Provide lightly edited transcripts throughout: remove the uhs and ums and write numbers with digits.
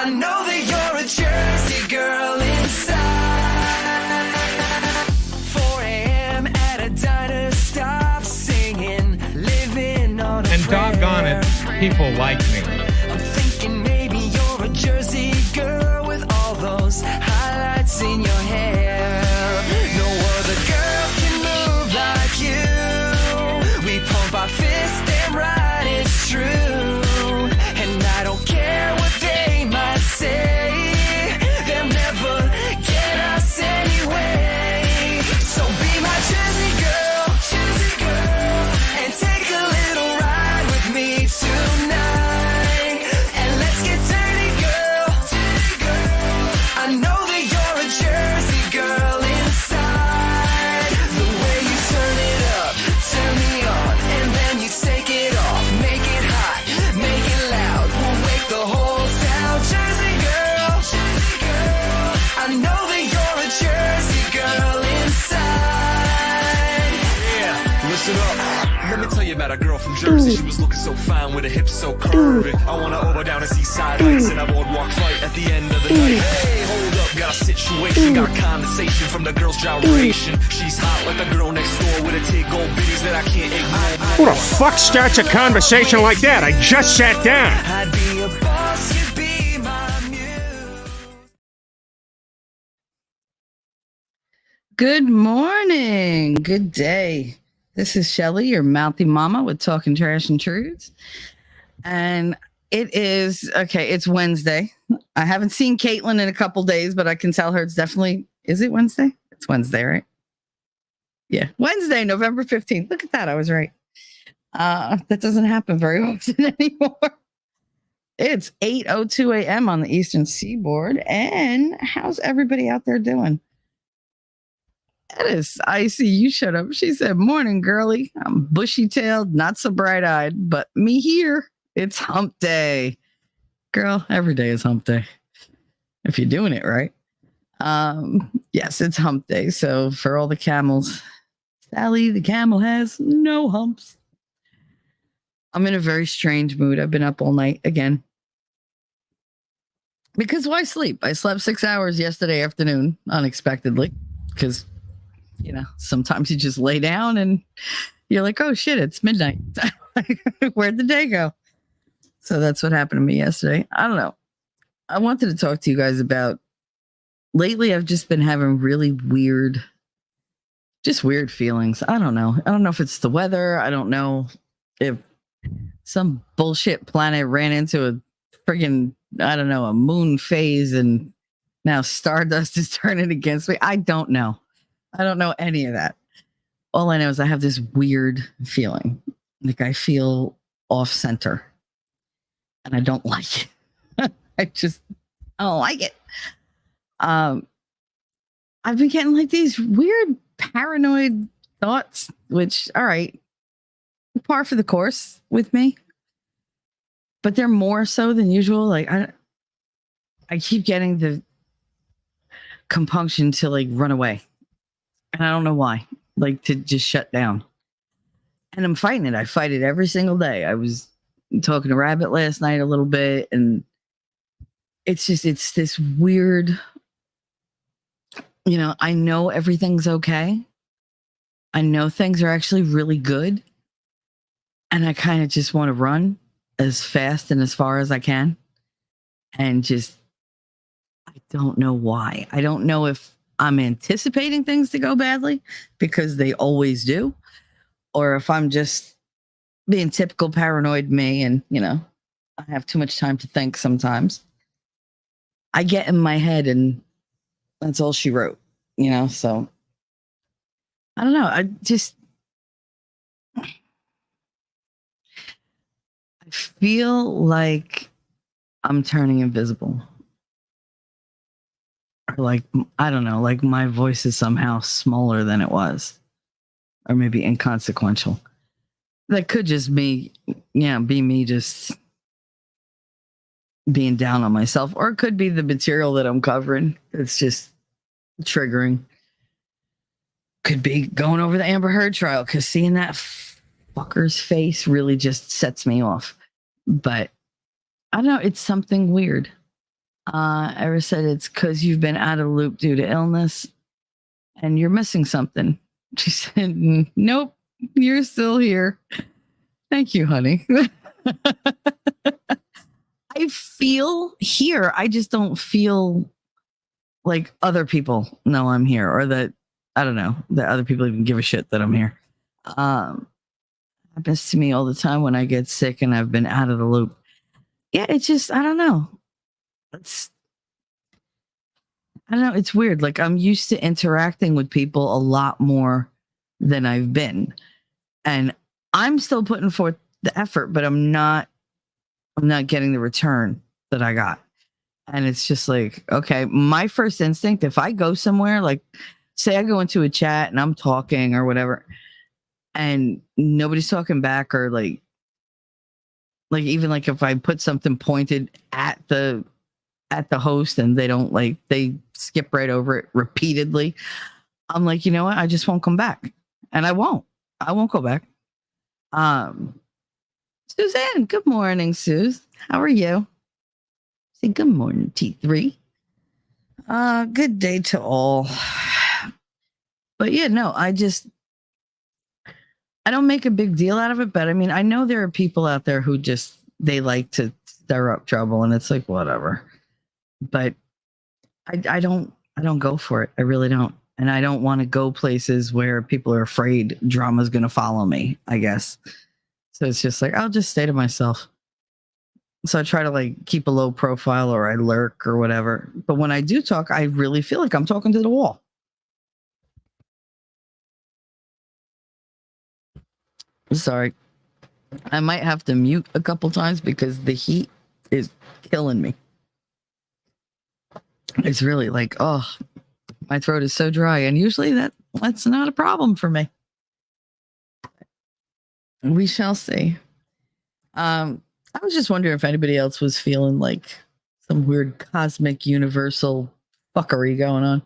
I know that you're a Jersey girl inside. 4 a.m. at a diner, stop singing, living on a And doggone it, people like me. I'm thinking maybe you're a Jersey girl with all those highlights in your hair. No other girl can move like you. We pump our fists, damn right, it's true. And I don't care what they might say, they'll never get us anyway. So be my Jersey girl, and take a little ride with me tonight. And let's get dirty, girl. I know that you're a Jersey girl inside. The way you turn it up, turn me on, and then you take it off. Make it hot, make it loud, we'll wake the whole town. Jersey girl, I know that you're a Jersey girl inside. Yeah, listen up. Let me tell you about a girl from Jersey. She was looking so fine with her hips so curvy. I wanna over down and see side lights in a boardwalk fight at the end of the night. Hey, hold up, got a situation, got condensation from the girl's gyration. She's hot like the girl next door with a tig gold bitties that I can't ignore. Who the fuck starts a conversation like that? I just sat down. I'd be a boss, you'd be my muse. Good morning. Good day. This is Shelly, your mouthy mama with Talking Trash and Truths. And it is, okay, it's Wednesday. I haven't seen Caitlin in a couple days, but I can tell her it's definitely, is it Wednesday? It's Wednesday, right? Yeah, Wednesday, November 15th. Look at that. I was right. That doesn't happen very often anymore. It's 8:02 a.m. on the Eastern Seaboard. And how's everybody out there doing? It is Icy. You shut up. She said, morning, girly. I'm bushy-tailed, not so bright-eyed, but me here. It's hump day. Girl, every day is hump day. If you're doing it right. Yes, it's hump day. So for all the camels, Sally, the camel has no humps. I'm in a very strange mood. I've been up all night again. Because why sleep? I slept 6 hours yesterday afternoon, unexpectedly, because you know, sometimes you just lay down and you're like, oh shit, it's midnight. Where'd the day go? So that's what happened to me yesterday. I don't know. I wanted to talk to you guys about, lately I've just been having really weird feelings. I don't know. I don't know if it's the weather. I don't know if some bullshit planet ran into a friggin', I don't know, a moon phase and now stardust is turning against me. I don't know. I don't know any of that. All I know is I have this weird feeling. Like I feel off center. And I don't like it. I don't like it. I've been getting like these weird paranoid thoughts, which, all right, par for the course with me. But they're more so than usual. Like I keep getting the compunction to like run away. And I don't know why, like to just shut down. And I'm fighting it. I fight it every single day. I was talking to Rabbit last night a little bit, and it's this weird, you know, I know everything's okay. I know things are actually really good. And I kind of just want to run as fast and as far as I can. And just, I don't know why. I don't know if I'm anticipating things to go badly because they always do, or if I'm just being typical paranoid me and, you know, I have too much time to think sometimes. I get in my head and that's all she wrote, you know, so I don't know. I feel like I'm turning invisible. Like, I don't know, like my voice is somehow smaller than it was, or maybe inconsequential. That could just be me just being down on myself, or it could be the material that I'm covering. It's just triggering. Could be going over the Amber Heard trial, because seeing that fucker's face really just sets me off. But I don't know, it's something weird. Ever said it's because you've been out of the loop due to illness and you're missing something. She said, nope, you're still here. Thank you, honey. I feel here. I just don't feel like other people know I'm here, or that, I don't know, that other people even give a shit that I'm here. Happens to me all the time when I get sick and I've been out of the loop. Yeah, it's just, I don't know. I don't know. It's weird. Like, I'm used to interacting with people a lot more than I've been. And I'm still putting forth the effort, but I'm not getting the return that I got. And it's just like, okay, my first instinct, if I go somewhere, like say I go into a chat and I'm talking or whatever, and nobody's talking back, or like even like if I put something pointed at the host and they don't, like, they skip right over it repeatedly, I'm like, you know what? I just won't come back. And I won't go back. Suzanne, good morning, Suze. How are you? Say good morning, T3. Good day to all. But yeah, no, I don't make a big deal out of it, but I mean, I know there are people out there who just, they like to stir up trouble, and it's like, whatever. But I don't go for it. I really don't. And I don't want to go places where people are afraid drama's going to follow me, I guess. So it's just like, I'll just stay to myself. So I try to like keep a low profile, or I lurk or whatever. But when I do talk, I really feel like I'm talking to the wall. Sorry. I might have to mute a couple times because the heat is killing me. It's really like, oh, my throat is so dry. And usually that's not a problem for me. We shall see. I was just wondering if anybody else was feeling like some weird cosmic universal fuckery going on.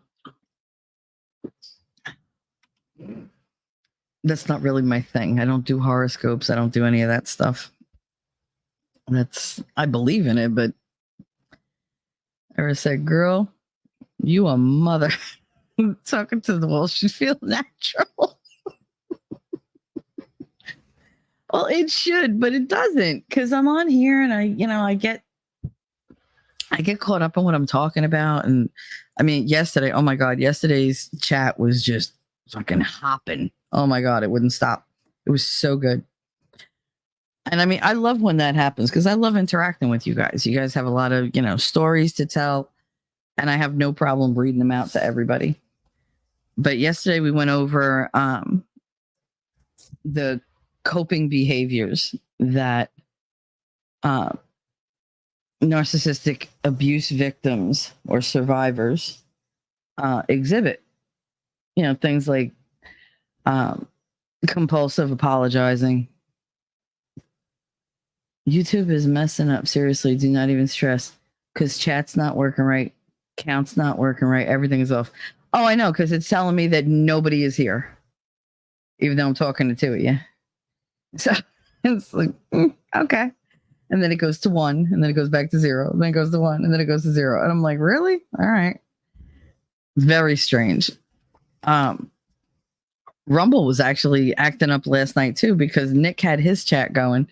That's not really my thing. I don't do horoscopes. I don't do any of that stuff. I believe in it, but I ever said, girl, you a mother. Talking to the wall, she feels natural. Well, it should, but it doesn't, because I'm on here and I get caught up in what I'm talking about. And I mean, yesterday, oh my God, yesterday's chat was just fucking hopping. Oh my God, it wouldn't stop. It was so good. And I mean, I love when that happens because I love interacting with you guys. You guys have a lot of, stories to tell, and I have no problem reading them out to everybody. But yesterday we went over the coping behaviors that narcissistic abuse victims or survivors exhibit. Things like compulsive apologizing. YouTube is messing up. Seriously, do not even stress, because chat's not working right. Count's not working right. Everything is off. Oh, I know, because it's telling me that nobody is here, even though I'm talking to it. Yeah. So it's like, okay. And then it goes to 1, and then it goes back to 0. And then it goes to 1, and then it goes to 0. And I'm like, really? All right. Very strange. Rumble was actually acting up last night too, because Nick had his chat going,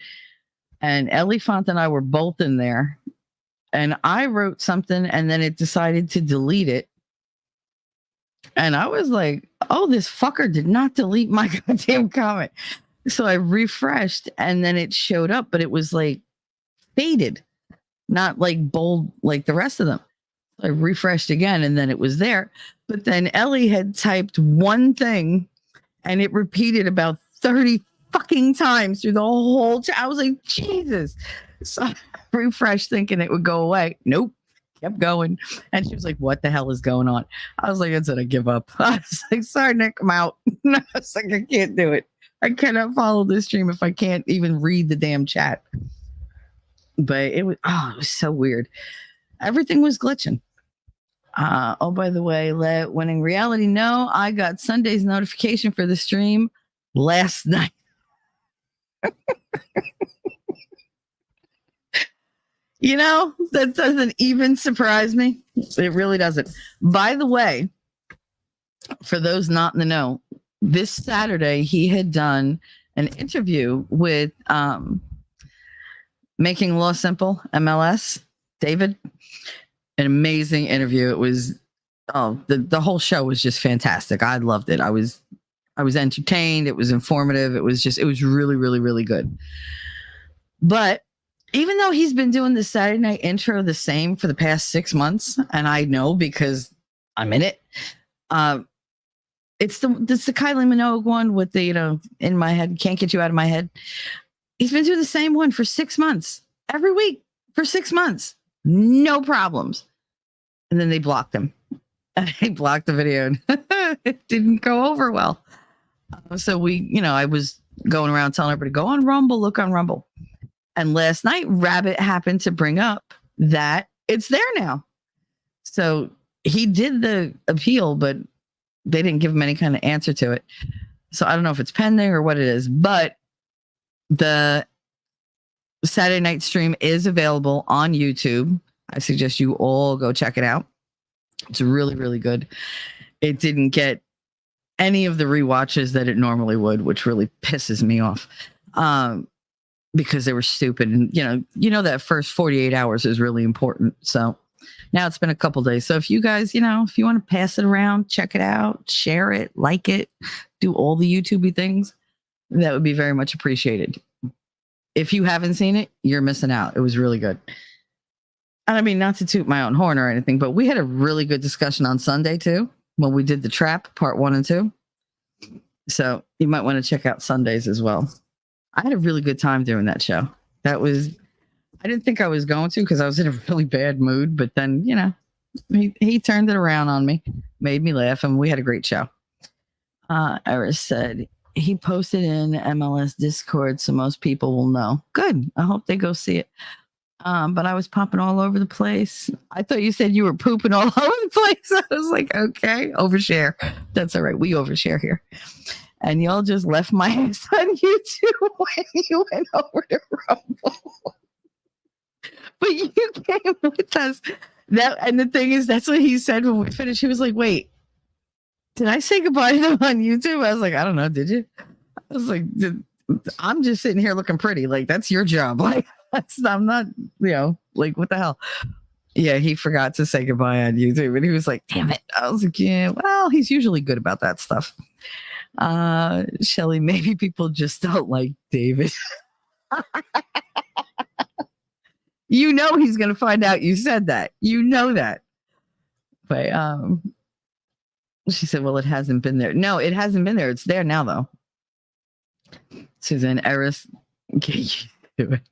and Ellie Font and I were both in there, and I wrote something and then it decided to delete it. And I was like, oh, this fucker did not delete my goddamn comment. So I refreshed and then it showed up, but it was like faded, not like bold like the rest of them. So I refreshed again and then it was there. But then Ellie had typed one thing and it repeated about 30 fucking times through the whole chat. I was like, Jesus. So I refreshed thinking it would go away. Nope. Kept going. And she was like, what the hell is going on? I was like, I said, I give up. I was like, sorry, Nick, I'm out. I was like, I can't do it. I cannot follow this stream if I can't even read the damn chat. But it was so weird. Everything was glitching. Oh, by the way, when in reality, no, I got Sunday's notification for the stream last night. You know, that doesn't even surprise me. It really doesn't. By the way, for those not in the know, this Saturday he had done an interview with Making Law Simple, MLS, David. An amazing interview. It was the whole show was just fantastic. I loved it. I was entertained. It was informative. It was really, really, really good. But even though he's been doing the Saturday night intro the same for the past 6 months, and I know because I'm in it, it's the Kylie Minogue one with the, in my head, can't get you out of my head. He's been doing the same one for 6 months, every week for 6 months. No problems. And then they blocked him. They blocked the video and it didn't go over well. So I was going around telling everybody, go on Rumble, look on Rumble. And last night, Rabbit happened to bring up that it's there now. So he did the appeal, but they didn't give him any kind of answer to it. So I don't know if it's pending or what it is, but the Saturday night stream is available on YouTube. I suggest you all go check it out. It's really, really good. It didn't get any of the rewatches that it normally would, which really pisses me off. Because they were stupid. And that first 48 hours is really important. So now it's been a couple days. So if you guys, if you want to pass it around, check it out, share it, like it, do all the YouTubey things, that would be very much appreciated. If you haven't seen it, you're missing out. It was really good. And I mean, not to toot my own horn or anything, but we had a really good discussion on Sunday too, when we did the trap part 1 and 2. So you might want to check out Sundays as well. I had a really good time doing that show. I didn't think I was going to because I was in a really bad mood, but then, he turned it around on me, made me laugh, and we had a great show. Iris said he posted in MLS Discord so most people will know. Good. I hope they go see it. But I was popping all over the place. I thought you said you were pooping all over the place. I was like, okay, overshare. That's all right. We overshare here. And y'all just left my ass on YouTube when you went over to Rumble. But you came with us. And the thing is, that's what he said when we finished. He was like, wait, did I say goodbye to them on YouTube? I was like, I don't know. Did you? I was like, I'm just sitting here looking pretty. Like, that's your job. Like, I'm not, like, what the hell? Yeah, he forgot to say goodbye on YouTube. And he was like, damn it. I was like, yeah, well, he's usually good about that stuff. Shelly, maybe people just don't like David. He's gonna find out you said that. You know that. But she said, well, it hasn't been there. No, it hasn't been there. It's there now though. Suzanne Eris, get used to it.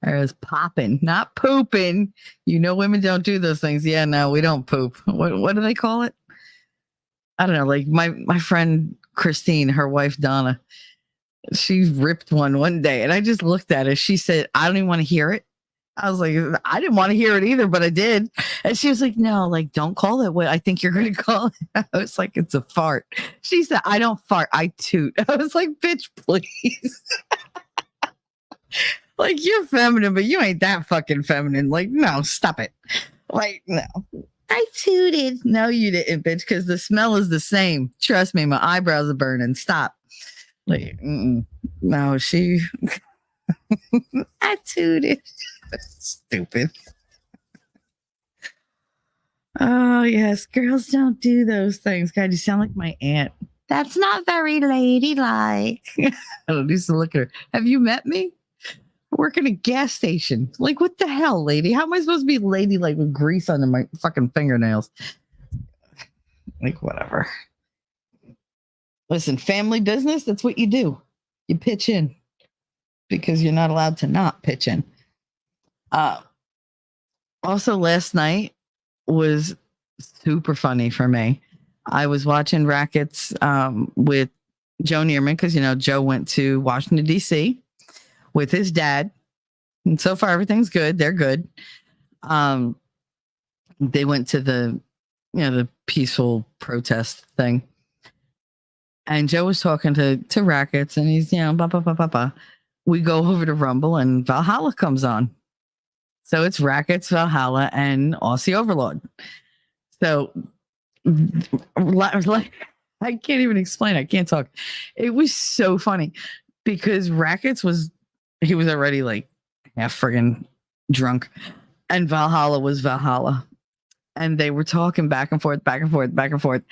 Eris popping, not pooping. Women don't do those things. Yeah, no, we don't poop. What do they call it? I don't know, like my friend Christine, her wife Donna, she ripped one day, and I just looked at her. She said, I don't even want to hear it. I was like, I didn't want to hear it either, but I did. And she was like, no, like, don't call it what I think you're going to call it. I was like, it's a fart. She said, I don't fart, I toot. I was like, bitch, please. Like, you're feminine, but you ain't that fucking feminine. Like, no, stop it. Like, no. I tooted. No, you didn't, bitch, because the smell is the same. Trust me, my eyebrows are burning. Stop. Like, no, she. I tooted. Stupid. Oh, yes. Girls don't do those things. God, you sound like my aunt. That's not very ladylike. I don't need to look at her. Have you met me? I work in a gas station. Like, what the hell, lady? How am I supposed to be ladylike with grease under my fucking fingernails? Like, whatever. Listen, family business, that's what you do. You pitch in because you're not allowed to not pitch in. Also, last night was super funny for me. I was watching Rackets with Joe Neerman because, Joe went to Washington, D.C. with his dad. And so far, everything's good. They're good. They went to the peaceful protest thing. And Joe was talking to Rackets, and he's, blah, blah, blah, blah, blah. We go over to Rumble, and Valhalla comes on. So it's Rackets, Valhalla, and Aussie Overlord. So like I can't even explain. I can't talk. It was so funny because Rackets he was already like half friggin' drunk, and Valhalla was Valhalla, and they were talking back and forth, back and forth, back and forth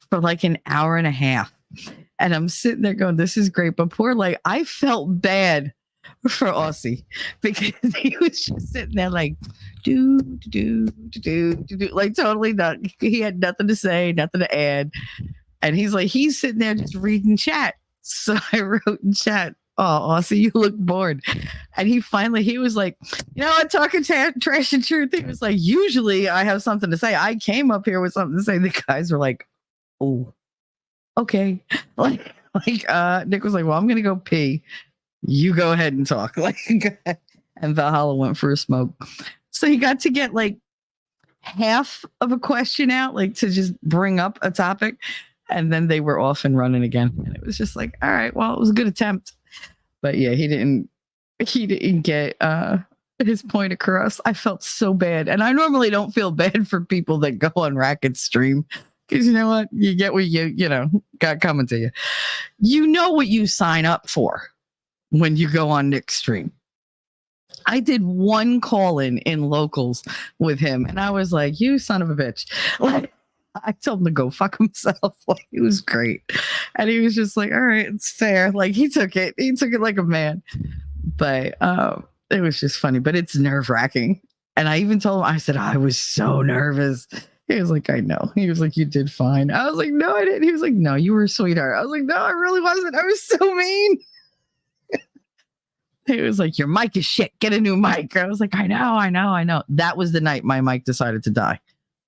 for like an hour and a half. And I'm sitting there going, "This is great," but poor, like, I felt bad for Aussie because he was just sitting there like like totally not. He had nothing to say, nothing to add, and he's sitting there just reading chat. So I wrote in chat, "Oh, Aussie, you look bored." And he was like, "You know what? Talking trash and truth." He was like, "Usually I have something to say. I came up here with something to say." The guys were like, "Oh, okay." Like Nick was like, "Well, I'm gonna go pee. You go ahead and talk." Like, and Valhalla went for a smoke. So he got to get like half of a question out, like to just bring up a topic, and then they were off and running again. And it was just like, all right, well, it was a good attempt. But yeah, he didn't get his point across. I felt so bad. And I normally don't feel bad for people that go on Rackets stream. Because you know what? You get what you got coming to you. You know what you sign up for when you go on Nick's stream. I did one call-in locals with him, and I was like, "You son of a bitch." Like, I told him to go fuck himself. Like, it was great. And he was just like, "All right, it's fair." Like, he took it like a man. But it was just funny. But it's nerve-wracking. And I even told him, I said, "I was so nervous." He was like, "I know." He was like, "You did fine." I was like, "No, I didn't." He was like, "No, you were a sweetheart." I was like, "No, I really wasn't. I was so mean." He was like, "Your mic is shit. Get a new mic." I was like, I know. That was the night my mic decided to die.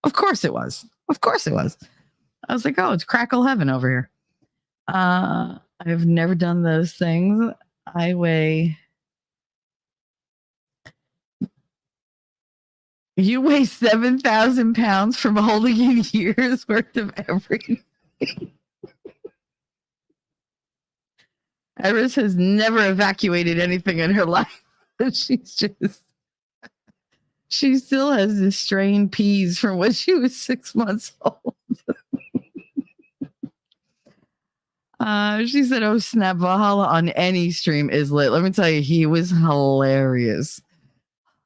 Of course it was. I was like, "Oh, it's crackle heaven over here." I've never done those things. You weigh 7,000 pounds from holding a year's worth of everything. Iris has never evacuated anything in her life. She still has the strained peas from when she was 6 months old. She said, "Oh, snap, Valhalla on any stream is lit." Let me tell you, he was hilarious.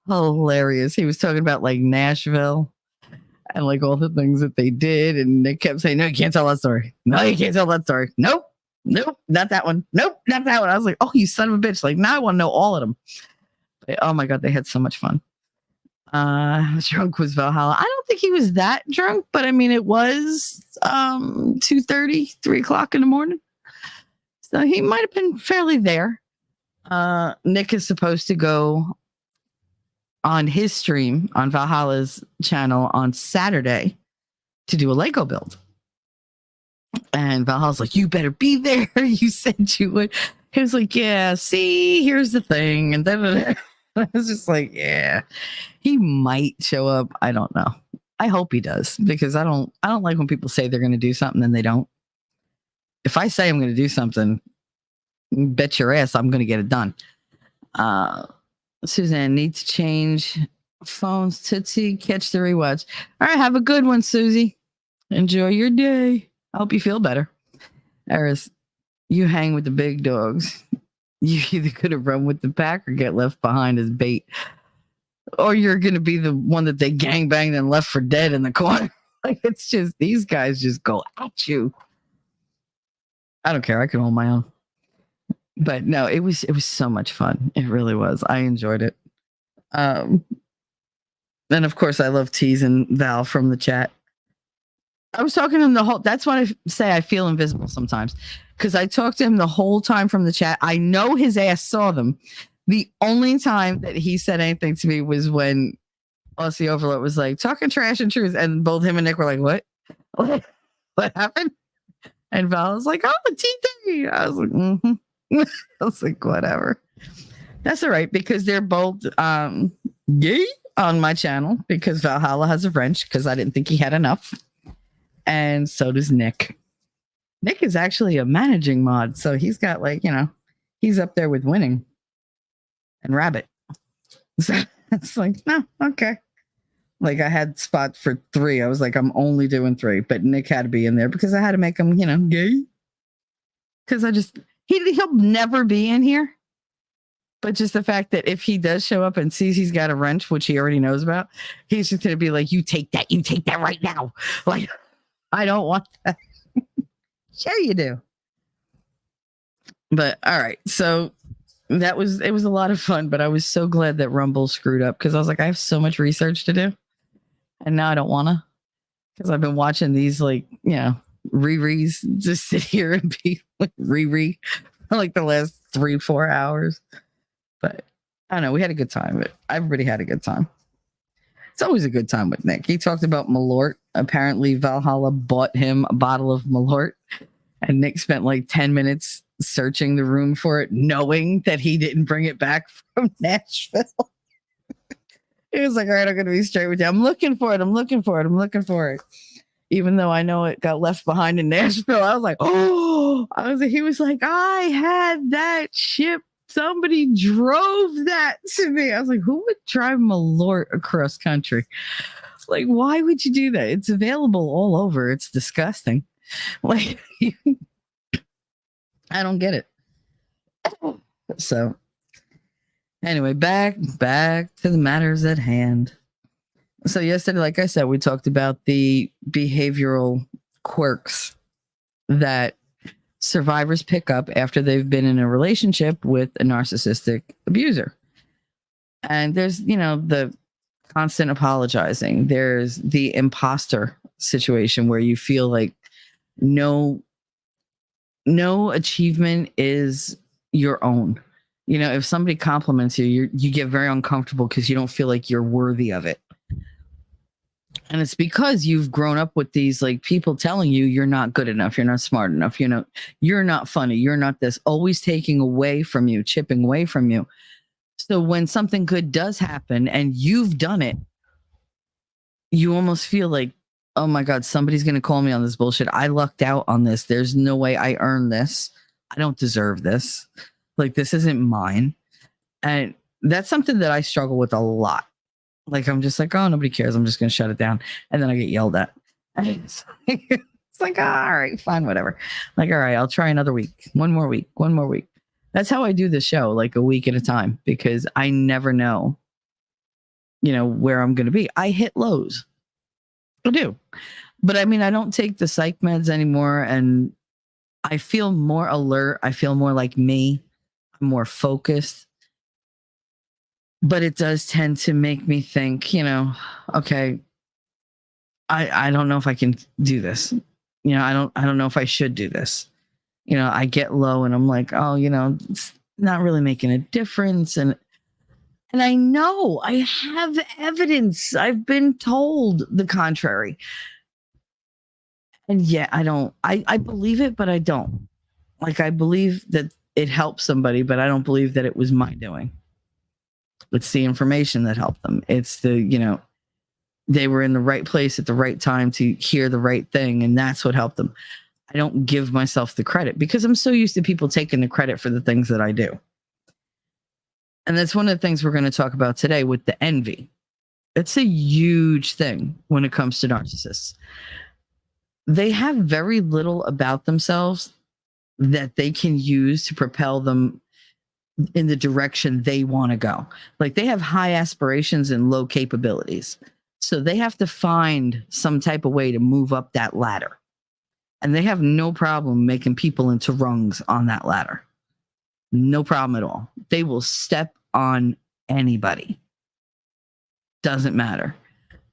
He was talking about like Nashville and like all the things that they did. And they kept saying, "No, you can't tell that story. No, you can't tell that story. Nope, not that one. Nope, not that one." I was like, "Oh, you son of a bitch." Like, now I want to know all of them. But, oh my God, they had so much fun. Drunk was Valhalla. I don't think he was that drunk, but I mean, it was 2:30, 3 o'clock in the morning. So he might have been fairly there. Nick is supposed to go on his stream on Valhalla's channel on Saturday to do a Lego build. And Valhalla's like, "You better be there. You said you would." He was like, "Yeah, see, here's the thing." And then I was just like, yeah, he might show up. I don't know. I hope he does, because I don't like when people say they're going to do something and they don't. If I say I'm going to do something, bet your ass I'm going to get it done. Suzanne, need to change phones. Tootsie, catch the rewatch. All right, have a good one, Susie. Enjoy your day. I hope you feel better. Eris, you hang with the big dogs. You either could have run with the pack or get left behind as bait. Or you're going to be the one that they gangbanged and left for dead in the corner. Like, it's just, these guys just go at you. I don't care. I can hold my own. But no, it was so much fun. It really was. I enjoyed it. And of course, I love teasing Val from the chat. I was talking to him that's why I say I feel invisible sometimes, because I talked to him the whole time from the chat. I know his ass saw them. The only time that he said anything to me was when Aussie Overlord was like, "Talking trash and truth," and both him and Nick were like, "What? What happened?" And Val was like, "Oh, TT." I was like, "Mm-hmm." I was like, whatever. That's all right, because they're both gay on my channel, because Valhalla has a wrench because I didn't think he had enough. And so does Nick. Nick is actually a managing mod, so he's got, like, he's up there with Winning and Rabbit. So It's like, no, okay. Like I had spot for 3. I was like, I'm only doing 3, but Nick had to be in there because I had to make him, gay. Because he'll never be in here. But just the fact that if he does show up and sees he's got a wrench, which he already knows about, he's just going to be like, you take that right now. Like, I don't want that. Sure you do. But all right. So it was a lot of fun, but I was so glad that Rumble screwed up because I was like, I have so much research to do. And now I don't want to because I've been watching these Riri's just sit here and be like Riri for like the last 3-4 hours. But I don't know. We had a good time. Everybody had a good time. It's always a good time with Nick. He talked about Malort. Apparently Valhalla bought him a bottle of Malort and Nick spent like 10 minutes searching the room for it, knowing that he didn't bring it back from Nashville. He was like, all right, I'm going to be straight with you. I'm looking for it. Even though I know it got left behind in Nashville. I was like, he was like, I had that ship. Somebody drove that to me. I was like, who would drive Malort across country? Like, why would you do that? It's available all over. It's disgusting. Like, I don't get it. So anyway, back to the matters at hand. So yesterday, like I said, we talked about the behavioral quirks that survivors pick up after they've been in a relationship with a narcissistic abuser. And there's, the constant apologizing. There's the imposter situation where you feel like no achievement is your own. If somebody compliments you, you get very uncomfortable because you don't feel like you're worthy of it. And it's because you've grown up with these like people telling you you're not good enough, you're not smart enough, you're not funny, you're not this, always taking away from you, chipping away from you. So when something good does happen and you've done it, you almost feel like, oh my God, somebody's going to call me on this bullshit. I lucked out on this. There's no way I earned this. I don't deserve this. Like, this isn't mine. And that's something that I struggle with a lot. Like, I'm just like, oh, nobody cares. I'm just going to shut it down. And then I get yelled at. It's like, all right, fine, whatever. Like, all right, I'll try another week. One more week. That's how I do the show, like a week at a time, because I never know, where I'm going to be. I hit lows. I do. But I mean, I don't take the psych meds anymore. And I feel more alert. I feel more like me. I'm more focused. But it does tend to make me think, okay, I don't know if I can do this. I don't know if I should do this. I get low and I'm like, oh, it's not really making a difference. And I know I have evidence. I've been told the contrary. And yet I believe it, but I don't. Like, I believe that it helped somebody, but I don't believe that it was my doing. It's the information that helped them. It's the, they were in the right place at the right time to hear the right thing. And that's what helped them. I don't give myself the credit because I'm so used to people taking the credit for the things that I do. And that's one of the things we're going to talk about today with the envy. It's a huge thing when it comes to narcissists. They have very little about themselves that they can use to propel them in the direction they want to go. Like, they have high aspirations and low capabilities. So they have to find some type of way to move up that ladder. And they have no problem making people into rungs on that ladder. No problem at all. They will step on anybody. Doesn't matter.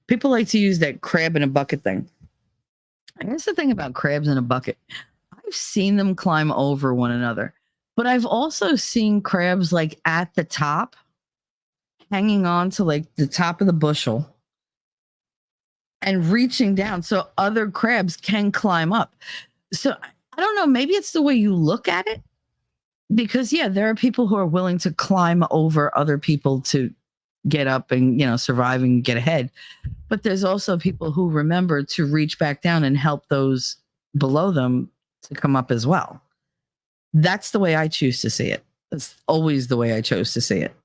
People like to use that crab in a bucket thing. And here's the thing about crabs in a bucket. I've seen them climb over one another. But I've also seen crabs like at the top, hanging on to like the top of the bushel and reaching down so other crabs can climb up. So I don't know, maybe it's the way you look at it. Because, yeah, there are people who are willing to climb over other people to get up and, survive and get ahead. But there's also people who remember to reach back down and help those below them to come up as well. That's the way I choose to see it. That's always the way I chose to see it.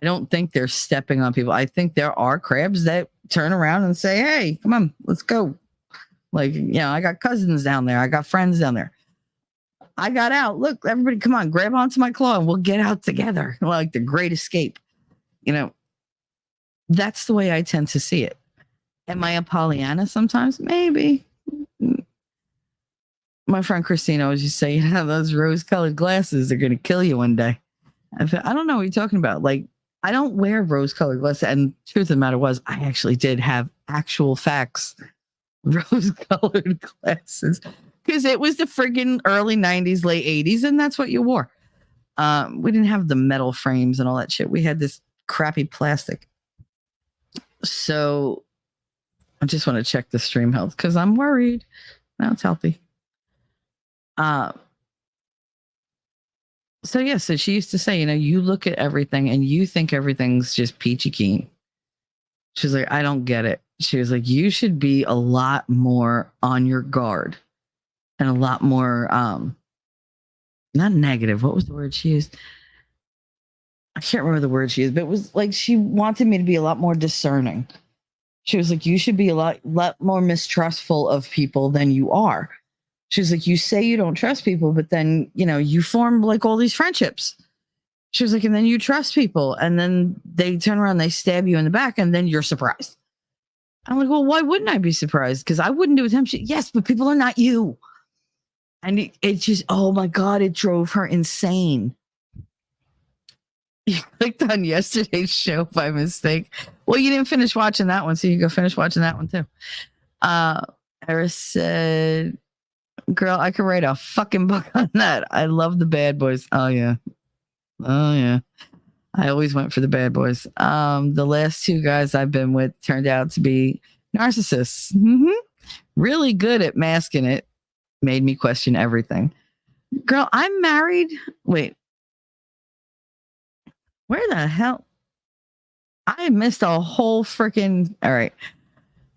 I don't think they're stepping on people. I think there are crabs that turn around and say, hey, come on, let's go. Like, I got cousins down there. I got friends down there. I got out. Look, everybody, come on, grab onto my claw and we'll get out together. Like the great escape. That's the way I tend to see it. Am I a Pollyanna sometimes? Maybe. My friend Christina always used to say, those rose-colored glasses are going to kill you one day. I don't know what you're talking about. Like, I don't wear rose-colored glasses. And truth of the matter was, I actually did have actual facts rose-colored glasses because it was the friggin' early 90s, late 80s, and that's what you wore. We didn't have the metal frames and all that shit. We had this crappy plastic. So I just want to check the stream health because I'm worried. Now it's healthy. So she used to say, you look at everything and you think everything's just peachy keen. She's like, I don't get it. She was like, you should be a lot more on your guard and a lot more, not negative. What was the word she used? I can't remember the word she used, but it was like she wanted me to be a lot more discerning. She was like, you should be a lot more mistrustful of people than you are. She was like, you say you don't trust people, but then, you form like all these friendships. She was like, and then you trust people and then they turn around, they stab you in the back and then you're surprised. I'm like, well, why wouldn't I be surprised? Because I wouldn't do attempt. Yes, but people are not you. And it just, oh my God, it drove her insane. You clicked on yesterday's show by mistake. Well, you didn't finish watching that one, so you can go finish watching that one too. Eris said, girl, I could write a fucking book on that. I love the bad boys. Oh yeah. I always went for the bad boys. The last two guys I've been with turned out to be narcissists. Mm-hmm. Really good at masking it. Made me question everything. Girl, I'm married. Wait. Where the hell? I missed a whole freaking. All right.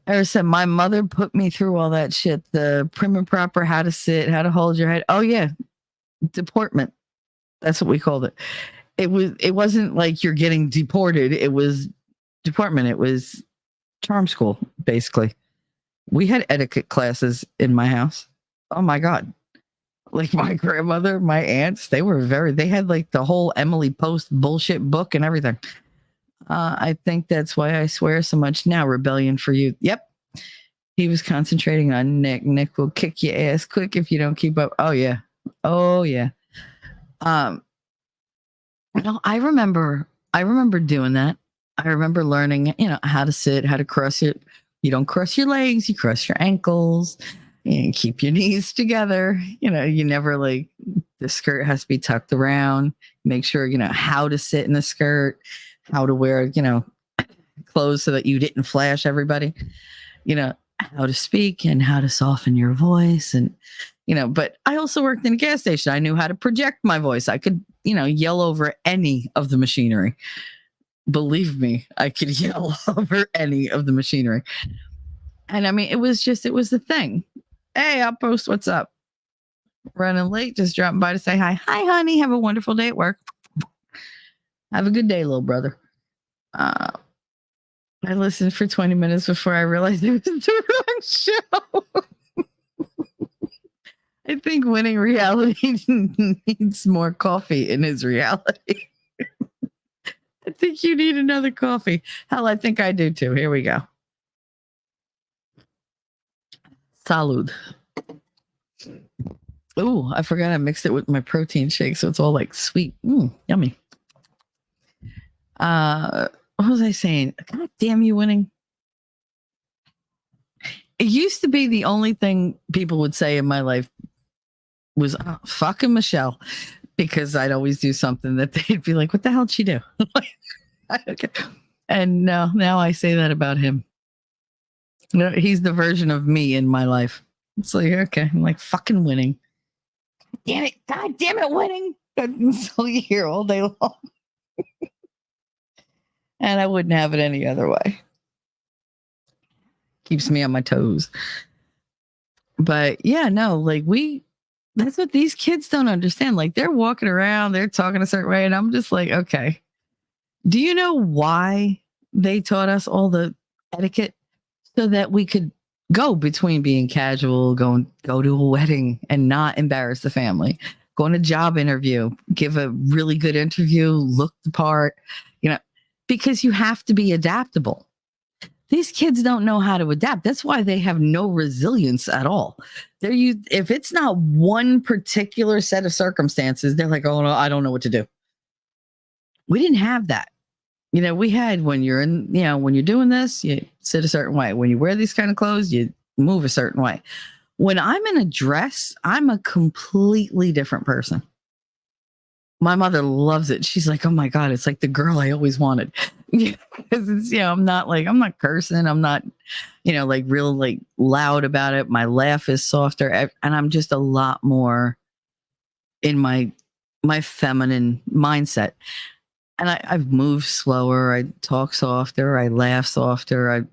I said my mother put me through all that shit. The prim and proper, how to sit, how to hold your head. Oh yeah. Deportment. That's what we called it. It wasn't like you're getting deported. It was deportment. It was charm school, basically. We had etiquette classes in my house. Oh my God. Like my grandmother, my aunts, they had like the whole Emily Post bullshit book and everything. I think that's why I swear so much now. Rebellion for youth. Yep. He was concentrating on Nick. Nick will kick your ass quick if you don't keep up. Oh yeah. Oh yeah. I remember doing that. I remember learning, how to sit, how to cross you don't cross your legs, you cross your ankles and keep your knees together. You never the skirt has to be tucked around. Make sure, how to sit in the skirt, how to wear, clothes so that you didn't flash everybody, how to speak and how to soften your voice. And, but I also worked in a gas station. I knew how to project my voice. I could, yell over any of the machinery. Believe me, I could yell over any of the machinery. And I mean, it was the thing. Hey, Outpost, what's up? Running late, just dropping by to say hi. Hi, honey. Have a wonderful day at work. Have a good day, little brother. I listened for 20 minutes before I realized it was the wrong show. I think winning reality needs more coffee in his reality. I think you need another coffee. Hell, I think I do too. Here we go. Salud. Oh, I forgot I mixed it with my protein shake, so it's all like sweet. Yummy. What was I saying? God damn you winning. It used to be the only thing people would say in my life was fucking Michelle, because I'd always do something that they'd be like, what the hell did she do? Okay. And now I say that about him. He's the version of me in my life. It's like, okay, I'm like fucking winning. Damn it. God damn it, winning. That's all you hear all day long. And I wouldn't have it any other way. Keeps me on my toes. But yeah, no, that's what these kids don't understand. Like they're walking around, they're talking a certain way, and I'm just like, okay, Do you know why they taught us all the etiquette? So that we could go between being casual, go to a wedding and not embarrass the family, go on a job interview, give a really good interview, look the part, you know, because you have to be adaptable. These kids don't know how to adapt. That's why they have no resilience at all. If it's not one particular set of circumstances, they're like, oh no, I don't know what to do. We didn't have that. We had when you're when you're doing this, you sit a certain way. When you wear these kind of clothes, you move a certain way. When I'm in a dress, I'm a completely different person. My mother loves it. She's like, oh my God, it's like the girl I always wanted. I'm not cursing. I'm not, like real like loud about it. My laugh is softer. And I'm just a lot more in my feminine mindset. And I've moved slower. I talk softer. I laugh softer. I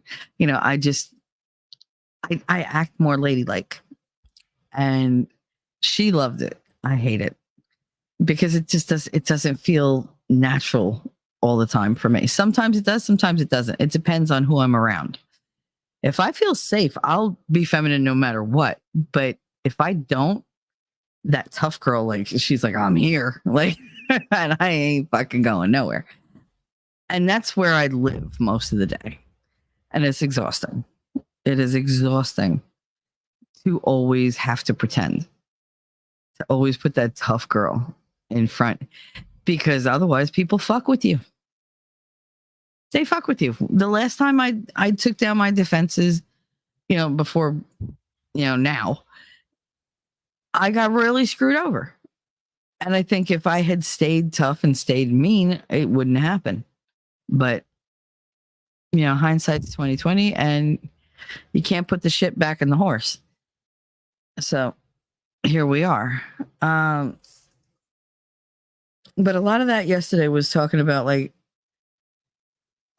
act more ladylike. And she loved it. I hate it because it doesn't feel natural all the time for me. Sometimes it does, sometimes it doesn't. It depends on who I'm around. If I feel safe, I'll be feminine no matter what. But if I don't, that tough girl, like she's like, I'm here. Like, and I ain't fucking going nowhere. And that's where I live most of the day. And it's exhausting. It is exhausting to always have to pretend, to always put that tough girl in front, because otherwise people fuck with you. They fuck with you. The last time I took down my defenses, before, now, I got really screwed over. And I think if I had stayed tough and stayed mean, it wouldn't happen. But, hindsight's 2020, and you can't put the shit back in the horse. So here we are. But a lot of that yesterday was talking about like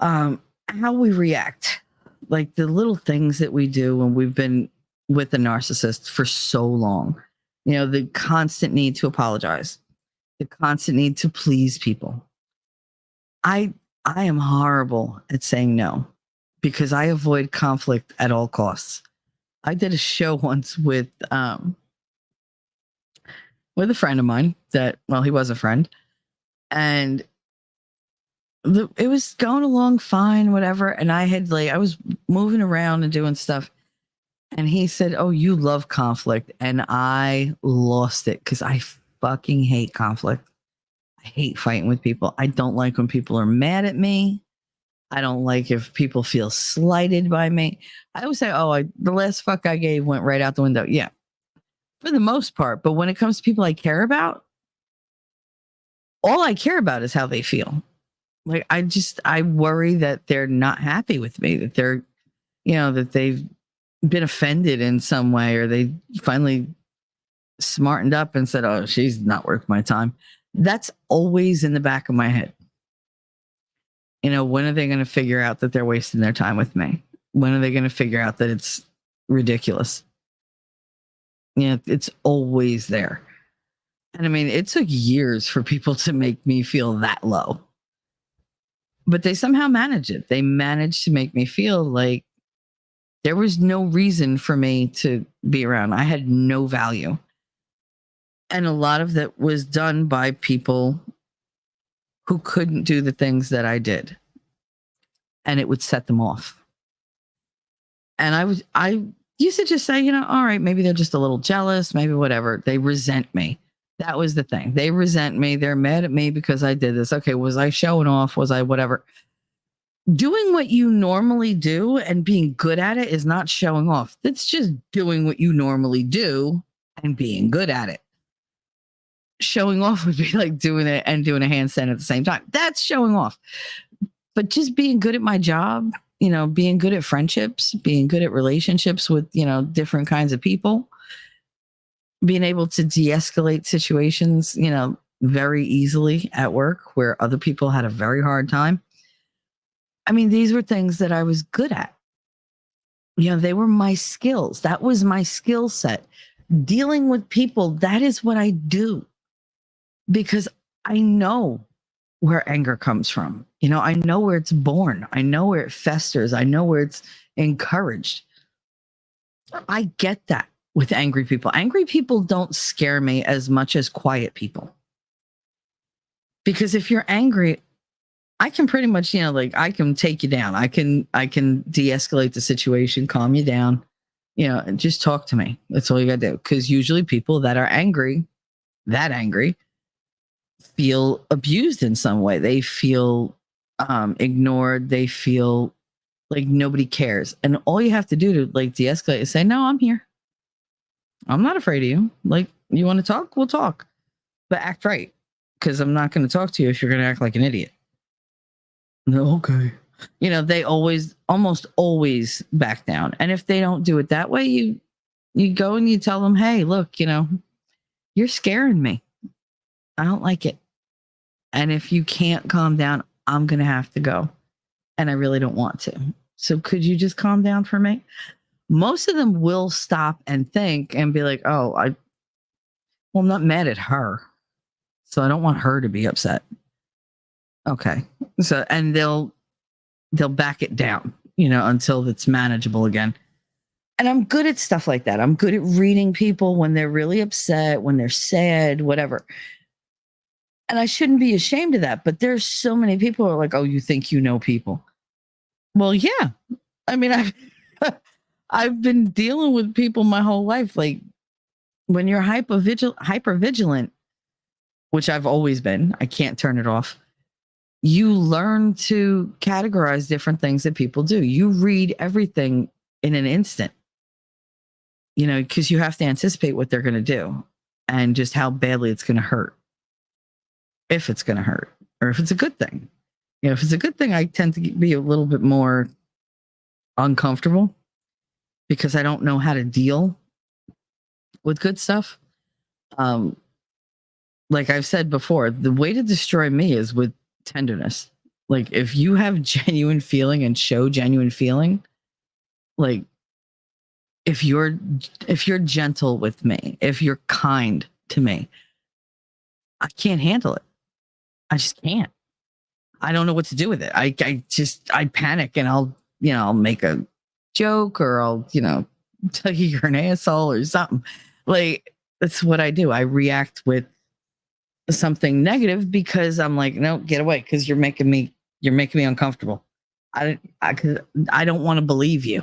how we react, like the little things that we do when we've been with the narcissist for so long. The constant need to apologize, the constant need to please people. I am horrible at saying no because I avoid conflict at all costs. I did a show once with a friend of mine he was a friend, and it was going along fine, whatever. And I was moving around and doing stuff. And he said, oh, you love conflict. And I lost it because I fucking hate conflict. I hate fighting with people. I don't like when people are mad at me. I don't like if people feel slighted by me. I always say, the last fuck I gave went right out the window. Yeah, for the most part. But when it comes to people I care about, all I care about is how they feel. Like, I worry that they're not happy with me, that they're, that they've been offended in some way, or they finally smartened up and said, oh, she's not worth my time. That's always in the back of my head. When are they going to figure out that they're wasting their time with me? When are they going to figure out that it's ridiculous? It's always there. And I mean, it took years for people to make me feel that low. But they somehow managed it. They managed to make me feel like there was no reason for me to be around. I had no value. And a lot of that was done by people who couldn't do the things that I did. And it would set them off. And I used to just say, all right, maybe they're just a little jealous, maybe whatever. They resent me. That was the thing. They resent me. They're mad at me because I did this. Okay, was I showing off? Was I whatever? Doing what you normally do and being good at it is not showing off. That's just doing what you normally do and being good at it. Showing off would be like doing it and doing a handstand at the same time. That's showing off. But just being good at my job, being good at friendships, being good at relationships with, different kinds of people, being able to de-escalate situations, very easily at work where other people had a very hard time. I mean, these were things that I was good at. They were my skills. That was my skill set. Dealing with people, that is what I do. Because I know where anger comes from. You know, I know where it's born. I know where it festers. I know where it's encouraged. I get that with angry people. Angry people don't scare me as much as quiet people. Because if you're angry, I can pretty much, like I can take you down. I can de-escalate the situation, calm you down, and just talk to me. That's all you gotta do. Because usually people that are angry, feel abused in some way. They feel ignored. They feel like nobody cares. And all you have to do to like de-escalate is say, no, I'm here. I'm not afraid of you. Like, you want to talk? We'll talk. But act right. Because I'm not going to talk to you if you're going to act like an idiot. No, okay. They almost always back down. And if they don't do it that way, you go and you tell them, hey, look, you're scaring me. I don't like it. And if you can't calm down, I'm going to have to go. And I really don't want to. So could you just calm down for me? Most of them will stop and think and be like, oh, I'm not mad at her. So I don't want her to be upset. Okay. So, and they'll back it down, until it's manageable again. And I'm good at stuff like that. I'm good at reading people when they're really upset, when they're sad, whatever. And I shouldn't be ashamed of that. But there's so many people who are like, oh, you think you know people? Well, yeah. I mean, I've been dealing with people my whole life. Like when you're hyper vigilant, which I've always been, I can't turn it off. You learn to categorize different things that people do. You read everything in an instant, because you have to anticipate what they're going to do and just how badly it's going to hurt. If it's going to hurt or if it's a good thing. If it's a good thing, I tend to be a little bit more uncomfortable because I don't know how to deal with good stuff. Like I've said before, the way to destroy me is with tenderness. Like if you have genuine feeling and show genuine feeling, like if you're gentle with me, if you're kind to me, I can't handle it. I just can't. I don't know what to do with it. I panic and I'll make a joke or I'll, tell you you're an asshole or something. Like that's what I do. I react with something negative because I'm like, no, get away. Cause you're making me uncomfortable. I don't want to believe you.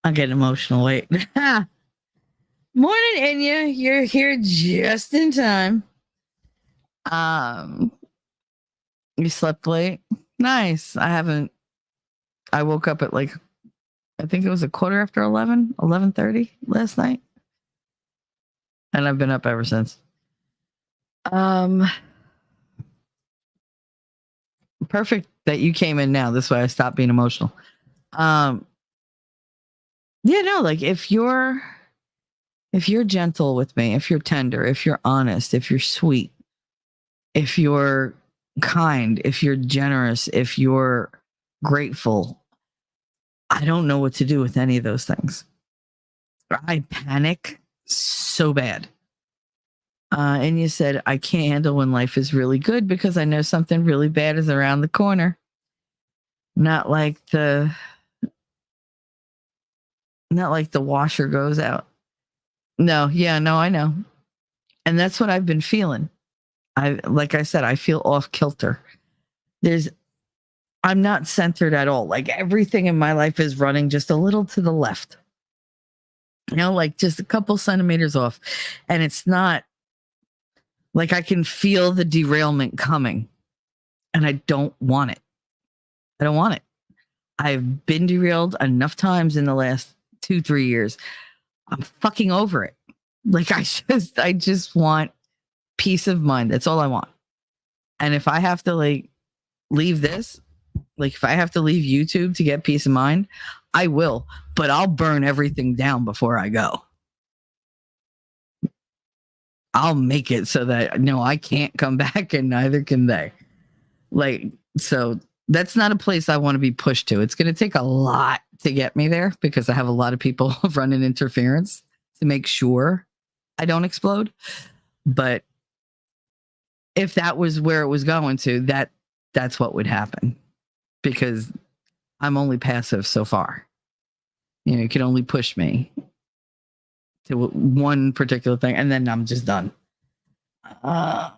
I get emotional. Wait. Morning, Enya. You're here just in time. You slept late? Nice. I woke up at I think it was a quarter after 11:30 last night. And I've been up ever since. Perfect that you came in now. This way I stopped being emotional. If you're gentle with me, if you're tender, if you're honest, if you're sweet, if you're kind, if you're generous, if you're grateful, I don't know what to do with any of those things. I panic so bad. And you said, I can't handle when life is really good because I know something really bad is around the corner. Not like the washer goes out. No, I know. And that's what I've been feeling. Like I said, I feel off kilter. I'm not centered at all. Like everything in my life is running just a little to the left. Like just a couple centimeters off. And it's not like I can feel the derailment coming. And I don't want it. I don't want it. I've been derailed enough times in the last 2-3 years. I'm fucking over it. Like I just want peace of mind. That's all I want. And if I have to leave this, if I have to leave YouTube to get peace of mind, I will, but I'll burn everything down before I go. I'll make it so that I can't come back and neither can they. So that's not a place I want to be pushed to. It's going to take a lot to get me there because I have a lot of people running interference to make sure I don't explode. But if that was where it was going to, that's what would happen, because I'm only passive so far. You know, you can only push me to one particular thing, and then I'm just done. But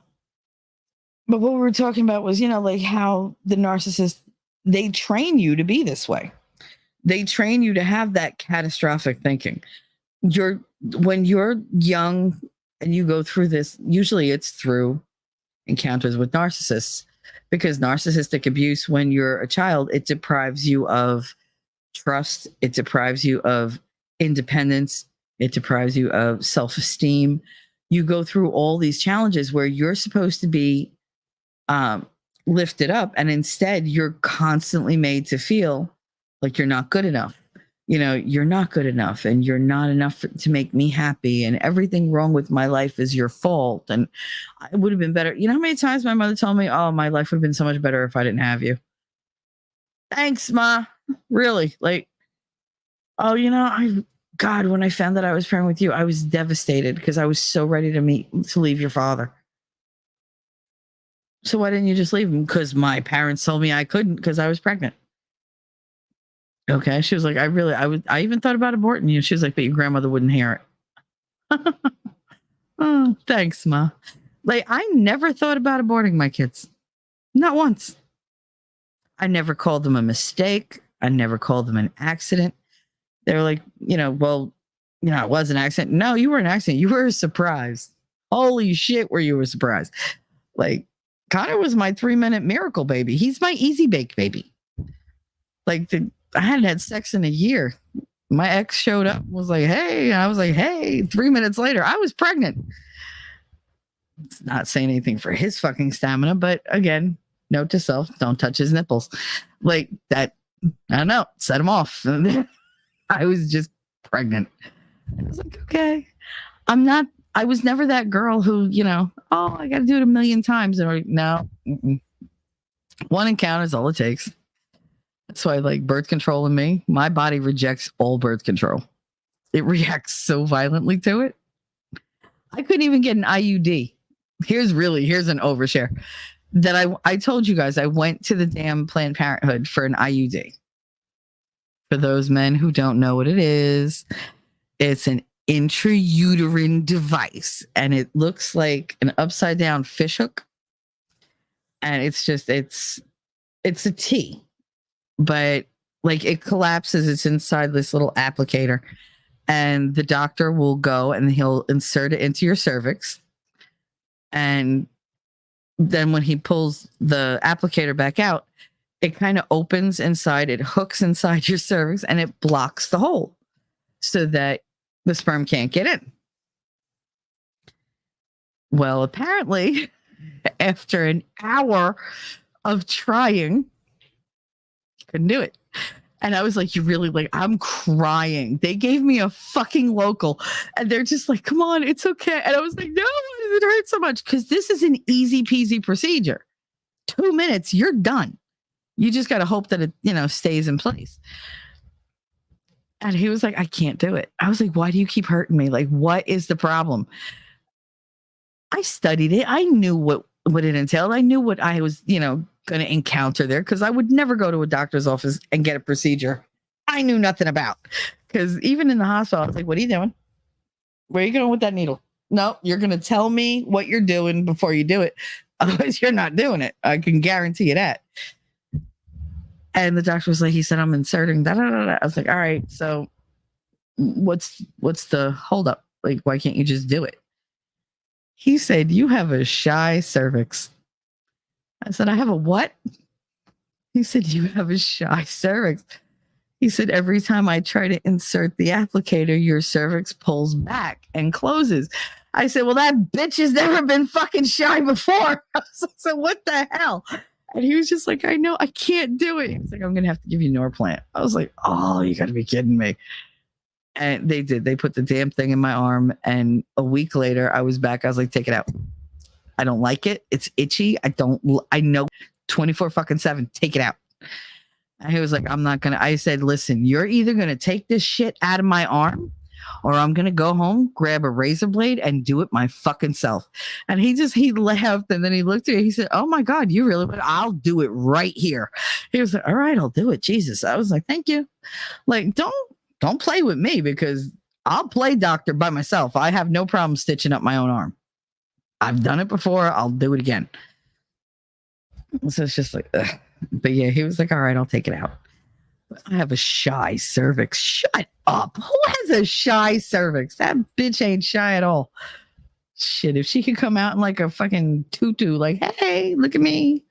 what we were talking about was, you know, like how the narcissist, they train you to be this way. They train you to have that catastrophic thinking. When you're young and you go through this, usually it's through encounters with narcissists, because narcissistic abuse, when you're a child, it deprives you of trust. It deprives you of independence. It deprives you of self-esteem. You go through all these challenges where you're supposed to be lifted up, and instead you're constantly made to feel like you're not good enough. You know, you're not good enough, and you're not enough to make me happy, and everything wrong with my life is your fault, and it would have been better. You know how many times my mother told me, oh, my life would have been so much better if I didn't have you. Thanks, Ma. Really? Like, oh, you know, God, when I found that I was pregnant with you, I was devastated because I was so ready to leave your father. So why didn't you just leave him? Because my parents told me I couldn't because I was pregnant. Okay. She was like, I even thought about aborting you. She was like, but your grandmother wouldn't hear it. Oh, thanks, Ma. Like, I never thought about aborting my kids. Not once. I never called them a mistake. I never called them an accident. They were like, you know, well, you know, it was an accident. No, you were an accident. You were a surprise. Holy shit, were you a surprise? Like, Connor was my 3-minute miracle baby. He's my easy bake baby. Like, I hadn't had sex in a year. My ex showed up, was like, hey. I was like, hey. 3 minutes later, I was pregnant. It's not saying anything for his fucking stamina, but again, note to self, don't touch his nipples. Like that, I don't know, set him off. I was just pregnant. I was like, okay. I was never that girl who, you know, oh, I got to do it a million times. And like, no, one encounter is all it takes. That's why, like, birth control in me, my body rejects all birth control. It reacts so violently to it. I couldn't even get an IUD. Here's an overshare that I told you guys I went to the damn Planned Parenthood for an IUD. For those men who don't know what it is, it's an intrauterine device, and it looks like an upside down fish hook. And it's a T. But like it collapses, it's inside this little applicator, and the doctor will go and he'll insert it into your cervix. And then when he pulls the applicator back out, it kind of opens inside, it hooks inside your cervix, and it blocks the hole so that the sperm can't get in. Well, apparently, after an hour of trying, couldn't do it. And I was like, you really, like, I'm crying. They gave me a fucking local and they're just like, come on, it's okay. And I was like, no, why does it hurt so much? Because this is an easy peasy procedure. 2 minutes, you're done. You just got to hope that it, you know, stays in place. And he was like, I can't do it. I was like, why do you keep hurting me? Like, what is the problem? I studied it. I knew what it entailed. I knew what I was, you know, going to encounter there, because I would never go to a doctor's office and get a procedure I knew nothing about. Because even in the hospital, I was like, what are you doing? Where are you going with that needle? No, you're going to tell me what you're doing before you do it. Otherwise, you're not doing it. I can guarantee you that. And the doctor was like, he said, I'm inserting da, da, da, da. I was like, all right, so what's the holdup? Like, why can't you just do it? He said, you have a shy cervix. I said, I have a what? He said, you have a shy cervix. He said, every time I try to insert the applicator, your cervix pulls back and closes. I said, well, that bitch has never been fucking shy before. I was like, so what the hell? And he was just like, I know, I can't do it. He was like, I'm going to have to give you Norplant. I was like, oh, you got to be kidding me. And they did. They put the damn thing in my arm. And a week later, I was back. I was like, take it out. I don't like it. It's itchy. I know 24/7. Take it out. And he was like, I'm not going to. I said, listen, you're either going to take this shit out of my arm or I'm going to go home, grab a razor blade and do it my fucking self. And he laughed and then he looked at me. He said, oh my God, you really would? I'll do it right here. He was like, all right, I'll do it. Jesus. I was like, thank you. Like, don't play with me because I'll play doctor by myself. I have no problem stitching up my own arm. I've done it before. I'll do it again. So it's just like, ugh. But yeah, he was like, all right, I'll take it out. I have a shy cervix. Shut up. Who has a shy cervix? That bitch ain't shy at all. Shit, if she could come out in like a fucking tutu, like, hey, look at me.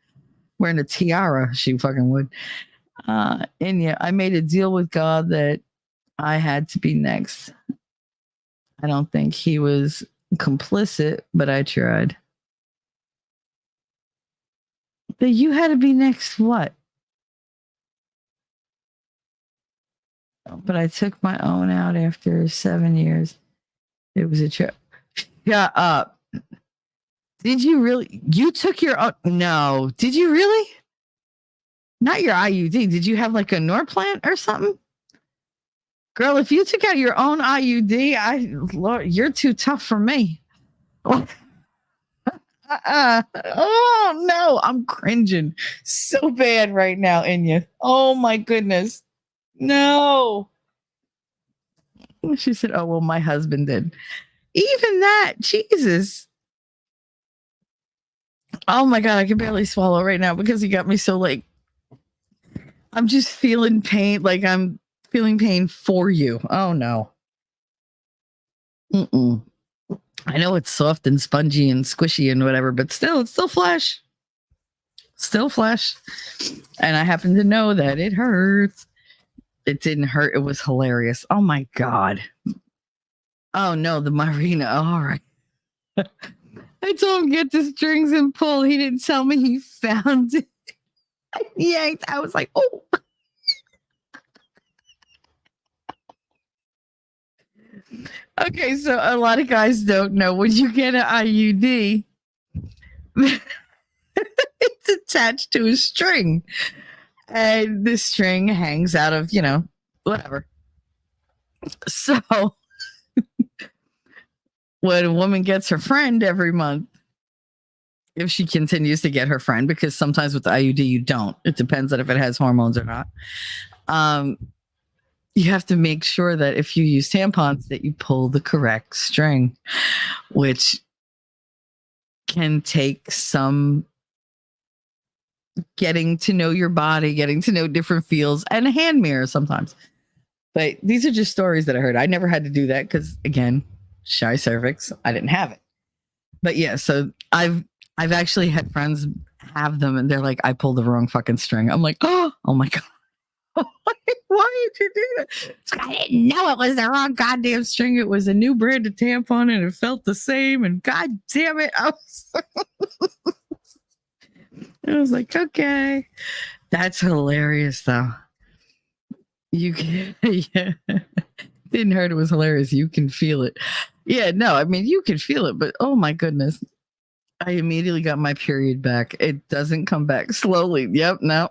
Wearing a tiara, she fucking would. And yeah, I made a deal with God that I had to be next. I don't think he was complicit, but I tried. But you had to be next what? But I took my own out after 7 years. It was a trip. Shut up. Did you really? You took your own? No. Did you really? Not your IUD. Did you have like a Norplant or something? Girl, if you took out your own IUD, Lord, you're too tough for me. Oh no, I'm cringing so bad right now, Inya. Oh my goodness. No. She said, oh, well, my husband did. Even that, Jesus. Oh my God, I can barely swallow right now because he got me so like, I'm just feeling pain. Like I'm feeling pain for you. Oh no. Mm-mm. I know it's soft and spongy and squishy and whatever, but still, it's still flesh. Still flesh. And I happen to know that it hurts. It didn't hurt. It was hilarious. Oh my God. Oh no, the Marina. All right. I told him get the strings and pull. He didn't tell me he found it. He yanked. I was like, oh. Okay, so a lot of guys don't know when you get an IUD, it's attached to a string. And this string hangs out of, whatever. So when a woman gets her friend every month, if she continues to get her friend, because sometimes with the IUD you don't, it depends on if it has hormones or not. You have to make sure that if you use tampons that you pull the correct string, which can take some getting to know your body, getting to know different feels, and a hand mirror sometimes. But these are just stories that I heard. I never had to do that because, again, shy cervix, I didn't have it. But yeah, so I've actually had friends have them and they're like, I pulled the wrong fucking string. I'm like, oh my God. Why did you do that? I didn't know it was the wrong goddamn string. It was a new brand of tampon and it felt the same. And God damn it. I was like, okay. That's hilarious though. You can, yeah. Didn't hurt. It was hilarious. You can feel it. Yeah, no, I mean, you can feel it, but oh my goodness. I immediately got my period back. It doesn't come back slowly. Yep, no.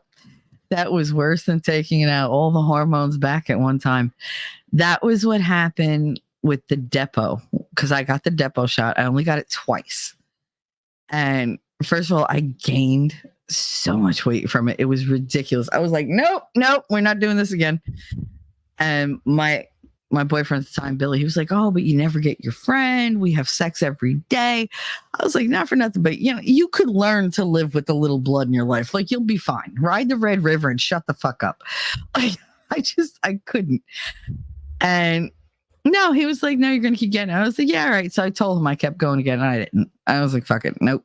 That was worse than taking it out, all the hormones back at one time. That was what happened with the depot, because I got the depot shot. I only got it twice. And first of all, I gained so much weight from it. It was ridiculous. I was like, nope, we're not doing this again. And my boyfriend at the time, Billy, he was like, oh, but you never get your friend. We have sex every day. I was like, not for nothing, but you could learn to live with a little blood in your life. Like, you'll be fine. Ride the Red River and shut the fuck up. Like, I couldn't. And no, he was like, no, you're going to keep getting it. I was like, yeah, all right. So I told him I kept going again. And I didn't. I was like, fuck it. Nope.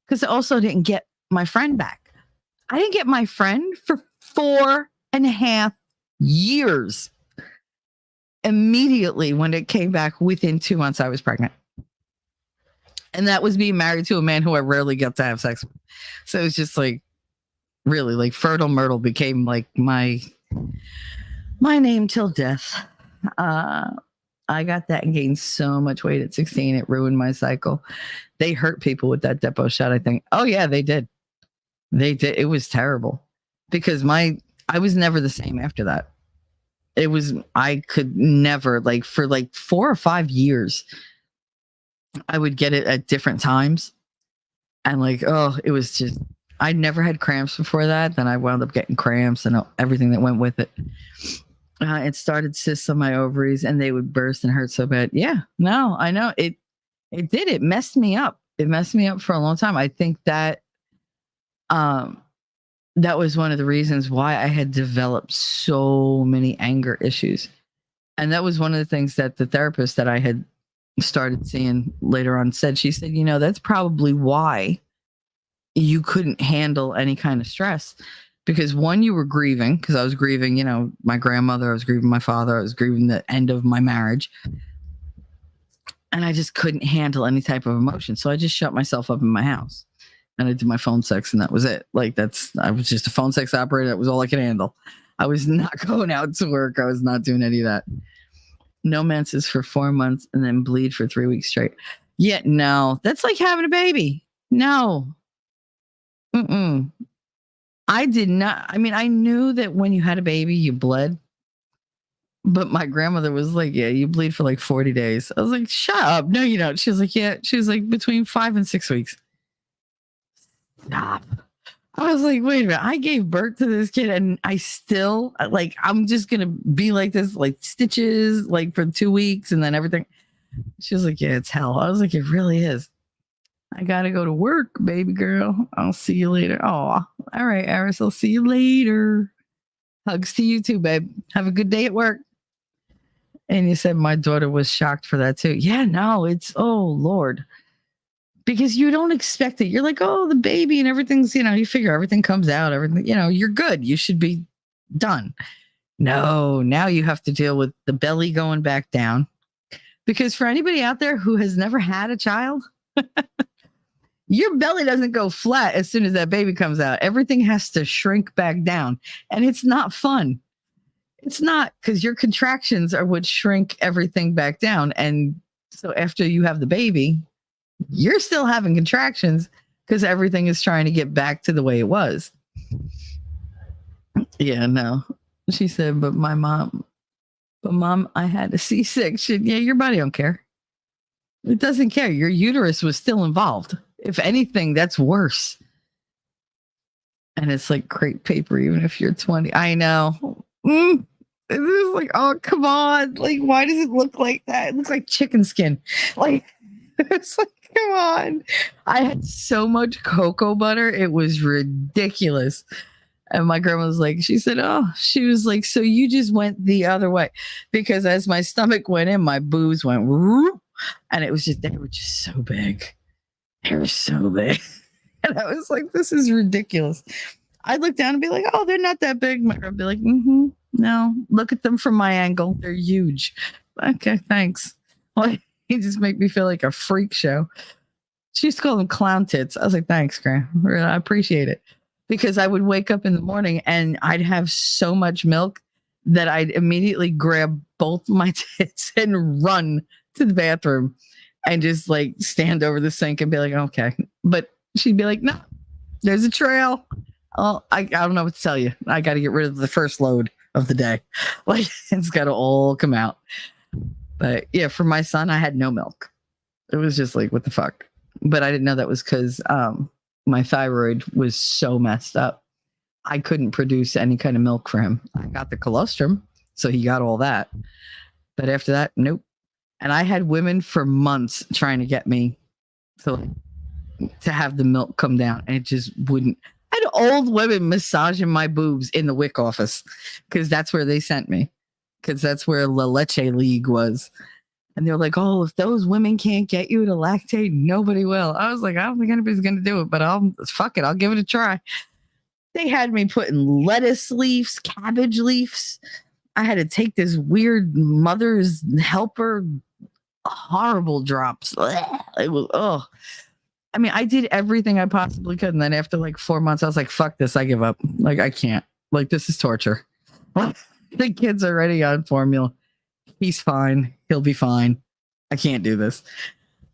Because I also didn't get my friend back. I didn't get my friend for 4.5 years. Immediately when it came back, within 2 months, I was pregnant. And that was being married to a man who I rarely get to have sex with. So it was just like, really, like Fertile Myrtle became like my name till death. I got that and gained so much weight at 16. It ruined my cycle. They hurt people with that depot shot, I think. Oh yeah, they did. They did. It was terrible because I was never the same after that. I could never, like, for like 4 or 5 years, I would get it at different times. And like, oh, it was just, I never had cramps before that. Then I wound up getting cramps and everything that went with it. It started cysts on my ovaries and they would burst and hurt so bad. Yeah, no, I know it. It did. It messed me up. It messed me up for a long time. I think that that was one of the reasons why I had developed so many anger issues. And that was one of the things that the therapist that I had started seeing later on said. She said, you know, that's probably why you couldn't handle any kind of stress. Because one, you were grieving, because I was grieving, you know, my grandmother, I was grieving my father, I was grieving the end of my marriage. And I just couldn't handle any type of emotion. So I just shut myself up in my house and I did my phone sex and that was it. Like I was just a phone sex operator. That was all I could handle. I was not going out to work. I was not doing any of that. No menses for 4 months and then bleed for 3 weeks straight. Yeah, no, that's like having a baby. No. I did not. I mean, I knew that when you had a baby, you bled. But my grandmother was like, yeah, you bleed for like 40 days. I was like, shut up. No, you don't. She was like, yeah. She was like, between 5 and 6 weeks. Stop. I was like, wait a minute. I gave birth to this kid and I still, like, I'm just going to be like this, like stitches, like for 2 weeks and then everything. She was like, yeah, it's hell. I was like, it really is. I got to go to work, baby girl. I'll see you later. Oh, all right, Eris. I'll see you later. Hugs to you too, babe. Have a good day at work. And you said my daughter was shocked for that too. Yeah, no, it's, oh, Lord. Because you don't expect it. You're like, oh, the baby and everything's, you know, you figure everything comes out, everything, you know, you're good. You should be done. No, now you have to deal with the belly going back down. Because for anybody out there who has never had a child, your belly doesn't go flat as soon as that baby comes out. Everything has to shrink back down. And it's not fun. It's not, because your contractions are what shrink everything back down. And so after you have the baby, you're still having contractions because everything is trying to get back to the way it was. Yeah, no. She said, but mom, I had a C-section. Yeah, your body don't care. It doesn't care. Your uterus was still involved. If anything, that's worse. And it's like crepe paper, even if you're 20. I know. It's just like, oh, come on. Like, why does it look like that? It looks like chicken skin. Like, it's like, come on. I had so much cocoa butter. It was ridiculous. And my grandma was like, she said, oh, she was like, so you just went the other way. Because as my stomach went in, my boobs went, whoop, and it was just, they were just so big. They were so big. And I was like, this is ridiculous. I'd look down and be like, oh, they're not that big. My grandma would be like, no, look at them from my angle. They're huge. Okay, thanks. Well, you just make me feel like a freak show. She used to call them clown tits. I was like, thanks, Graham. Really, I appreciate it. Because I would wake up in the morning and I'd have so much milk that I'd immediately grab both my tits and run to the bathroom and just like stand over the sink and be like, okay. But she'd be like, no, there's a trail. Oh, I don't know what to tell you. I got to get rid of the first load of the day. Like, it's got to all come out. But yeah, for my son, I had no milk. It was just like, what the fuck? But I didn't know that was because my thyroid was so messed up. I couldn't produce any kind of milk for him. I got the colostrum, so he got all that. But after that, nope. And I had women for months trying to get me to have the milk come down, and it just wouldn't. I had old women massaging my boobs in the WIC office because that's where they sent me, because that's where La Leche League was. And they were like, oh, if those women can't get you to lactate, nobody will. I was like, I don't think anybody's going to do it, but fuck it. I'll give it a try. They had me putting lettuce leaves, cabbage leaves. I had to take this weird mother's helper, horrible drops. It was, oh. I mean, I did everything I possibly could. And then after like 4 months, I was like, fuck this. I give up. Like, I can't. Like, this is torture. The kid's already on formula. He's fine. He'll be fine. I can't do this.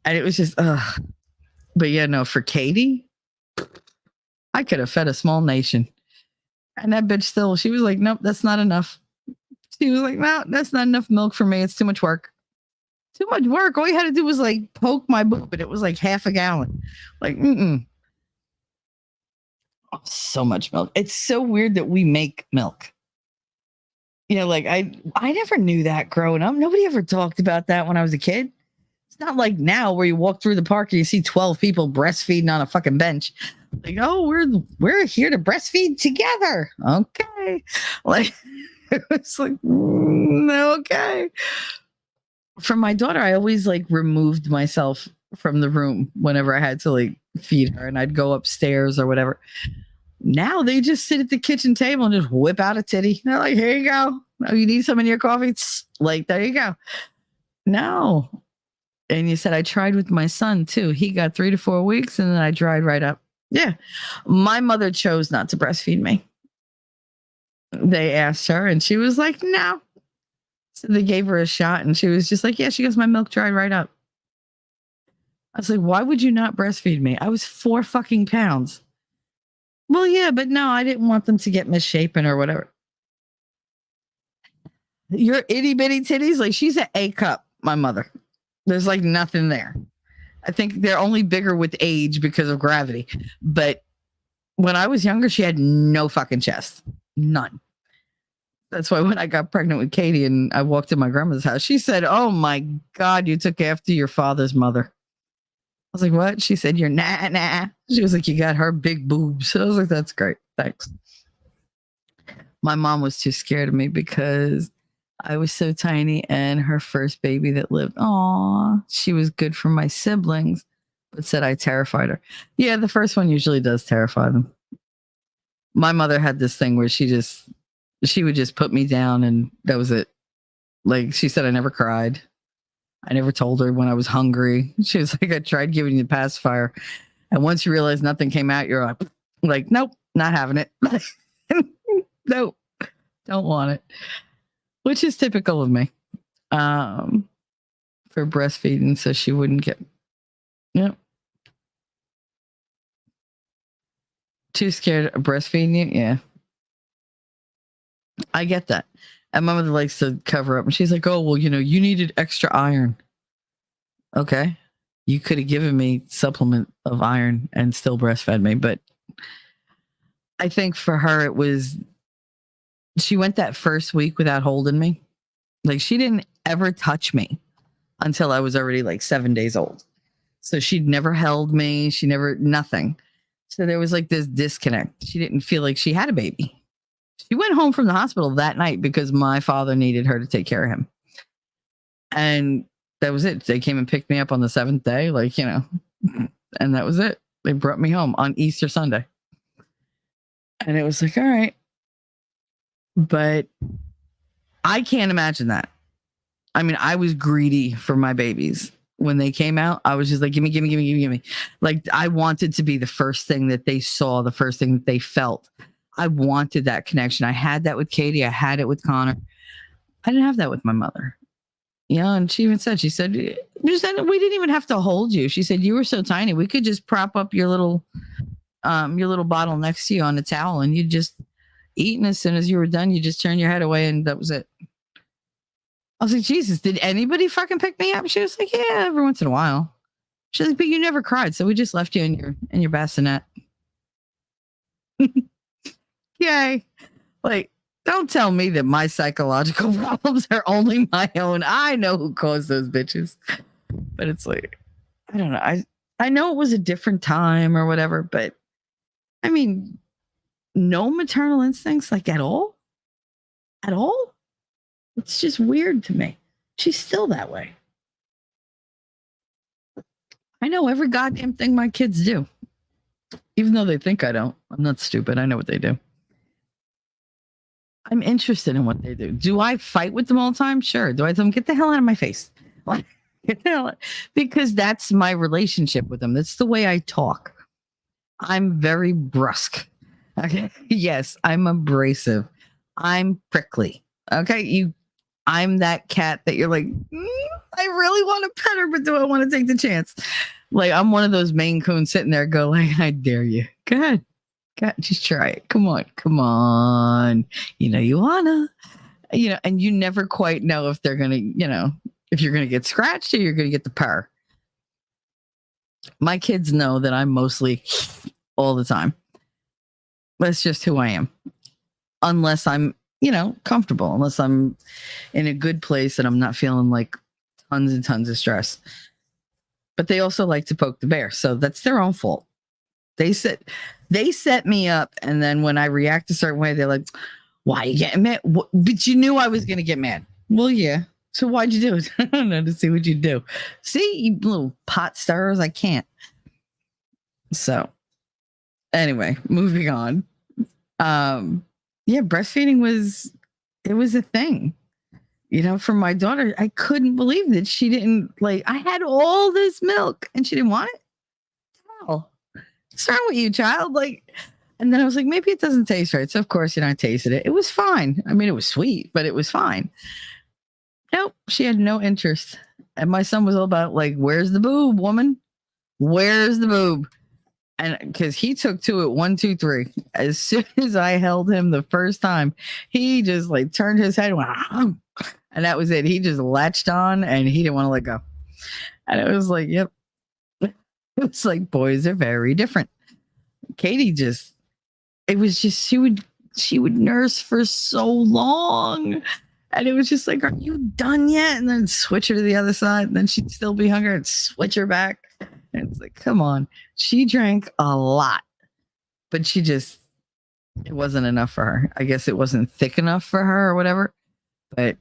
And it was just, but yeah, no, for Katie, I could have fed a small nation. And that bitch still, she was like, nope, that's not enough. She was like, no, that's not enough milk for me. It's too much work. Too much work. All you had to do was like poke my boob, and it was like half a gallon. Like, oh, so much milk. It's so weird that we make milk. You know, like I never knew that growing up. Nobody ever talked about that when I was a kid. It's not like now where you walk through the park and you see 12 people breastfeeding on a fucking bench. Like, oh, we're here to breastfeed together. Okay. Like, it's like, okay. For my daughter, I always like removed myself from the room whenever I had to like feed her, and I'd go upstairs or whatever. Now they just sit at the kitchen table and just whip out a titty. They're like, here you go. Oh, you need some in your coffee? Like, there you go. No. And you said I tried with my son too. He got 3 to 4 weeks and then I dried right up. Yeah. My mother chose not to breastfeed me. They asked her and she was like, no. So they gave her a shot and she was just like, yeah, she goes, my milk dried right up. I was like, why would you not breastfeed me? I was 4 fucking pounds. Well, yeah, but no, I didn't want them to get misshapen or whatever. Your itty bitty titties, like she's an A cup, my mother. There's like nothing there. I think they're only bigger with age because of gravity. But when I was younger, she had no fucking chest. None. That's why when I got pregnant with Katie and I walked in my grandmother's house, she said, oh my God, you took after your father's mother. I was like, what? She said, you're nah. She was like, you got her big boobs. So I was like, that's great. Thanks. My mom was too scared of me because I was so tiny and her first baby that lived, she was good for my siblings, but said I terrified her. Yeah, the first one usually does terrify them. My mother had this thing where she would just put me down and that was it. Like she said, I never cried. I never told her when I was hungry. She was like, I tried giving you the pacifier. And once you realize nothing came out, you're like, nope, not having it. Nope, don't want it. Which is typical of me for breastfeeding. So she wouldn't get, too scared of breastfeeding you. Yeah. I get that. And my mother likes to cover up and she's like, oh, well, you needed extra iron. Okay. You could have given me supplement of iron and still breastfed me. But I think for her, she went that first week without holding me. Like she didn't ever touch me until I was already like 7 days old. So she'd never held me. She never, nothing. So there was like this disconnect. She didn't feel like she had a baby. She went home from the hospital that night because my father needed her to take care of him. And that was it. They came and picked me up on the 7th day, and that was it. They brought me home on Easter Sunday. And it was like, all right. But I can't imagine that. I mean, I was greedy for my babies. When they came out, I was just like, gimme. Like I wanted to be the first thing that they saw, the first thing that they felt. I wanted that connection. I had that with Katie. I had it with Connor. I didn't have that with my mother. And she even said, we didn't even have to hold you. She said, you were so tiny. We could just prop up your little bottle next to you on a towel and you just eat. And as soon as you were done, you just turn your head away and that was it. I was like, Jesus, did anybody fucking pick me up? She was like, yeah, every once in a while. She's like, but you never cried. So we just left you in your bassinet. Yay. Like, don't tell me that my psychological problems are only my own. I know who caused those bitches. But it's like, I don't know. I know it was a different time or whatever, but I mean, no maternal instincts like at all? At all? It's just weird to me. She's still that way. I know every goddamn thing my kids do. Even though they think I don't. I'm not stupid. I know what they do. I'm interested in what they do. Do I fight with them all the time? Sure. Do I tell them, get the hell out of my face? Get the hell out. Because that's my relationship with them. That's the way I talk. I'm very brusque. Okay. Yes, I'm abrasive. I'm prickly. Okay. I'm that cat that you're like, I really want to pet her, but do I want to take the chance? Like, I'm one of those Maine Coons sitting there go like, I dare you. Go ahead. God, just try it. Come on. You wanna. And you never quite know if they're going to, if you're going to get scratched or you're going to get the purr. My kids know that I'm mostly all the time. That's just who I am. Unless I'm, comfortable, unless I'm in a good place and I'm not feeling like tons and tons of stress. But they also like to poke the bear. So that's their own fault. They set me up. And then when I react a certain way, they're like, why are you getting mad? But you knew I was going to get mad. Well, yeah. So why'd you do it? I don't know, to see what you do. See, you little pot stirrers. I can't. So anyway, moving on. Yeah, breastfeeding was a thing. For my daughter, I couldn't believe that she didn't I had all this milk and she didn't want it. Oh, what's wrong with you, child? And then I was like, maybe it doesn't taste right. So of course, I tasted it. It was fine. I mean, it was sweet, but it was fine. Nope, she had no interest. And my son was all about where's the boob, woman? Where's the boob? And because he took to it 1, 2, 3. As soon as I held him the first time, he just turned his head and went, "Hum." And that was it. He just latched on and he didn't want to let go. And it was yep. It's boys are very different. Katie it was just she would nurse for so long. And it was just are you done yet? And then switch her to the other side. And then she'd still be hungry and switch her back. And it's come on. She drank a lot, but it wasn't enough for her. I guess it wasn't thick enough for her or whatever. But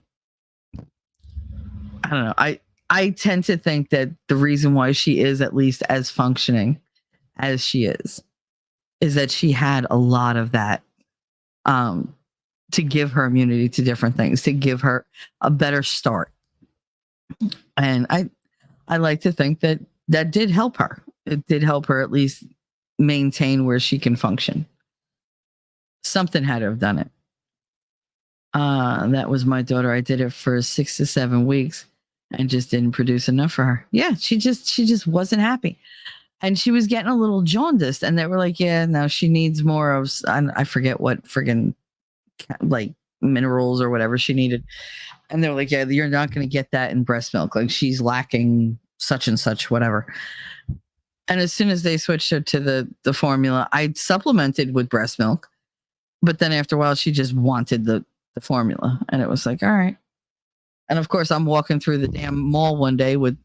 I don't know. I tend to think that the reason why she is at least as functioning as she is that she had a lot of that to give her immunity to different things, to give her a better start. And I like to think that did help her. It did help her at least maintain where she can function. Something had to have done it. That was my daughter. I did it for 6 to 7 weeks and just didn't produce enough for her. Yeah, she just wasn't happy. And she was getting a little jaundiced. And they were like, yeah, no, she needs more of, I forget what friggin' minerals or whatever she needed. And they were like, yeah, you're not going to get that in breast milk. She's lacking such and such, whatever. And as soon as they switched her to the formula, I supplemented with breast milk. But then after a while, she just wanted the formula. And it was all right. And of course, I'm walking through the damn mall one day with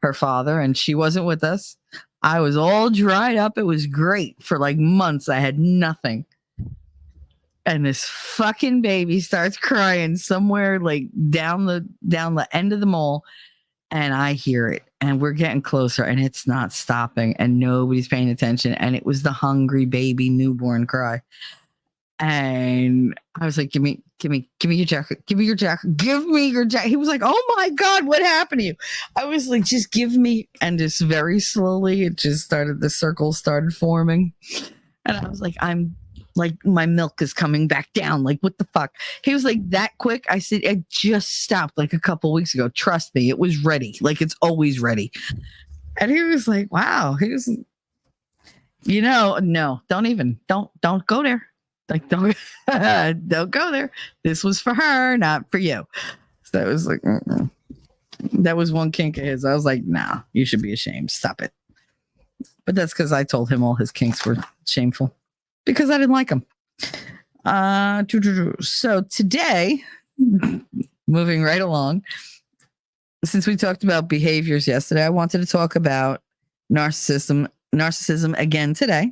her father, and she wasn't with us. I was all dried up. It was great for months. I had nothing. And this fucking baby starts crying somewhere down the end of the mall. And I hear it, and we're getting closer, and it's not stopping, and nobody's paying attention. And it was the hungry baby newborn cry. And I was like, give me your jacket. Give me your jacket. Give me your jacket. He was like, oh my God, what happened to you? I was like, just give me. And just very slowly, the circle started forming. And I was like, my milk is coming back down. What the fuck? He was like, that quick? I said, it just stopped a couple weeks ago. Trust me, it was ready. It's always ready. And he was like, wow. He was, no, don't go there. Don't go there. This was for her, not for you. So it was that was one kink of his. I was like, nah, you should be ashamed. Stop it. But that's because I told him all his kinks were shameful because I didn't like him. So today, moving right along, since we talked about behaviors yesterday, I wanted to talk about narcissism again today.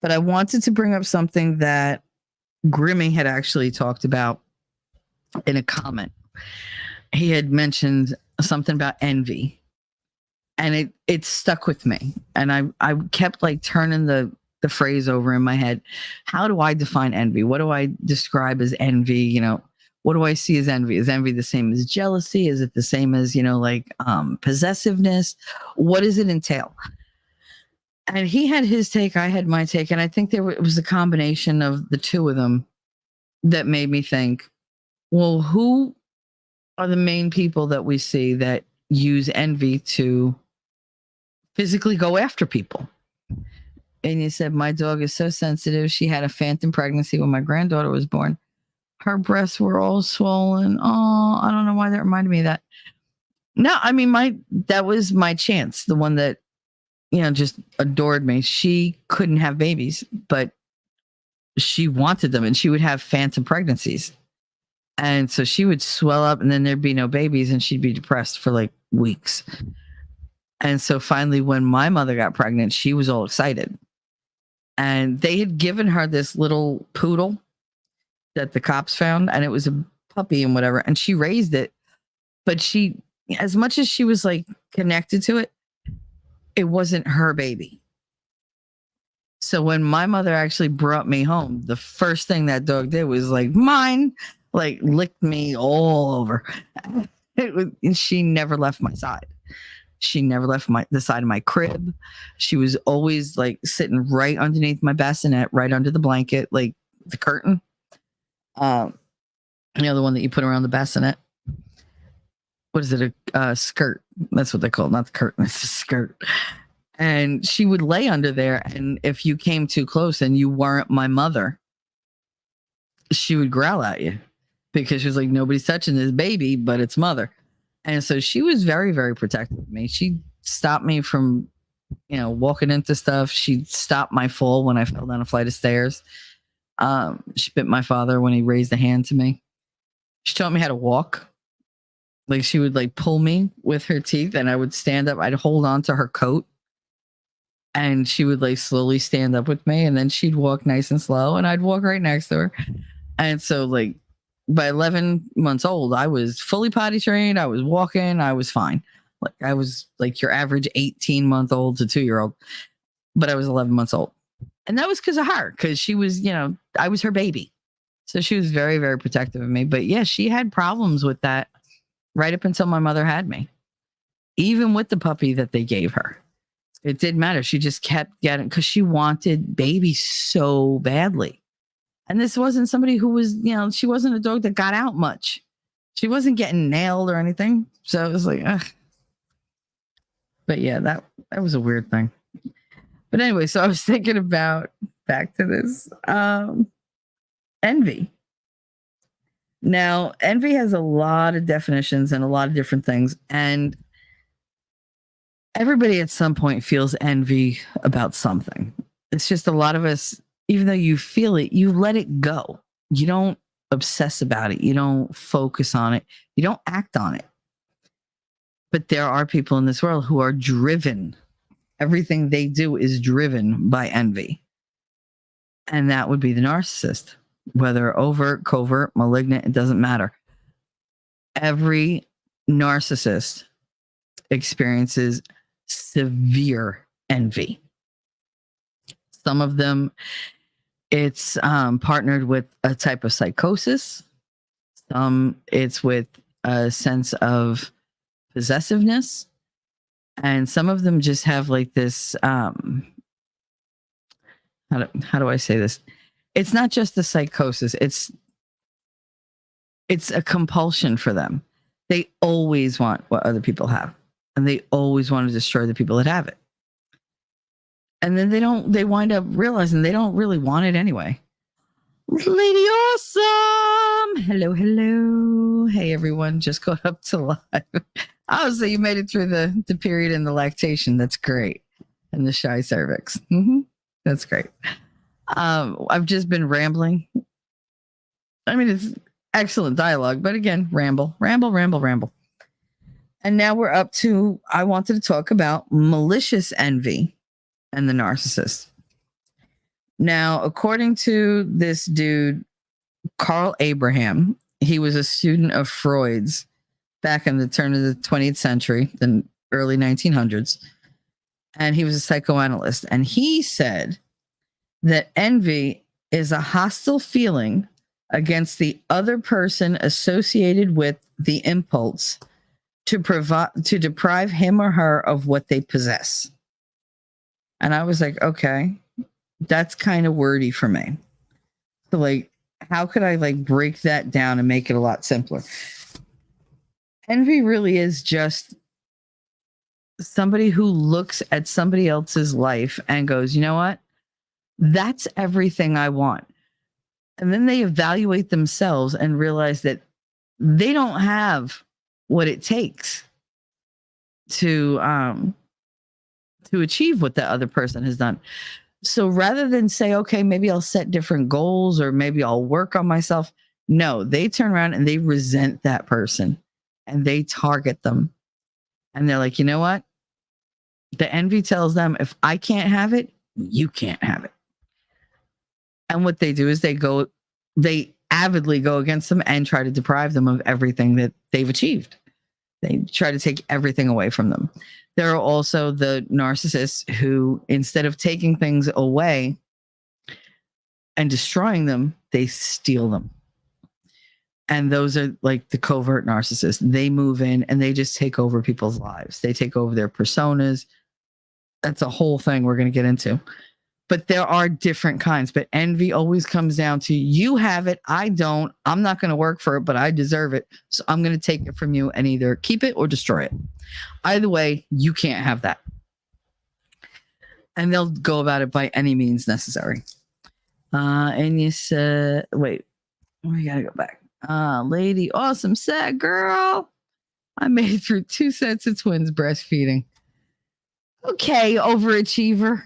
But I wanted to bring up something that Grimmy had actually talked about in a comment. He had mentioned something about envy, and it stuck with me. And I kept turning the phrase over in my head. How do I define envy? What do I describe as envy? What do I see as envy? Is envy the same as jealousy? Is it the same as, possessiveness? What does it entail? And he had his take, I had my take, and I think it was a combination of the two of them that made me think, well, who are the main people that we see that use envy to physically go after people? And he said, my dog is so sensitive. She had a phantom pregnancy when my granddaughter was born. her breasts were all swollen. Oh, I don't know why that reminded me of that. No, I mean, that was my chance. The one that, just adored me. She couldn't have babies, but she wanted them, and she would have phantom pregnancies. And so she would swell up, and then there'd be no babies, and she'd be depressed for like weeks. And so finally, when my mother got pregnant, she was all excited. And they had given her this little poodle that the cops found, and it was a puppy and whatever. And she raised it, but she, as much as she was like connected to it, it wasn't her baby. So when my mother actually brought me home, the first thing that dog did was like, mine, like licked me all over. She never left my side. She never left the side of my crib. She was always like sitting right underneath my bassinet, right under the blanket, like the curtain. The one that you put around the bassinet. What is it? A skirt. That's what they call it. Not the curtain. It's a skirt. And she would lay under there. And if you came too close and you weren't my mother, she would growl at you because she was like, nobody's touching this baby, but it's mother. And so she was very, very protective of me. She stopped me from, walking into stuff. She stopped my fall when I fell down a flight of stairs. She bit my father when he raised a hand to me. She taught me how to walk. Like she would like pull me with her teeth, and I would stand up. I'd hold on to her coat, and she would like slowly stand up with me, and then she'd walk nice and slow, and I'd walk right next to her. And so like by 11 months old, I was fully potty trained. I was walking. I was fine. Like I was like your average 18-month-old to 2-year-old, but I was 11 months old. And that was because of her, because she was, I was her baby. So she was very, very protective of me. But yeah, she had problems with that right up until my mother had me. Even with the puppy that they gave her, it didn't matter. She just kept getting, because she wanted babies so badly. And this wasn't somebody who was, she wasn't a dog that got out much. She wasn't getting nailed or anything. So it was like, ugh. But yeah, that was a weird thing. But anyway, so I was thinking about, back to this, envy. Now, envy has a lot of definitions and a lot of different things. And everybody at some point feels envy about something. It's just a lot of us, even though you feel it, you let it go. You don't obsess about it. You don't focus on it. You don't act on it. But there are people in this world who are driven. Everything they do is driven by envy. And that would be the narcissist. Whether overt, covert, malignant, it doesn't matter. Every narcissist experiences severe envy. Some of them, it's partnered with a type of psychosis. Some, it's with a sense of possessiveness. And some of them just have like this, how do I say this? It's not just the psychosis. It's a compulsion for them. They always want what other people have, and they always want to destroy the people that have it. And then they wind up realizing they don't really want it anyway. Lady Awesome. Hello. Hey, everyone. Just got up to live. Oh, so you made it through the period in the lactation. That's great. And the shy cervix. That's great. I've just been rambling. I mean, it's excellent dialogue, but again, ramble. And now we're up to, I wanted to talk about malicious envy and the narcissist. Now, according to this dude, Carl Abraham, he was a student of Freud's back in the turn of the 20th century, the early 1900s. And he was a psychoanalyst. And he said that envy is a hostile feeling against the other person associated with the impulse to deprive him or her of what they possess. And I was like, okay, that's kind of wordy for me. So like, how could I like break that down and make it a lot simpler? Envy really is just somebody who looks at somebody else's life and goes, you know what? That's everything I want. And then they evaluate themselves and realize that they don't have what it takes to achieve what the other person has done. So rather than say, okay, maybe I'll set different goals or maybe I'll work on myself. No, they turn around and they resent that person and they target them. And they're like, you know what? The envy tells them, if I can't have it, you can't have it. And what they do is they avidly go against them and try to deprive them of everything that they've achieved. They try to take everything away from them. There are also the narcissists who, instead of taking things away and destroying them, they steal them. And those are like the covert narcissists. They move in and they just take over people's lives. They take over their personas. That's a whole thing we're going to get into. But there are different kinds. But envy always comes down to, you have it, I don't. I'm not going to work for it, but I deserve it. So I'm going to take it from you and either keep it or destroy it. Either way, you can't have that. And they'll go about it by any means necessary. And you said, wait, we got to go back. Lady, awesome set, girl. I made it through 2 sets of twins breastfeeding. Okay, overachiever.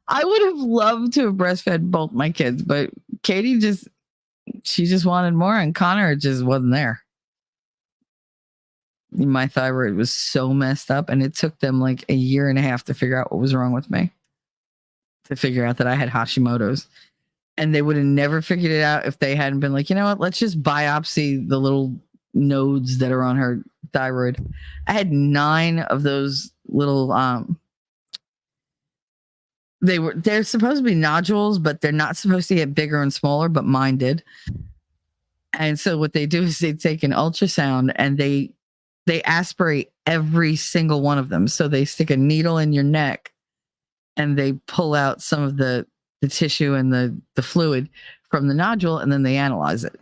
I would have loved to have breastfed both my kids, but Katie she just wanted more, and Connor just wasn't there. My thyroid was so messed up, and it took them like a year and a half to figure out what was wrong with me, to figure out that I had Hashimoto's. And they would have never figured it out if they hadn't been like, you know what, let's just biopsy the little nodes that are on her thyroid. I had 9 of those little they're supposed to be nodules, but they're not supposed to get bigger and smaller, but mine did. And so what they do is they take an ultrasound and they aspirate every single one of them. So they stick a needle in your neck and they pull out some of the tissue and the fluid from the nodule, and then they analyze it.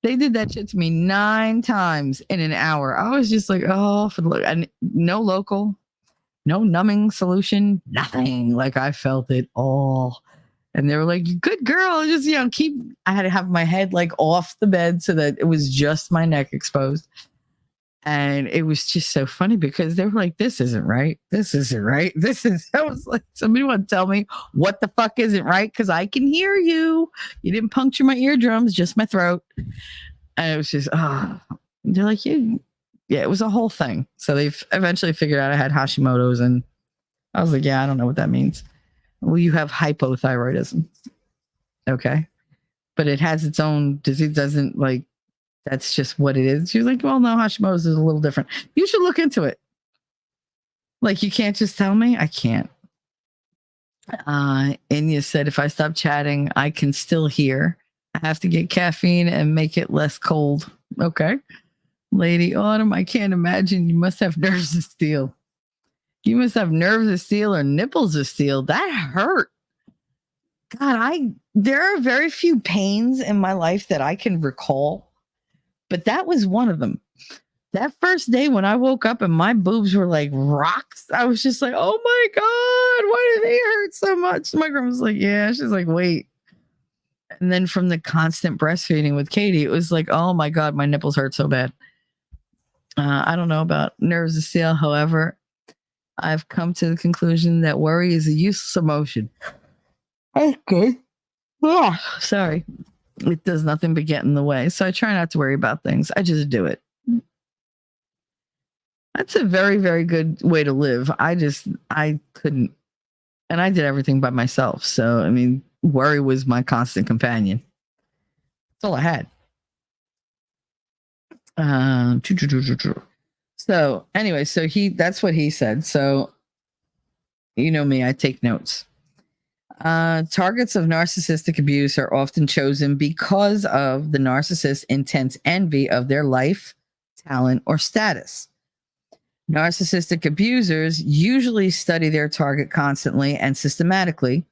They did that shit to me 9 times in an hour. I was just like, oh, and no local, no numbing solution, nothing. Like, I felt it all. And they were like, good girl. Just, I had to have my head like off the bed so that it was just my neck exposed. And it was just so funny because they were like, this isn't right. This isn't right. I was like, somebody want to tell me what the fuck isn't right? Because I can hear you. You didn't puncture my eardrums, just my throat. And it was just, they're like, yeah, it was a whole thing. So they've eventually figured out I had Hashimoto's, and I was like, yeah, I don't know what that means. Well, you have hypothyroidism. Okay. But it has its own disease. Doesn't like, that's just what it is. She was like, well, no, Hashimoto's is a little different. You should look into it. Like, you can't just tell me. I can't. And you said, if I stop chatting, I can still hear. I have to get caffeine and make it less cold. Okay. Lady Autumn, I can't imagine. You must have nerves of steel. You must have nerves of steel or nipples of steel. That hurt. God, there are very few pains in my life that I can recall, but that was one of them. That first day when I woke up and my boobs were like rocks, I was just like, oh my God, why do they hurt so much? My grandma was like, yeah. She's like, wait. And then from the constant breastfeeding with Katie, it was like, oh my God, my nipples hurt so bad. I don't know about nerves of steel. However, I've come to the conclusion that worry is a useless emotion. Okay. Oh, sorry. It does nothing but get in the way. So I try not to worry about things. I just do it. That's a very, very good way to live. I couldn't. And I did everything by myself. So, I mean, worry was my constant companion. That's all I had. So anyway, that's what he said. So, you know me, I take notes. Targets of narcissistic abuse are often chosen because of the narcissist's intense envy of their life, talent, or status. Narcissistic abusers usually study their target constantly and systematically,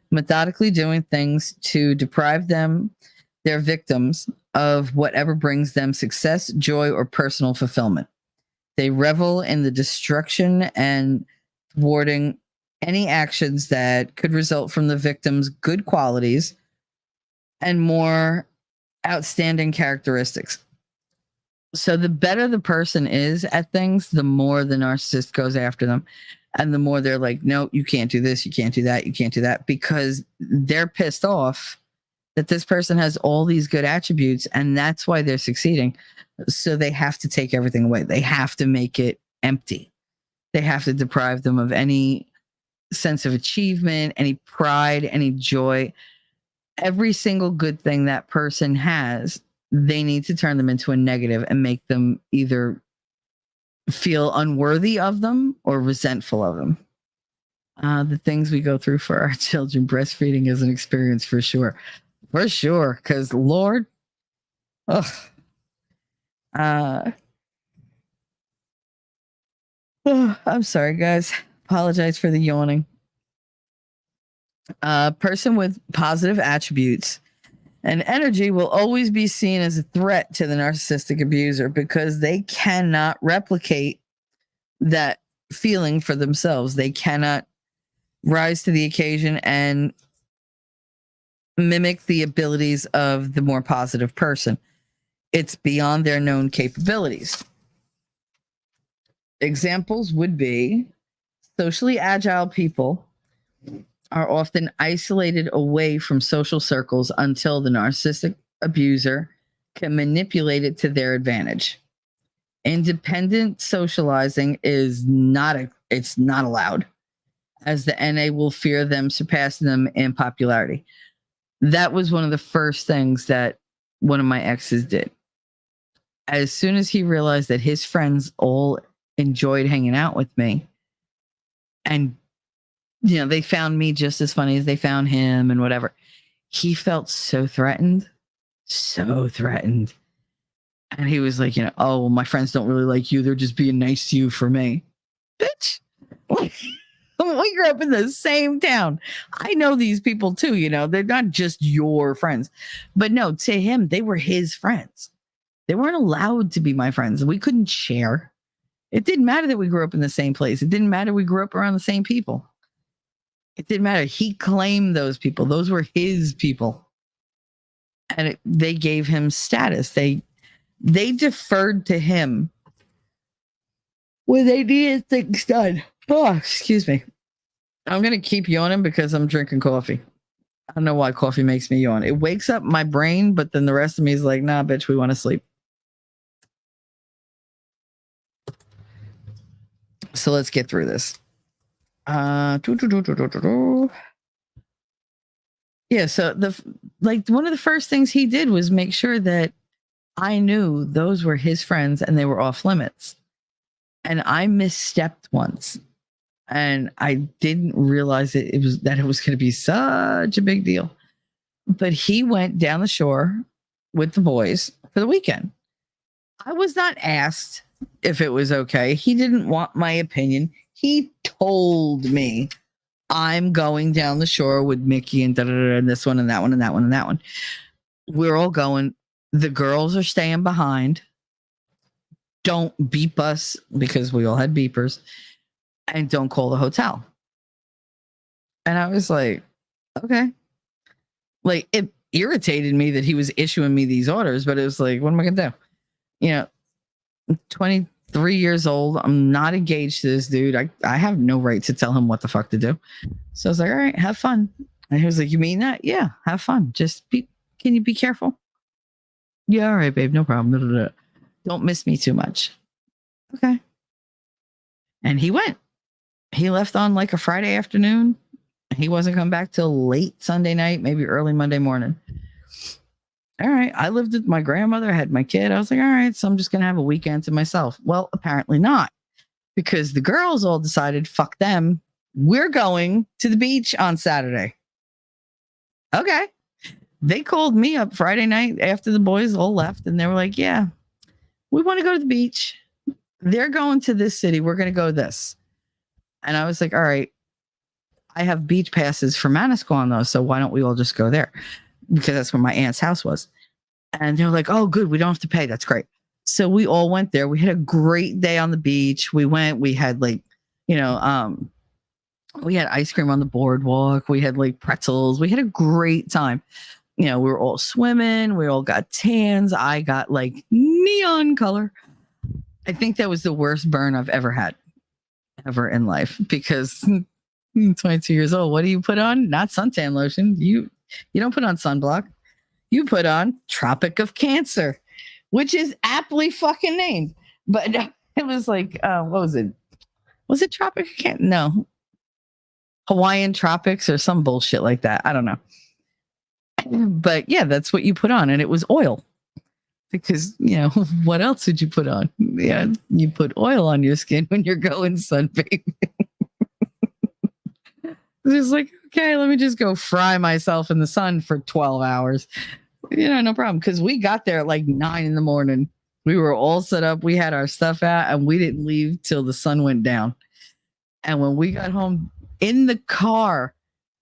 methodically doing things to deprive their victims, of whatever brings them success, joy, or personal fulfillment. They revel in the destruction and thwarting any actions that could result from the victim's good qualities, and more outstanding characteristics. So the better the person is at things, the more the narcissist goes after them. And the more they're like, no, you can't do this, you can't do that, you can't do that, because they're pissed off that this person has all these good attributes and that's why they're succeeding. So they have to take everything away. They have to make it empty. They have to deprive them of any sense of achievement, any pride, any joy. Every single good thing that person has, they need to turn them into a negative and make them either feel unworthy of them or resentful of them. The things we go through for our children, breastfeeding is an experience for sure. For sure. Because Lord, I'm sorry, guys. Apologize for the yawning. A person with positive attributes and energy will always be seen as a threat to the narcissistic abuser because they cannot replicate that feeling for themselves. They cannot rise to the occasion and mimic the abilities of the more positive person. It's beyond their known capabilities. Examples would be socially agile people are often isolated away from social circles until the narcissistic abuser can manipulate it to their advantage. Independent socializing is not allowed, as the NA will fear them surpassing them in popularity. That was one of the first things that one of my exes did. As soon as he realized that his friends all enjoyed hanging out with me, and they found me just as funny as they found him and whatever, he felt so threatened. And he was like, oh, well, my friends don't really like you. They're just being nice to you for me. Bitch. We grew up in the same town. I know these people too, they're not just your friends. But no, to him, they were his friends. They weren't allowed to be my friends. We couldn't share. It didn't matter that we grew up in the same place. It didn't matter we grew up around the same people. It didn't matter. He claimed those people. Those were his people. And they gave him status. They deferred to him when they needed things done. Oh, excuse me. I'm going to keep yawning because I'm drinking coffee. I don't know why coffee makes me yawn. It wakes up my brain, but then the rest of me is like, nah, bitch, we want to sleep. So let's get through this. Yeah, so one of the first things he did was make sure that I knew those were his friends and they were off limits. And I misstepped once. And I didn't realize it was going to be such a big deal. But he went down the shore with the boys for the weekend. I was not asked if it was okay. He didn't want my opinion. He told me, I'm going down the shore with Mickey and and this one and that one and that one and that one. We're all going. The girls are staying behind. Don't beep us, because we all had beepers. And don't call the hotel. And I was like, okay. Like, it irritated me that he was issuing me these orders, but it was like, what am I going to do? I'm 23 years old. I'm not engaged to this dude. I have no right to tell him what the fuck to do. So I was like, all right, have fun. And he was like, you mean that? Yeah, have fun. Just can you be careful? Yeah, all right, babe, no problem. Don't miss me too much. Okay. And he went. He left on like a Friday afternoon. He wasn't coming back till late Sunday night, maybe early Monday morning. All right. I lived with my grandmother, I had my kid. I was like, all right, so I'm just going to have a weekend to myself. Well, apparently not, because the girls all decided, fuck them. We're going to the beach on Saturday. Okay. They called me up Friday night after the boys all left, and they were like, yeah, we want to go to the beach. They're going to this city. We're going to go this. And I was like, all right, I have beach passes for Manasquan though, so why don't we all just go there? Because that's where my aunt's house was. And they were like, oh, good, we don't have to pay. That's great. So we all went there. We had a great day on the beach. We had we had ice cream on the boardwalk. We had like pretzels. We had a great time. we were all swimming. We all got tans. I got like neon color. I think that was the worst burn I've ever had, ever in life, because 22 years old. What do you put on? Not suntan lotion. You don't put on sunblock. You put on Tropic of Cancer, which is aptly fucking named. But it was like, what was it? Was it Tropic of Cancer? No. Hawaiian Tropics or some bullshit like that. I don't know. But yeah, that's what you put on. And it was oil. Because, what else did you put on? Yeah, you put oil on your skin when you're going sunbathing. Just like, okay, let me just go fry myself in the sun for 12 hours. No problem. Because we got there at like 9 a.m. We were all set up. We had our stuff out and we didn't leave till the sun went down. And when we got home in the car,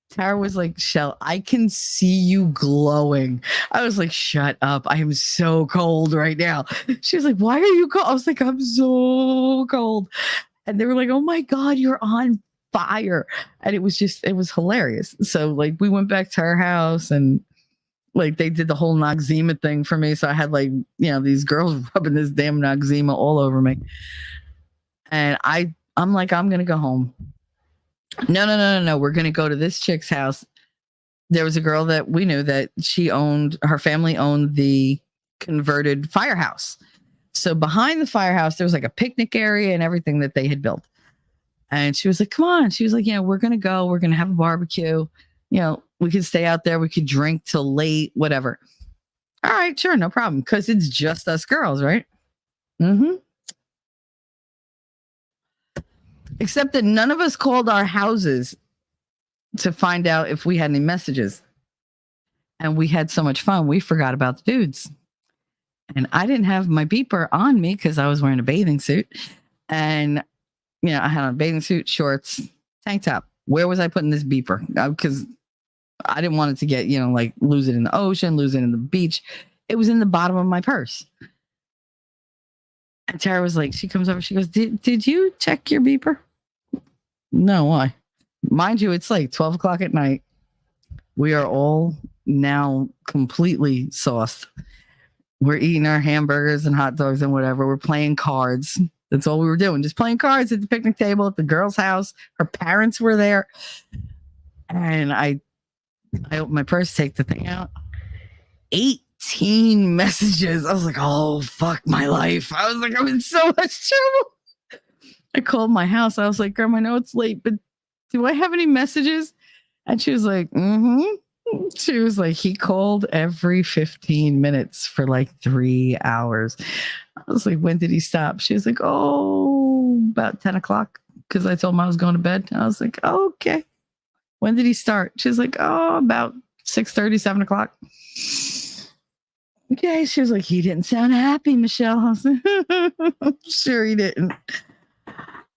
Tara was like, Shell, I can see you glowing. I was like, shut up. I am so cold right now. She was like, why are you cold? I was like, I'm so cold. And they were like, oh my God, you're on fire. And it was hilarious. So like we went back to our house and like they did the whole Noxzema thing for me. So I had like, these girls rubbing this damn Noxzema all over me. And I'm like, I'm going to go home. No. We're going to go to this chick's house. There was a girl that we knew that her family owned the converted firehouse. So behind the firehouse, there was like a picnic area and everything that they had built. And she was like, come on. She was like, we're going to go. We're going to have a barbecue. We could stay out there. We could drink till late, whatever. All right, sure. No problem. Because it's just us girls, right? Mm-hmm. Except that none of us called our houses to find out if we had any messages. And we had so much fun, we forgot about the dudes. And I didn't have my beeper on me because I was wearing a bathing suit. And, I had on a bathing suit, shorts, tank top. Where was I putting this beeper? Because I didn't want it to get, like lose it in the ocean, lose it in the beach. It was in the bottom of my purse. And Tara was like, she comes over, she goes, did you check your beeper? No, why? Mind you, it's like 12 o'clock at night. We are all now completely sauced. We're eating our hamburgers and hot dogs and whatever. We're playing cards. That's all we were doing. Just playing cards at the picnic table at the girl's house. Her parents were there. And I opened my purse, take the thing out. 18 messages. I was like, oh, fuck my life. I was like, I'm in so much trouble. I called my house. I was like, Grandma, I know it's late, but do I have any messages? And she was like, mm-hmm. She was like, he called every 15 minutes for like 3 hours. I was like, when did he stop? She was like, oh, about 10 o'clock. Because I told him I was going to bed. I was like, oh, okay. When did he start? She was like, oh, about 6:30, 7 o'clock. Okay. She was like, he didn't sound happy, Michelle. I was like, sure he didn't.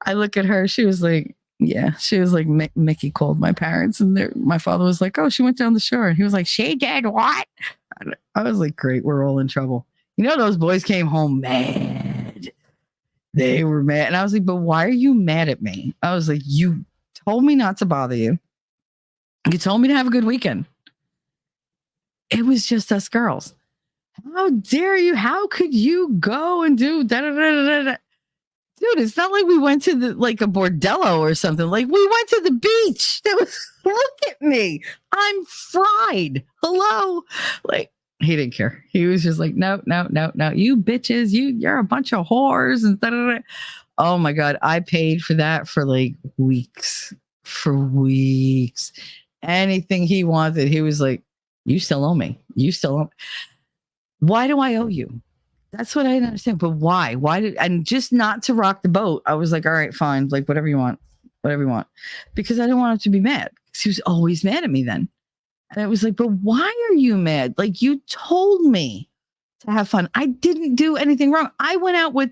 I look at her. She was like, yeah. She was like, Mickey called my parents. And my father was like, oh, she went down the shore. And he was like, she did what? I was like, great. We're all in trouble. Those boys came home mad. They were mad. And I was like, but why are you mad at me? I was like, you told me not to bother you. You told me to have a good weekend. It was just us girls. How dare you? How could you go and do da-da-da-da-da? Dude, it's not like we went to like a bordello or something. Like we went to the beach. Look at me. I'm fried. Hello. Like he didn't care. He was just like, no. You bitches, you're a bunch of whores and da-da-da. Oh my God. I paid for that for like weeks. For weeks. Anything he wanted, he was like, you still owe me. You still owe me. Why do I owe you? That's what I didn't understand. But why? And just not to rock the boat. I was like, all right, fine. Like whatever you want. Because I didn't want him to be mad. Because he was always mad at me then. And it was like, but why are you mad? Like you told me to have fun. I didn't do anything wrong. I went out with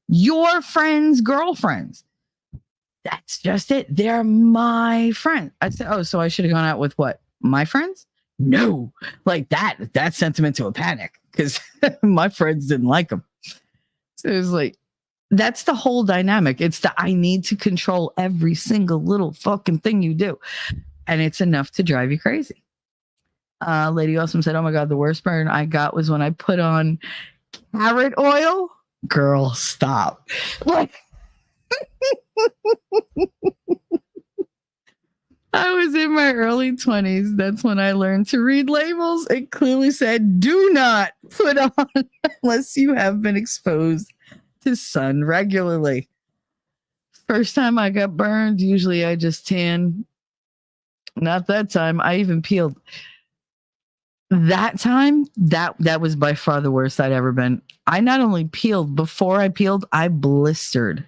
your friends' girlfriends. That's just it. They're my friends. I said, oh, so I should have gone out with what? My friends? No. Like that sent him into a panic because my friends didn't like him. So it was like, that's the whole dynamic. It's I need to control every single little fucking thing you do. And it's enough to drive you crazy. Lady Awesome said, "Oh my God, the worst burn I got was when I put on carrot oil." Girl, stop. Like, I was in my early 20s. That's when I learned to read labels. It clearly said, "Do not put on unless you have been exposed to sun regularly." First time I got burned, usually I just tan. Not that time. I even peeled. That time, that was by far the worst I'd ever been. I not only peeled, before I peeled, I blistered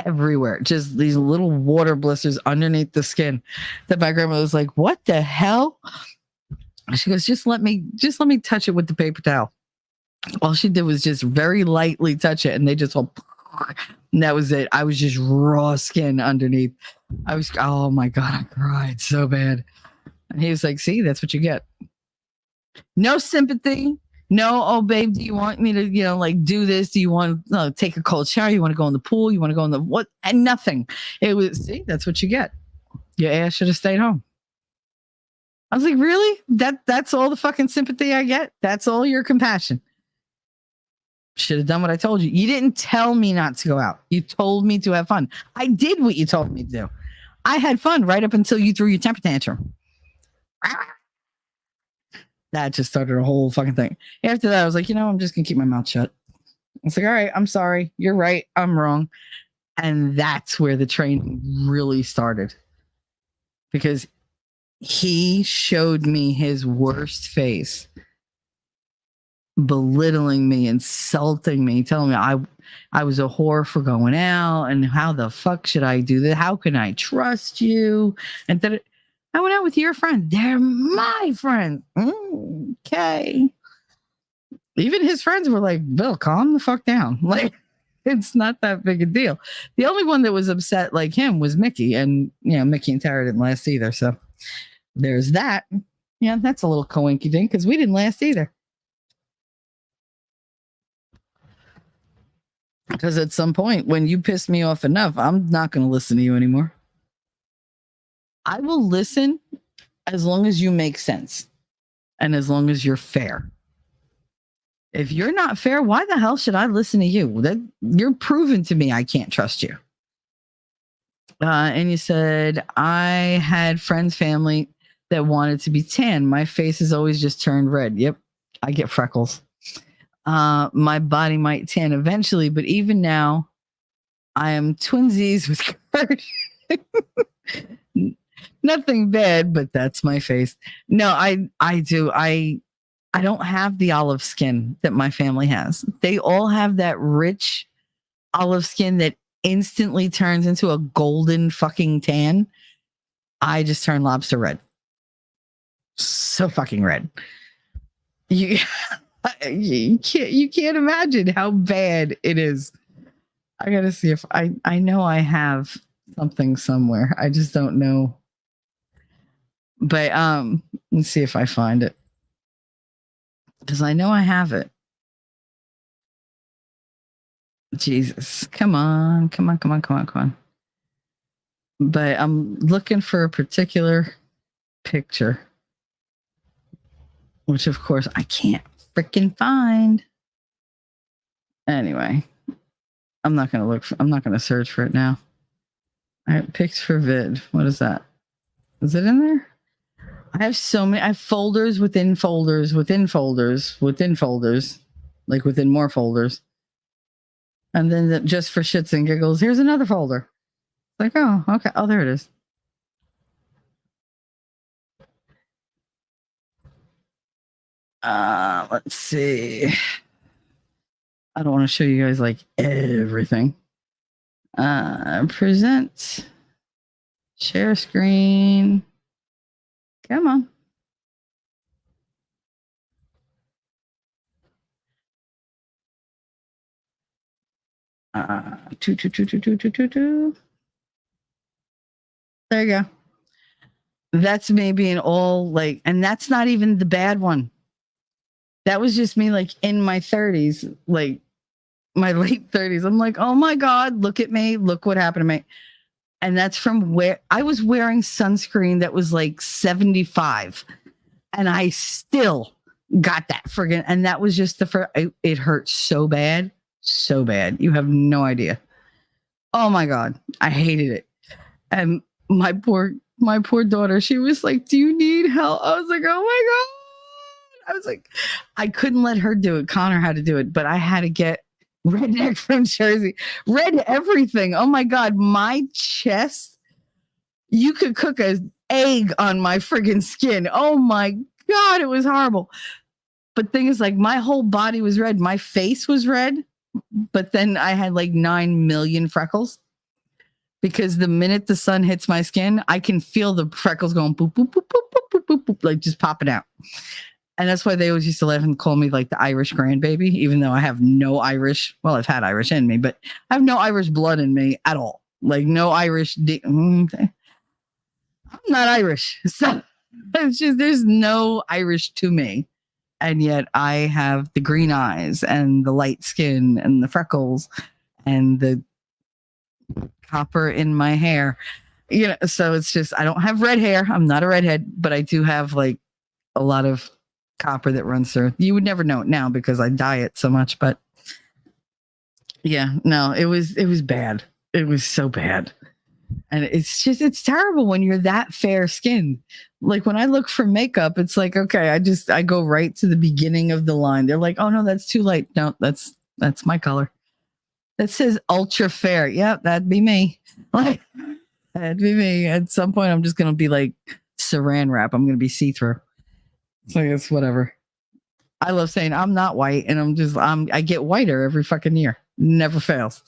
everywhere. Just these little water blisters underneath the skin that my grandmother was like, "What the hell?" She goes, just let me touch it with the paper towel." All she did was just very lightly touch it, and they just all, and that was it. I was just raw skin underneath. Oh my God, I cried so bad. And he was like, "See, that's what you get. No sympathy. No, oh babe, do you want me to, like do this? Do you want to take a cold shower? You want to go in the pool? You want to go in the what? And nothing. It was, see, that's what you get. Your ass should have stayed home. I was like, really? That's all the fucking sympathy I get? That's all your compassion? Should have done what I told you. You didn't tell me not to go out. You told me to have fun. I did what you told me to do. I had fun right up until you threw your temper tantrum. That just started a whole fucking thing. After that, I was like, I'm just going to keep my mouth shut. It's like, all right, I'm sorry. You're right. I'm wrong. And that's where the training really started. Because he showed me his worst face, belittling me, insulting me, telling me I was a whore for going out, and how the fuck should I do that? How can I trust you? And then I went out with your friend. They're my friends. Okay. Even his friends were like, "Bill, calm the fuck down." Like, it's not that big a deal. The only one that was upset like him was Mickey. And, Mickey and Tara didn't last either. So there's that. Yeah, that's a little coinky dink because we didn't last either. Because at some point, when you piss me off enough, I'm not going to listen to you anymore. I will listen as long as you make sense and as long as you're fair. If you're not fair, why the hell should I listen to you? You're proven to me I can't trust you. And you said, I had friends, family that wanted to be tan. My face is always just turned red. Yep, I get freckles. My body might tan eventually, but even now, I am twinsies with Kurt. Nothing bad, but that's my face. No, I do. I don't have the olive skin that my family has. They all have that rich olive skin that instantly turns into a golden fucking tan. I just turn lobster red. So fucking red. You can't imagine how bad it is. I gotta see if I know I have something somewhere. I just don't know. But let's see if I find it. Because I know I have it. Jesus. Come on. But I'm looking for a particular picture. Which of course I can't freaking find. Anyway. I'm not gonna search for it now. All right, pics for vid. What is that? Is it in there? I have so many. I have folders within folders within folders within folders, like within more folders. And then just for shits and giggles, here's another folder. Like, oh, okay. Oh, there it is. Let's see. I don't want to show you guys like everything. Present. Share screen. Come on. Two. There you go. That's me being all like, and that's not even the bad one. That was just me like in my 30s, like my late 30s. I'm like, oh my God, look at me. Look what happened to me. And that's from where I was wearing sunscreen that was like 75. And I still got that friggin', and that was just the first, it hurt so bad. So bad. You have no idea. Oh my God. I hated it. And my poor daughter, she was like, do you need help? I was like, oh my God. I was like, I couldn't let her do it. Connor had to do it, but I had to get redneck from Jersey. Red everything. Oh my God. My chest, you could cook an egg on my friggin' skin. Oh my God. It was horrible. But thing is, like, my whole body was red. My face was red, but then I had like 9 million freckles. Because the minute the sun hits my skin, I can feel the freckles going boop, boop, boop, boop, boop, boop, boop, boop, like just popping out. And that's why they always used to laugh and call me like the Irish grandbaby, even though I have no Irish. Well, I've had Irish in me, but I have no Irish blood in me at all. Like no Irish. I'm not Irish. So it's just, there's no Irish to me. And yet I have the green eyes and the light skin and the freckles and the copper in my hair, so it's just, I don't have red hair. I'm not a redhead, but I do have like a lot of copper that runs through. You would never know it now because I dye it so much, but yeah, no, it was bad. It was so bad. And it's terrible when you're that fair skinned. Like when I look for makeup, it's like, okay, I go right to the beginning of the line. They're like, oh no, that's too light. No, that's my color. That says ultra fair. Yep, that'd be me. Like, that'd be me. At some point, I'm just going to be like saran wrap. I'm going to be see-through. So it's whatever. I love saying I'm not white, and I get whiter every fucking year. Never fails.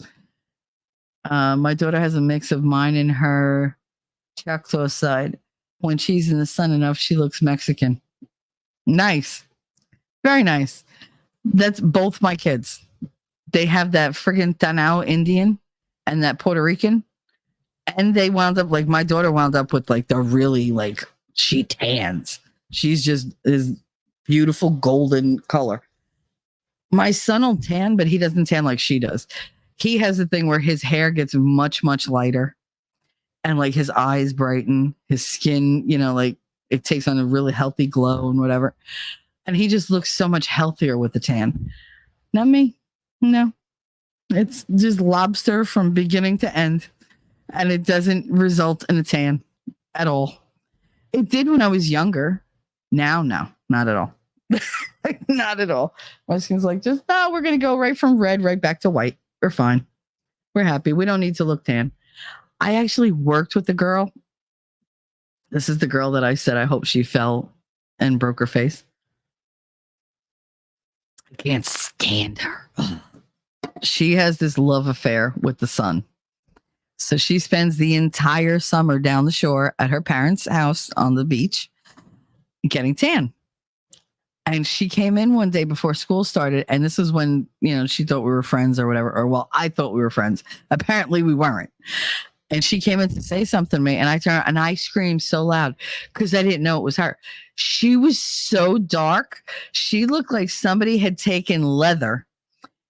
My daughter has a mix of mine and her Choctaw side. When she's in the sun enough, she looks Mexican. Nice. Very nice. That's both my kids. They have that friggin' Tanao Indian and that Puerto Rican. And they wound up, like, my daughter wound up with like the really, like, she tans. She's just this beautiful golden color. My son will tan, but he doesn't tan like she does. He has a thing where his hair gets much, much lighter. And like his eyes brighten, his skin, like it takes on a really healthy glow and whatever. And he just looks so much healthier with the tan. Not me. No, it's just lobster from beginning to end, and it doesn't result in a tan at all. It did when I was younger. Now, no, not at all. Not at all. My skin's like, just, no, we're going to go right from red right back to white. We're fine. We're happy. We don't need to look tan. I actually worked with a girl. This is the girl that I said I hope she fell and broke her face. I can't stand her. She has this love affair with the sun. So she spends the entire summer down the shore at her parents' house on the beach getting tan. And she came in one day before school started. And this is when, she thought we were friends or whatever. Or, well, I thought we were friends. Apparently we weren't. And she came in to say something to me. And I turned and I screamed so loud because I didn't know it was her. She was so dark. She looked like somebody had taken leather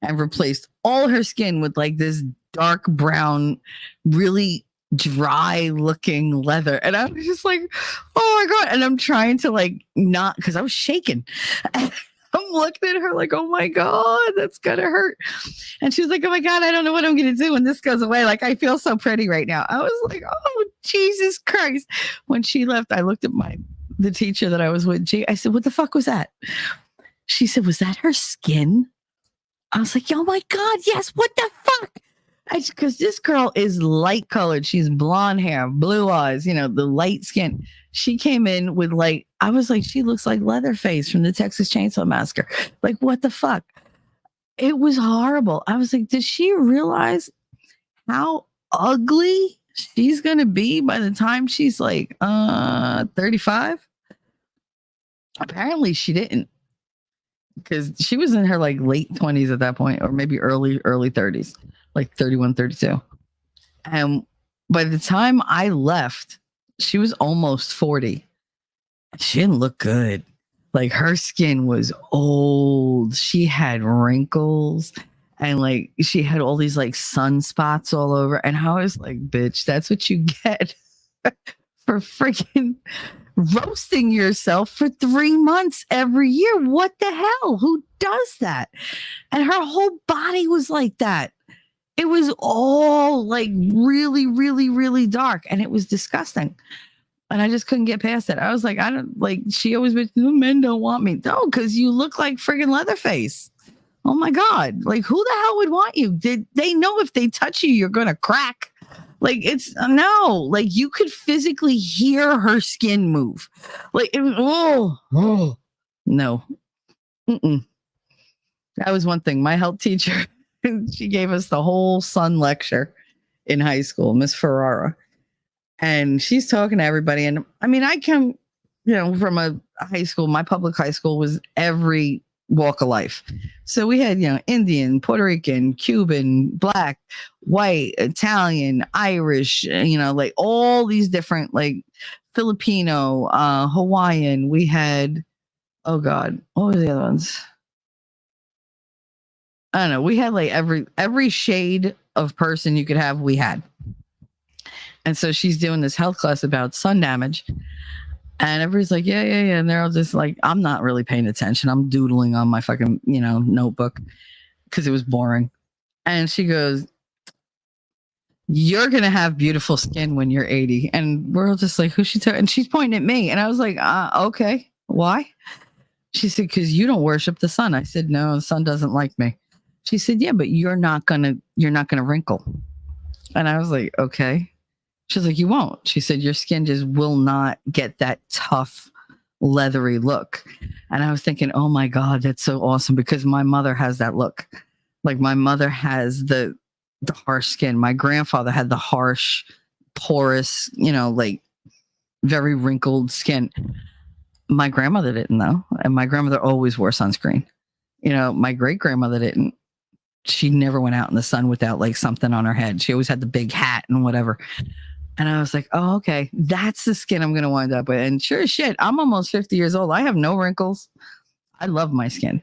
and replaced all her skin with like this dark brown, really dry looking leather. And I was just like, oh my God. And I'm trying to like not, because I was shaking. I'm looking at her like, oh my God, that's gonna hurt. And she's like, oh my God, I don't know what I'm gonna do when this goes away. Like, I feel so pretty right now. I was like, oh, Jesus Christ. When she left, I looked at the teacher that I was with. I said, what the fuck was that? She said, was that her skin? I was like, oh my God, yes, what the fuck? Because this girl is light colored. She's blonde hair, blue eyes, the light skin. She came in with like, I was like, she looks like Leatherface from the Texas Chainsaw Massacre. Like, what the fuck? It was horrible. I was like, does she realize how ugly she's going to be by the time she's like 35? Apparently she didn't. Because she was in her like late 20s at that point, or maybe early 30s, like 31, 32. And by the time I left, she was almost 40. She didn't look good. Like her skin was old. She had wrinkles and like she had all these like sunspots all over. And I was like, bitch, that's what you get for freaking roasting yourself for 3 months every year. What the hell? Who does that? And her whole body was like that. It was all like really, really, really dark. And it was disgusting. And I just couldn't get past it. I was like, I don't like, she always was, men don't want me. No, because you look like friggin' Leatherface. Oh my God. Like, who the hell would want you? Did they know if they touch you, you're going to crack? Like, it's no, like you could physically hear her skin move. Like, it was, oh, no. Mm-mm. That was one thing. My health teacher, she gave us the whole sun lecture in high school, Miss Ferrara. And she's talking to everybody. And I mean, I come, from a high school. My public high school was every walk of life. So we had, Indian, Puerto Rican, Cuban, Black, white, Italian, Irish, like all these different, like Filipino, Hawaiian. We had, oh God, what were the other ones? I don't know. We had like every shade of person you could have, we had. And so she's doing this health class about sun damage. And everybody's like, yeah. And they're all just like, I'm not really paying attention. I'm doodling on my fucking, notebook because it was boring. And she goes, you're going to have beautiful skin when you're 80. And we're all just like, who's she talking? And she's pointing at me. And I was like, okay. Why? She said, because you don't worship the sun. I said, no, the sun doesn't like me. She said, yeah, but you're not gonna wrinkle. And I was like, okay. She's like, you won't. She said, your skin just will not get that tough, leathery look. And I was thinking, oh my God, that's so awesome because my mother has that look. Like my mother has the harsh skin. My grandfather had the harsh, porous, like very wrinkled skin. My grandmother didn't though. And my grandmother always wore sunscreen. My great grandmother didn't. She never went out in the sun without like something on her head. She always had the big hat and whatever. And I was like, oh, okay, that's the skin I'm going to wind up with. And sure as shit, I'm almost 50 years old. I have no wrinkles. I love my skin.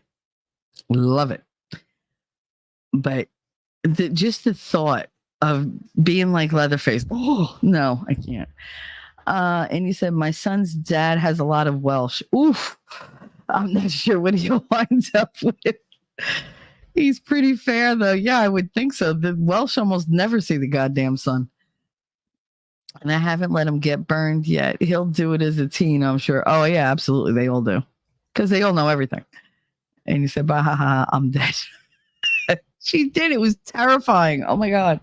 Love it. But just the thought of being like Leatherface. Oh, no, I can't. And you said, my son's dad has a lot of Welsh. Oof. I'm not sure what he'll wind up with. He's pretty fair, though. Yeah, I would think so. The Welsh almost never see the goddamn sun. And I haven't let him get burned yet. He'll do it as a teen, I'm sure. Oh, yeah, absolutely. They all do. Because they all know everything. And you said, bah, ha, ha, I'm dead. She did. It was terrifying. Oh, my God.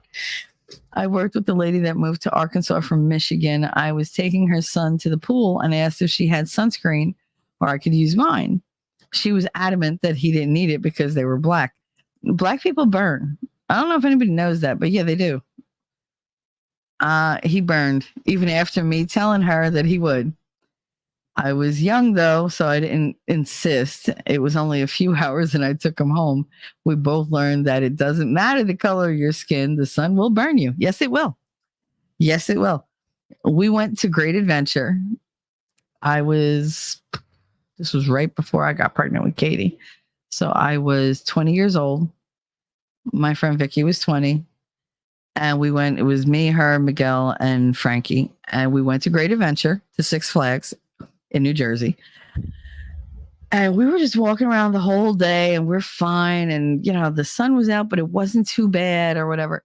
I worked with the lady that moved to Arkansas from Michigan. I was taking her son to the pool and asked if she had sunscreen or I could use mine. She was adamant that he didn't need it because they were Black. Black people burn. I don't know if anybody knows that, but yeah, they do. He burned even after me telling her that he would. I was young though, so I didn't insist. It was only a few hours and I took him home. We both learned that it doesn't matter the color of your skin. The sun will burn you. Yes, it will. Yes, it will. We went to Great Adventure. This was right before I got pregnant with Katie. So I was 20 years old. My friend Vicky was 20. And we went, it was me, her, Miguel, and Frankie. And we went to Great Adventure to Six Flags in New Jersey. And we were just walking around the whole day and we're fine. And, the sun was out, but it wasn't too bad or whatever.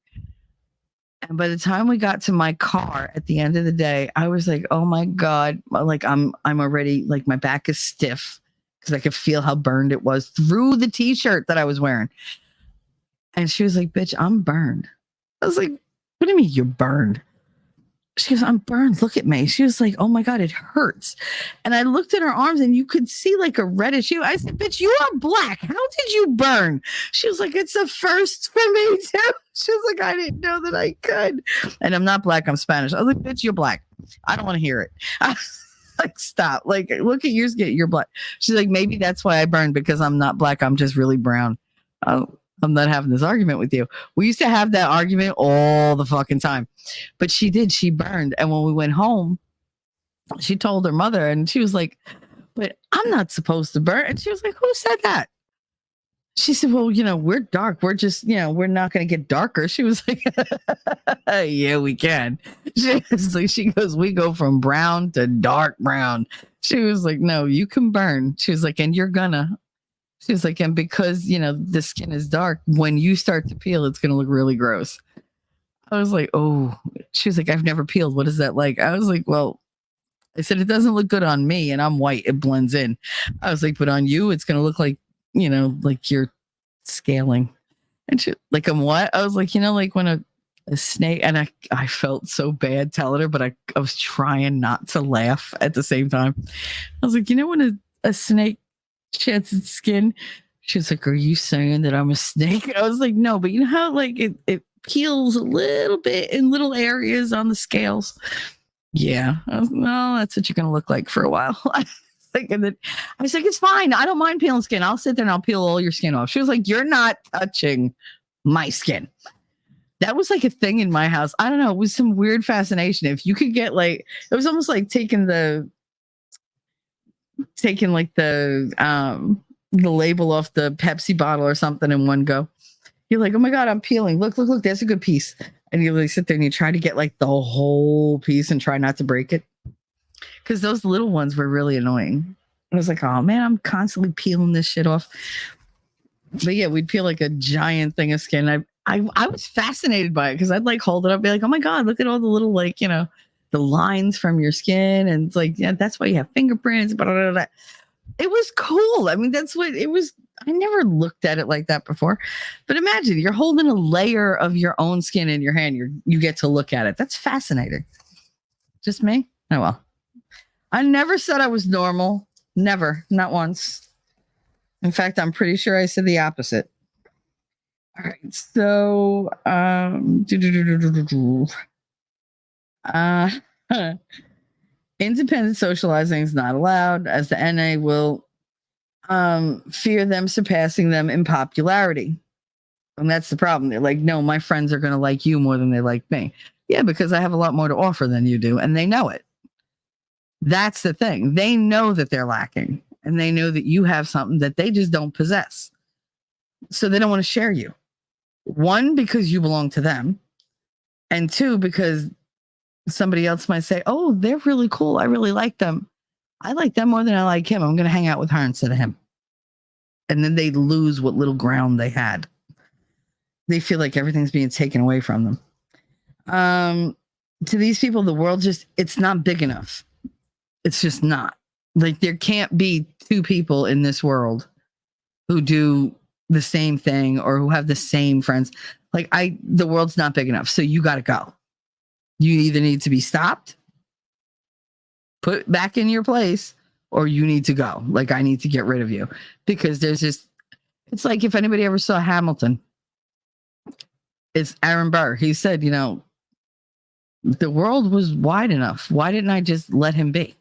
And by the time we got to my car at the end of the day, I was like, oh my God, like I'm already, like my back is stiff because I could feel how burned it was through the t-shirt that I was wearing. And she was like, bitch, I'm burned. I was like, what do you mean you're burned? She goes, I'm burned. Look at me. She was like, oh my God, it hurts. And I looked at her arms and you could see like a reddish hue. I said, bitch, you are Black. How did you burn? She was like, it's a first for me too. She was like, I didn't know that I could. And I'm not Black, I'm Spanish. I was like, bitch, you're Black. I don't want to hear it. I was like, stop. Like, look at your skin. You're Black. She's like, maybe that's why I burned because I'm not Black. I'm just really brown. I'm not having this argument with you. We used to have that argument all the fucking time. But she burned. And when we went home, she told her mother and she was like, but I'm not supposed to burn. And she was like, who said that? she said, well, we're dark. We're just, we're not going to get darker. She was like, yeah, we can. She goes, we go from brown to dark brown. She was like, no, you can burn. She was like, and you're gonna. She was like, and because, the skin is dark, when you start to peel, it's going to look really gross. I was like, oh, she was like, I've never peeled. What is that like? I was like, well, I said, it doesn't look good on me and I'm white. It blends in. I was like, but on you, it's going to look like, like you're scaling. And she, like, I'm what? I was like, like when a snake, and I felt so bad telling her, but I was trying not to laugh at the same time. I was like, when a snake sheds its skin, she was like, are you saying that I'm a snake? I was like, no, but you know how like it peels a little bit in little areas on the scales? Yeah. I was, well, that's what you're going to look like for a while. And then I was like, it's fine. I don't mind peeling skin. I'll sit there and I'll peel all your skin off. She was like, you're not touching my skin. That was like a thing in my house. I don't know. It was some weird fascination. If you could get like, it was almost like taking like the label off the Pepsi bottle or something in one go. You're like, oh my God, I'm peeling. Look, there's a good piece. And you like sit there and you try to get like the whole piece and try not to break it. Because those little ones were really annoying. I was like, oh man, I'm constantly peeling this shit off. But yeah, we'd peel like a giant thing of skin. I was fascinated by it because I'd like hold it up and be like, oh my God, look at all the little like, the lines from your skin. And it's like, yeah, that's why you have fingerprints. Blah, blah, blah. It was cool. I mean, that's what it was. I never looked at it like that before. But imagine you're holding a layer of your own skin in your hand. You get to look at it. That's fascinating. Just me? Oh, well. I never said I was normal. Never. Not once. In fact, I'm pretty sure I said the opposite. All right. So, independent socializing is not allowed, as the NA will fear them surpassing them in popularity. And that's the problem. They're like, no, my friends are going to like you more than they like me. Yeah, because I have a lot more to offer than you do, and they know it. That's the thing. They know that they're lacking, and they know that you have something that they just don't possess. So they don't want to share you. One, because you belong to them, and two, because somebody else might say, oh, they're really cool. I really like them. I like them more than I like him. I'm going to hang out with her instead of him. And then they lose what little ground they had. They feel like everything's being taken away from them. To these people, the world it's not big enough. It's just not. Like, there can't be two people in this world who do the same thing or who have the same friends. Like, the world's not big enough. So you got to go. You either need to be stopped, put back in your place, or you need to go. Like, I need to get rid of you, because it's like, if anybody ever saw Hamilton, it's Aaron Burr. He said, the world was wide enough. Why didn't I just let him be?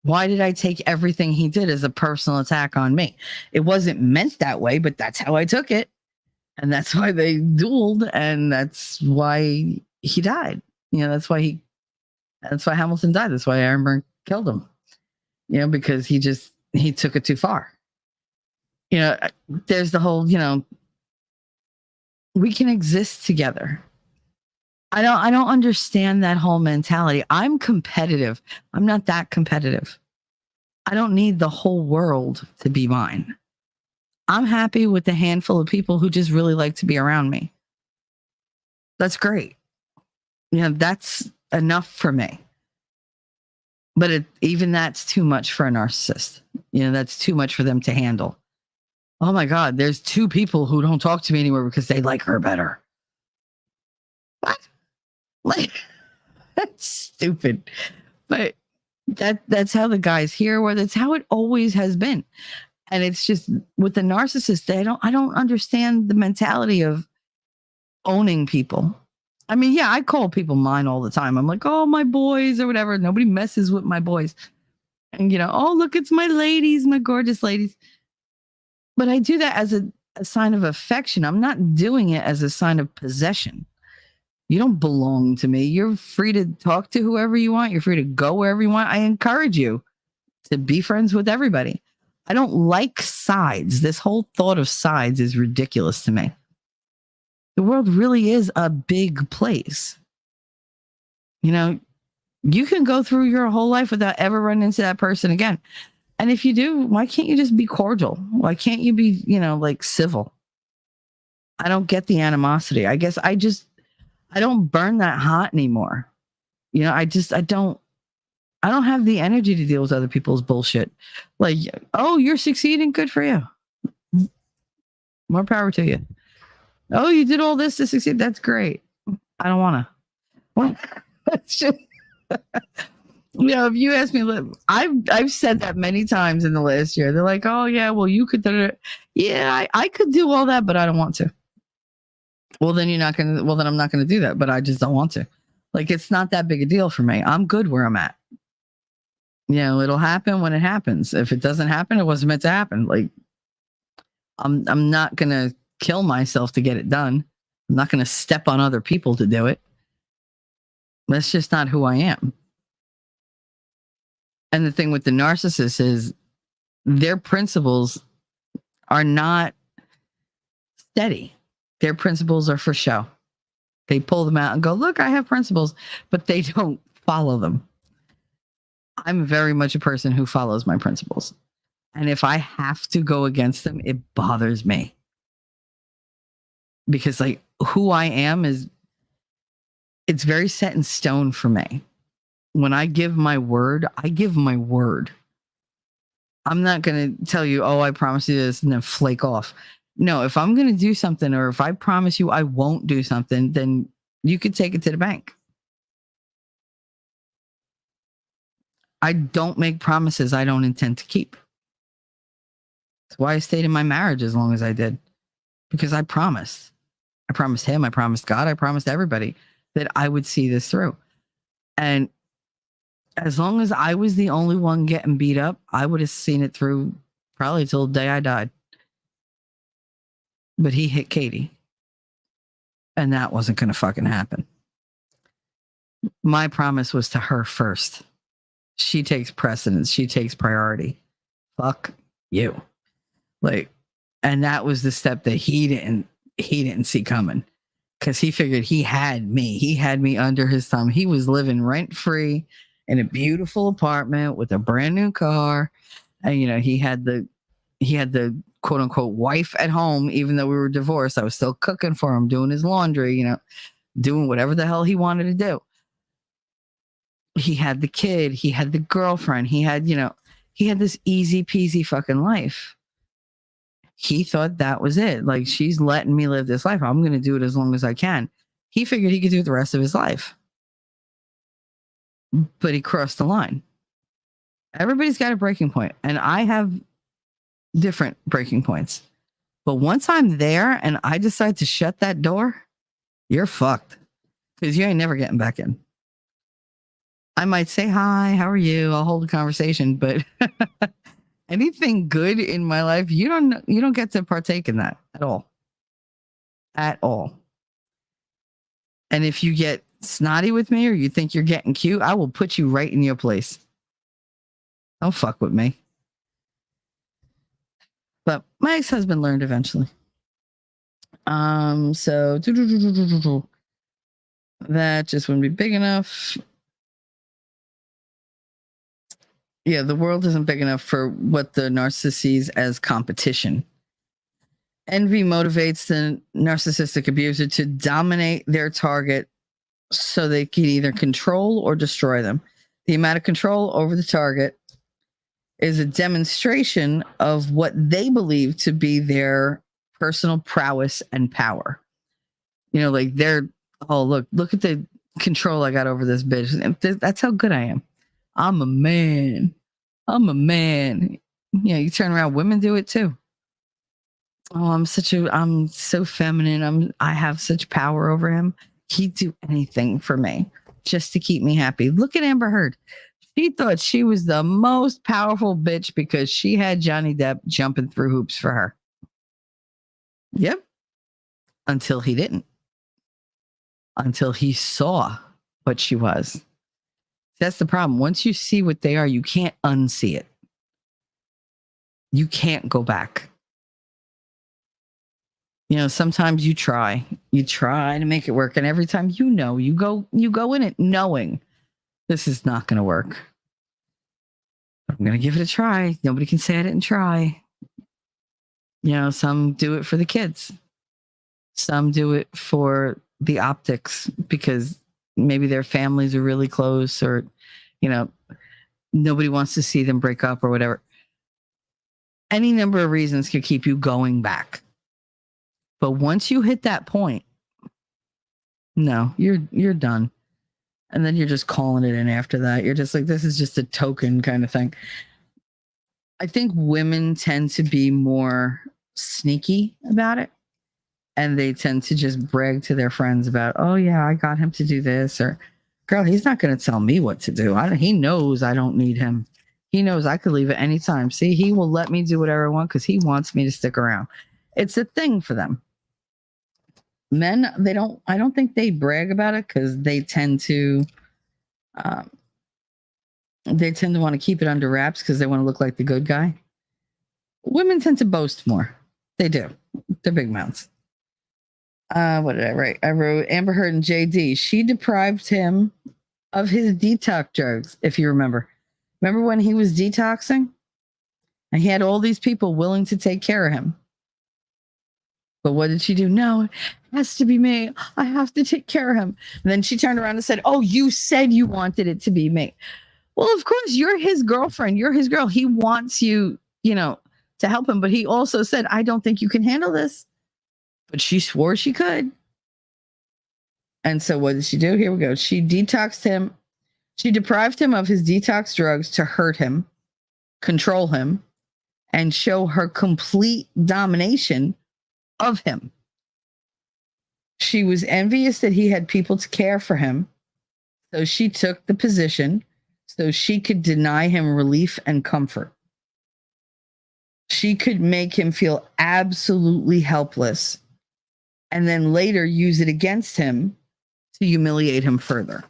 Why did I take everything he did as a personal attack on me? It wasn't meant that way, but that's how I took it. And that's why they dueled. And that's why he died. That's why Hamilton died. That's why Aaron Burr killed him, because he took it too far. There's the whole, we can exist together. I don't understand that whole mentality. I'm competitive. I'm not that competitive. I don't need the whole world to be mine. I'm happy with the handful of people who just really like to be around me. That's great. That's enough for me. But even that's too much for a narcissist. That's too much for them to handle. Oh my God, there's two people who don't talk to me anymore because they like her better. What? Like, that's stupid. But that's how the guys here were. That's how it always has been. And it's just with the narcissist, I don't understand the mentality of owning people. I mean, yeah, I call people mine all the time. I'm like, oh, my boys or whatever. Nobody messes with my boys. And, oh, look, it's my ladies, my gorgeous ladies. But I do that as a sign of affection. I'm not doing it as a sign of possession. You don't belong to me. You're free to talk to whoever you want. You're free to go wherever you want. I encourage you to be friends with everybody. I don't like sides. This whole thought of sides is ridiculous to me. The world really is a big place. You know, you can go through your whole life without ever running into that person again. And if you do, why can't you just be cordial? Why can't you be, like civil? I don't get the animosity. I guess I don't burn that hot anymore. I don't have the energy to deal with other people's bullshit. Like, oh, you're succeeding. Good for you. More power to you. Oh, you did all this to succeed. That's great. I don't want to. It's just, if you ask me, I've said that many times in the last year. They're like, oh yeah, well you could do it. Yeah, I could do all that, but I don't want to. Well, then I'm not going to do that, but I just don't want to. Like, it's not that big a deal for me. I'm good where I'm at. It'll happen when it happens. If it doesn't happen, it wasn't meant to happen. Like, I'm not going to kill myself to get it done. I'm not going to step on other people to do it. That's just not who I am. And the thing with the narcissist is their principles are not steady. Their principles are for show. They pull them out and go, look, I have principles, but they don't follow them. I'm very much a person who follows my principles. And if I have to go against them, it bothers me. Because like who I am it's very set in stone for me. When I give my word, I give my word. I'm not going to tell you, oh, I promise you this and then flake off. No, if I'm going to do something or if I promise you I won't do something, then you could take it to the bank. I don't make promises I don't intend to keep. That's why I stayed in my marriage as long as I did. Because I promised. I promised him, I promised God, I promised everybody that I would see this through. And as long as I was the only one getting beat up, I would have seen it through probably till the day I died. But he hit Katie. And that wasn't going to fucking happen. My promise was to her first. She takes precedence. She takes priority. Fuck you. Like, and that was the step that he didn't see coming. Because he figured he had me. He had me under his thumb. He was living rent-free in a beautiful apartment with a brand new car. And, he had the quote unquote wife at home, even though we were divorced. I was still cooking for him, doing his laundry, doing whatever the hell he wanted to do. He had the kid, he had the girlfriend, he had this easy peasy fucking life. He thought that was it. Like, she's letting me live this life. I'm going to do it as long as I can. He figured he could do it the rest of his life. But he crossed the line. Everybody's got a breaking point, and I have different breaking points. But once I'm there and I decide to shut that door, you're fucked. Because you ain't never getting back in. I might say, hi, how are you? I'll hold a conversation, but anything good in my life, you don't get to partake in that at all. At all. And if you get snotty with me or you think you're getting cute, I will put you right in your place. Don't fuck with me. But my ex-husband learned eventually. So that just wouldn't be big enough. Yeah, the world isn't big enough for what the narcissist sees as competition. Envy motivates the narcissistic abuser to dominate their target so they can either control or destroy them. The amount of control over the target is a demonstration of what they believe to be their personal prowess and power. Like look at the control I got over this bitch. And that's how good I am. I'm a man. You turn around, women do it too. Oh, I'm so feminine. I have such power over him. He'd do anything for me just to keep me happy. Look at Amber Heard. She thought she was the most powerful bitch because she had Johnny Depp jumping through hoops for her. Yep. Until he didn't. Until he saw what she was. That's the problem. Once you see what they are, you can't unsee it. You can't go back. Sometimes you try to make it work. And every time you go in it knowing this is not going to work. I'm going to give it a try. Nobody can say I didn't try. Some do it for the kids. Some do it for the optics because maybe their families are really close or, nobody wants to see them break up or whatever. Any number of reasons could keep you going back. But once you hit that point, no, you're done. And then you're just calling it in after that. You're just like, this is just a token kind of thing. I think women tend to be more sneaky about it. And they tend to just brag to their friends about, oh, yeah, I got him to do this. Or, girl, he's not going to tell me what to do. He knows I don't need him. He knows I could leave at any time. See, he will let me do whatever I want because he wants me to stick around. It's a thing for them. Men, I don't think they brag about it because they tend to want to keep it under wraps because they want to look like the good guy. Women tend to boast more. They do. They're big mouths. What did I write? I wrote Amber Heard and JD. She deprived him of his detox drugs, if you remember. Remember when he was detoxing? And he had all these people willing to take care of him. But what did she do? No, it has to be me. I have to take care of him. And then she turned around and said, oh, you said you wanted it to be me. Well, of course, you're his girlfriend. You're his girl. He wants you, to help him. But he also said, I don't think you can handle this. But she swore she could. And so what did she do? Here we go. She detoxed him. She deprived him of his detox drugs to hurt him, control him, and show her complete domination of him. She was envious that he had people to care for him. So she took the position so she could deny him relief and comfort. She could make him feel absolutely helpless and then later use it against him to humiliate him further.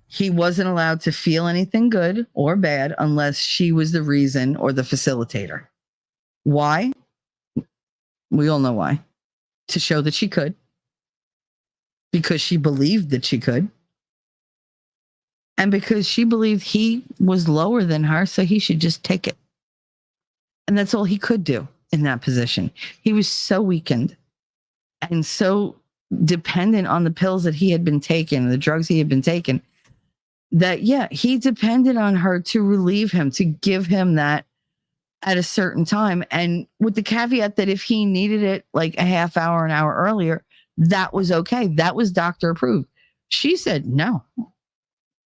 He wasn't allowed to feel anything good or bad unless she was the reason or the facilitator. Why? We all know why. To show that she could. Because she believed that she could. And because she believed he was lower than her, so he should just take it. And that's all he could do in that position. He was so weakened and so dependent on the pills that he had been taking, the drugs he had been taking, that, yeah, he depended on her to relieve him, to give him that at a certain time. And with the caveat that if he needed it like a half hour, an hour earlier, that was okay. That was doctor approved. She said, no,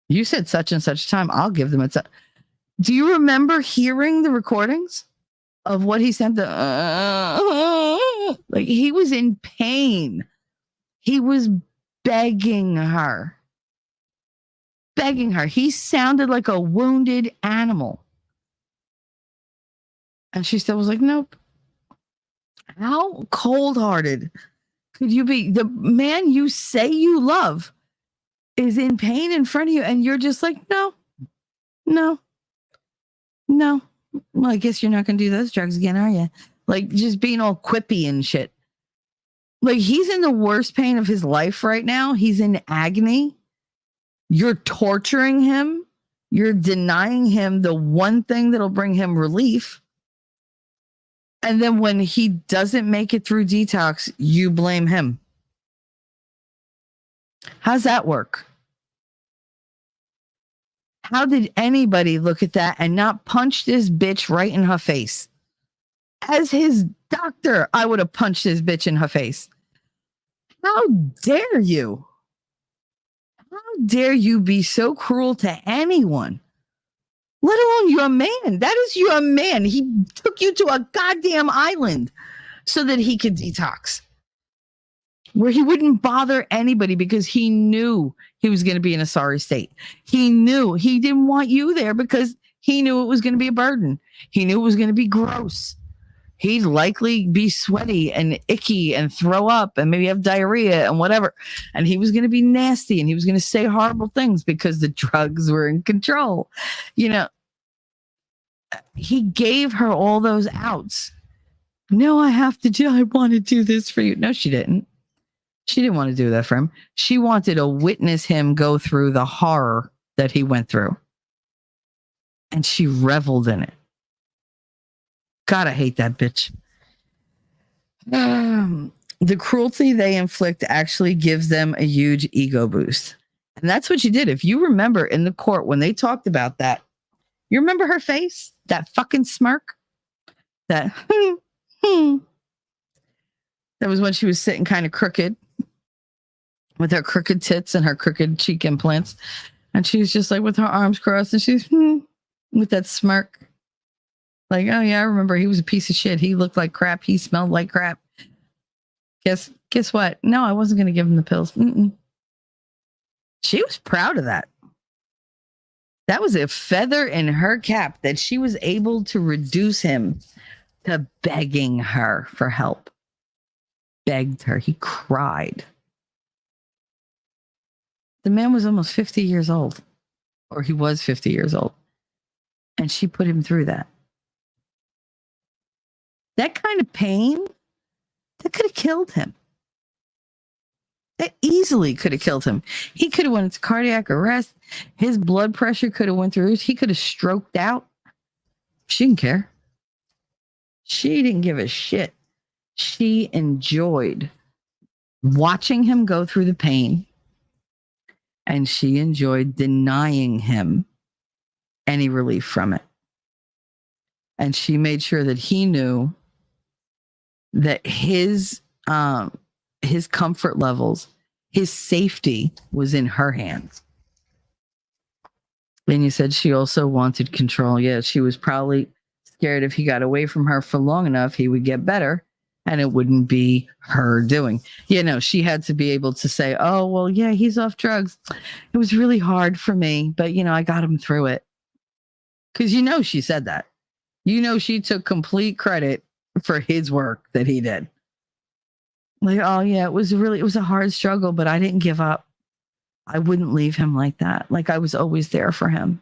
you said such and such time. I'll give them it. Do you remember hearing the recordings of what he sent? Like he was in pain. He was begging her. He sounded like a wounded animal. And she still was like, nope. How cold-hearted could you be? The man you say you love is in pain in front of you, and you're just like, no. Well, I guess you're not going to do those drugs again, are you? Like, just being all quippy and shit. Like, he's in the worst pain of his life right now. He's in agony. You're torturing him. You're denying him the one thing that'll bring him relief. And then when he doesn't make it through detox, you blame him. How's that work? How did anybody look at that and not punch this bitch right in her face? As his doctor, I would have punched this bitch in her face. How dare you? How dare you be so cruel to anyone? Let alone your man. That is your man. He took you to a goddamn island so that he could detox. Where he wouldn't bother anybody because he knew he was going to be in a sorry state. He knew he didn't want you there because he knew it was going to be a burden. He knew it was going to be gross. He'd likely be sweaty and icky and throw up and maybe have diarrhea and whatever. And he was going to be nasty and he was going to say horrible things because the drugs were in control. You know, he gave her all those outs. No, I have to do, I want to do this for you. No, she didn't. She didn't want to do that for him. She wanted to witness him go through the horror that he went through. And she reveled in it. God, I hate that bitch. The cruelty they inflict actually gives them a huge ego boost. And that's what she did. If you remember in the court when they talked about that, you remember her face? That fucking smirk? That, that was when she was sitting kind of crooked with her crooked tits and her crooked cheek implants. And she was just like with her arms crossed and she's with that smirk. Like, oh yeah, I remember he was a piece of shit. He looked like crap. He smelled like crap. Guess what? No, I wasn't going to give him the pills. She was proud of that. That was a feather in her cap that she was able to reduce him to begging her for help. Begged her. He cried. The man was almost 50 years old, or he was 50 years old. And she put him through that. That kind of pain, that could have killed him. That easily could have killed him. He could have went into cardiac arrest. His blood pressure could have went through. He could have stroked out. She didn't care. She didn't give a shit. She enjoyed watching him go through the pain. And she enjoyed denying him any relief from it. And she made sure that he knew that his comfort levels, his safety was in her hands. And you said she also wanted control. Yeah, she was probably scared if he got away from her for long enough, he would get better and it wouldn't be her doing. You know, she had to be able to say, oh, well, yeah, he's off drugs. It was really hard for me, but, you know, I got him through it. Because, you know, she said that. You know, she took complete credit for his work that he did. Like, oh, yeah, it was a hard struggle, but I didn't give up. I wouldn't leave him like that. Like, I was always there for him.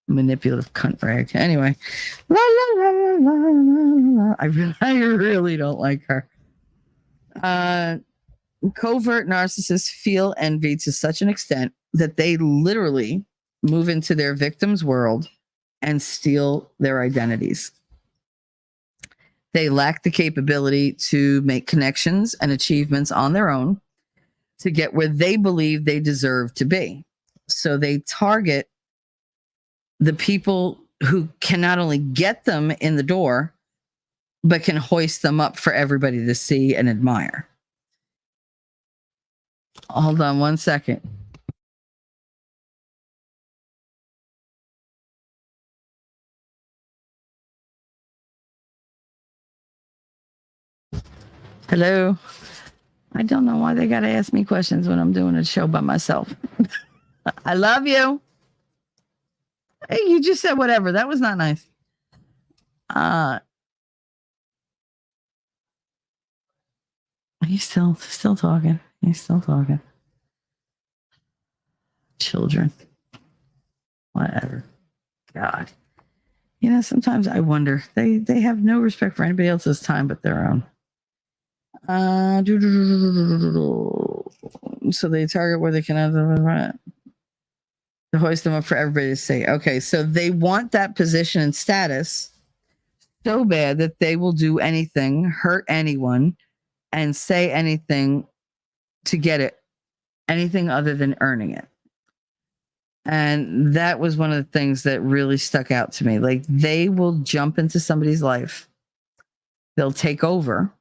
Manipulative cunt rag. Anyway. La, la, la, la, la, la. I really don't like her. Covert narcissists feel envy to such an extent that they literally move into their victim's world and steal their identities. They lack the capability to make connections and achievements on their own to get where they believe they deserve to be. So they target the people who can not only get them in the door, but can hoist them up for everybody to see and admire. Hold on one second. Hello. I don't know why they got to ask me questions when I'm doing a show by myself. I love you. Hey, you just said whatever. That was not nice. Are you still talking? He's still talking. Children. Whatever. God. You know, sometimes I wonder. They have no respect for anybody else's time but their own. So they target where they can to hoist them up for everybody to see. Okay, so they want that position and status so bad that they will do anything, hurt anyone, and say anything to get it, anything other than earning it. And that was one of the things that really stuck out to me. Like, they will jump into somebody's life, they'll take over,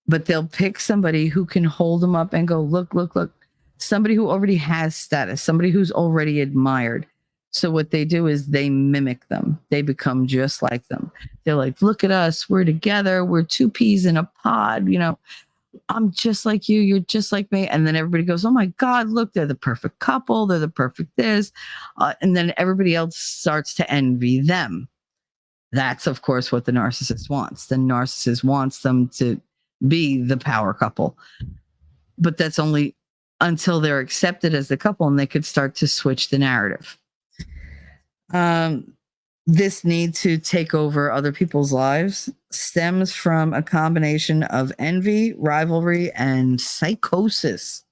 but they'll pick somebody who can hold them up and go, look, look, look. Somebody who already has status, somebody who's already admired. So what they do is they mimic them. They become just like them. They're like, look at us. We're together. We're two peas in a pod. You know, I'm just like you. You're just like me. And then everybody goes, oh my God, look, they're the perfect couple. They're the perfect this. And then everybody else starts to envy them. That's, of course, what the narcissist wants. The narcissist wants them to be the power couple. But that's only until they're accepted as the couple and they could start to switch the narrative. this need to take over other people's lives stems from a combination of envy, rivalry, and psychosis.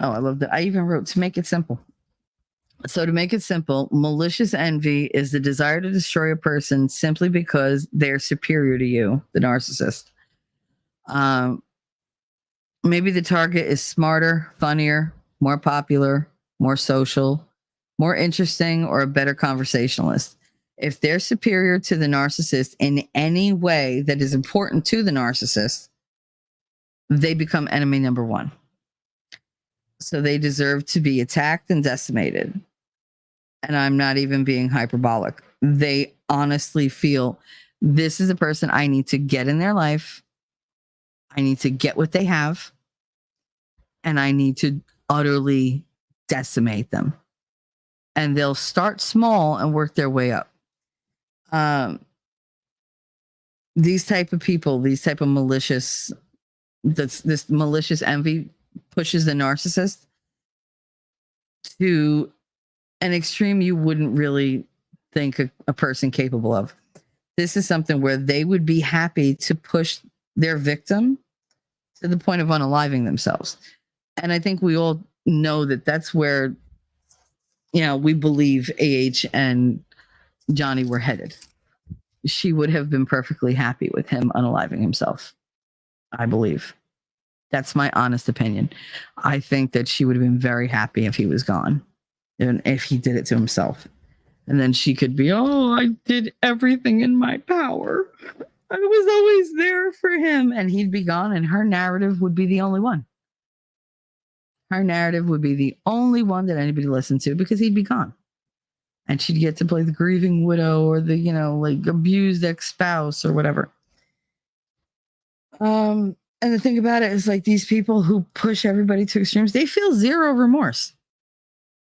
Oh, I love that. I even wrote to make it simple. So to make it simple, malicious envy is the desire to destroy a person simply because they're superior to you, the narcissist. Maybe the target is smarter, funnier, more popular, more social, more interesting, or a better conversationalist. If they're superior to the narcissist in any way that is important to the narcissist, they become enemy number one. So they deserve to be attacked and decimated. And I'm not even being hyperbolic. They honestly feel this is a person I need to get in their life. I need to get what they have. And I need to utterly decimate them. And they'll start small and work their way up. These type of people, these type of malicious, this malicious envy pushes the narcissist to an extreme you wouldn't really think a person capable of. This is something where they would be happy to push their victim to the point of unaliving themselves. And I think we all know that that's where, we believe AH and Johnny were headed. She would have been perfectly happy with him unaliving himself, I believe. That's my honest opinion. I think that she would have been very happy if he was gone and if he did it to himself. And then she could be, I did everything in my power. I was always there for him. And he'd be gone and her narrative would be the only one. Her narrative would be the only one that anybody listened to because he'd be gone. And she'd get to play the grieving widow or the, abused ex-spouse or whatever. And the thing about it is like these people who push everybody to extremes, they feel zero remorse.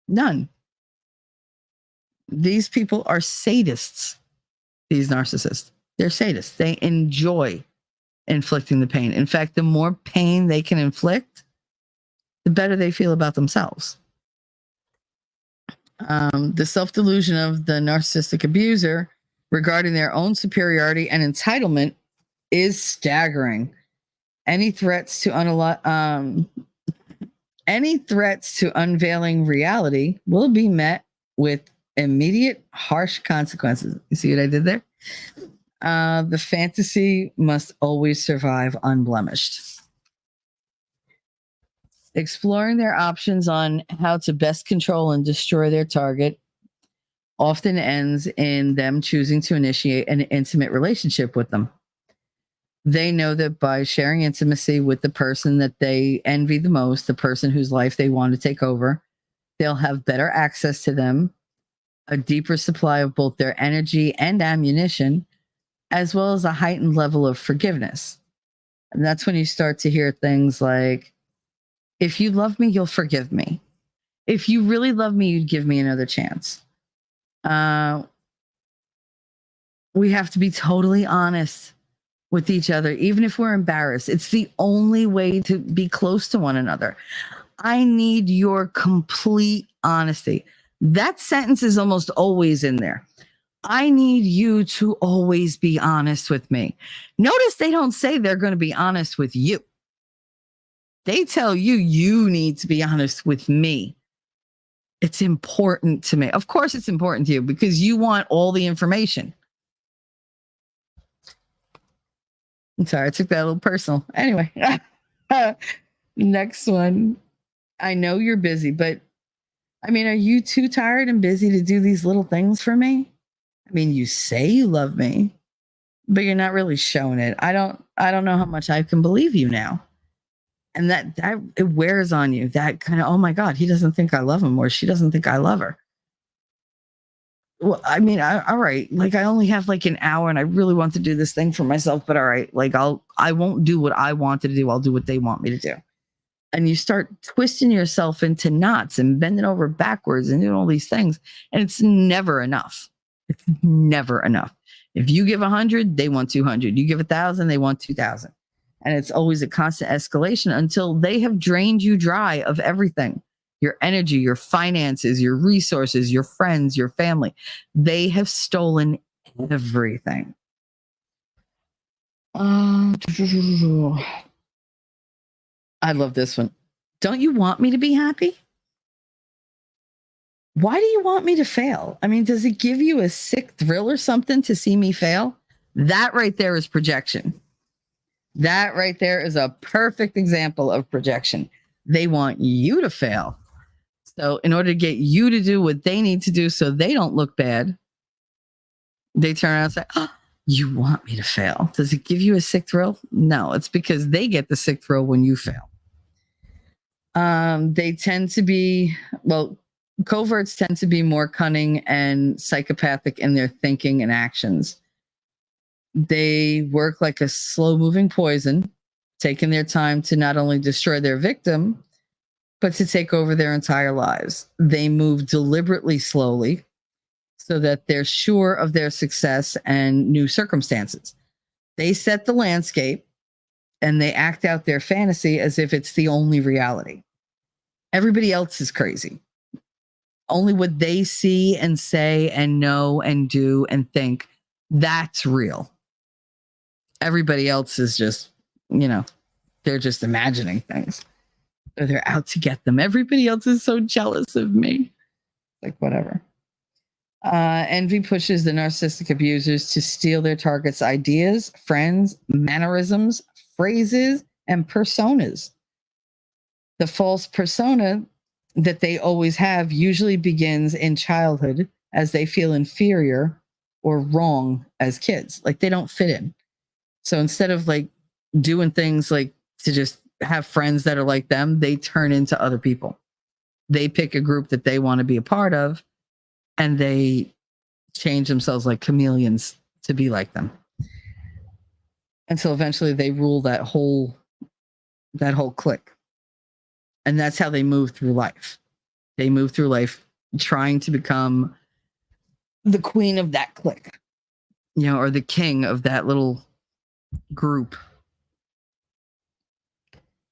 None. These people are sadists, these narcissists. They're sadists. They enjoy inflicting the pain. In fact, the more pain they can inflict, the better they feel about themselves. The self-delusion of the narcissistic abuser regarding their own superiority and entitlement is staggering. Any threats to unveiling reality will be met with immediate harsh consequences. You see what I did there? The fantasy must always survive unblemished. Exploring their options on how to best control and destroy their target often ends in them choosing to initiate an intimate relationship with them. They know that by sharing intimacy with the person that they envy the most, the person whose life they want to take over, they'll have better access to them, a deeper supply of both their energy and ammunition, as well as a heightened level of forgiveness. And that's when you start to hear things like, if you love me, you'll forgive me. If you really love me, you'd give me another chance. We have to be totally honest with each other, even if we're embarrassed. It's the only way to be close to one another. I need your complete honesty. That sentence is almost always in there. I need you to always be honest with me. Notice they don't say they're going to be honest with you. They tell you, you need to be honest with me. It's important to me. Of course, it's important to you because you want all the information. I'm sorry, I took that a little personal. Anyway, next one. I know you're busy, but are you too tired and busy to do these little things for me? You say you love me, but you're not really showing it. I don't know how much I can believe you now. And that it wears on you. That kind of, oh my God, he doesn't think I love him, or she doesn't think I love her. Well, all right. Like I only have like an hour and I really want to do this thing for myself, but all right. Like I won't do what I wanted to do. I'll do what they want me to do. And you start twisting yourself into knots and bending over backwards and doing all these things. And it's never enough. It's never enough. If you give 100, they want 200. You give 1,000, they want 2,000. And it's always a constant escalation until they have drained you dry of everything. your energy, your finances, your resources, your friends, your family. They have stolen everything. I love this one. Don't you want me to be happy? Why do you want me to fail? I mean, does it give you a sick thrill or something to see me fail? That right there is projection. That right there is a perfect example of projection. They want you to fail. So in order to get you to do what they need to do so they don't look bad, they turn around and say, oh, you want me to fail? Does it give you a sick thrill? No, it's because they get the sick thrill when you fail. They tend to be, coverts tend to be more cunning and psychopathic in their thinking and actions. They work like a slow-moving poison, taking their time to not only destroy their victim, but to take over their entire lives. They move deliberately slowly so that they're sure of their success and new circumstances. They set the landscape and they act out their fantasy as if it's the only reality. Everybody else is crazy. Only what they see and say and know and do and think, that's real. Everybody else is just, they're just imagining things. Or they're out to get them. Everybody else is so jealous of me. Like, whatever. Envy pushes the narcissistic abusers to steal their target's ideas, friends, mannerisms, phrases, and personas. The false persona that they always have usually begins in childhood as they feel inferior or wrong as kids. Like they don't fit in. So instead of like doing things like to just have friends that are like them, they turn into other people. They pick a group that they want to be a part of and they change themselves like chameleons to be like them. Until eventually they rule that whole clique. And that's how they move through life. They move through life trying to become the queen of that clique, or the king of that little group.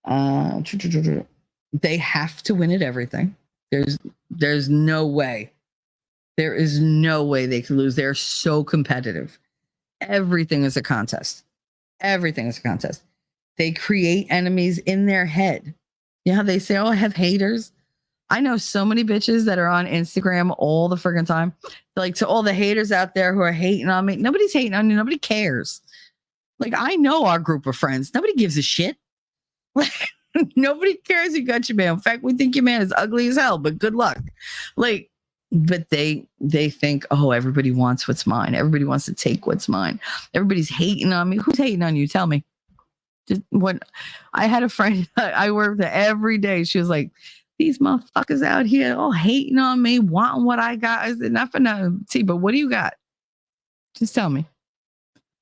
They have to win at everything. There's no way. There is no way they can lose. They're so competitive. Everything is a contest. Everything is a contest. They create enemies in their head. You know how they say, oh, I have haters? I know so many bitches that are on Instagram all the friggin' time. Like, to all the haters out there who are hating on me, nobody's hating on you. Nobody cares. Like, I know our group of friends. Nobody gives a shit. Like, nobody cares you got your man. In fact, we think your man is ugly as hell, but good luck. Like, but they think, oh, everybody wants what's mine. Everybody wants to take what's mine. Everybody's hating on me. Who's hating on you? Tell me. Just when I had a friend I worked with every day, she was like, these motherfuckers out here all hating on me, wanting what I got. I said, not for nothing. See, but what do you got? Just tell me.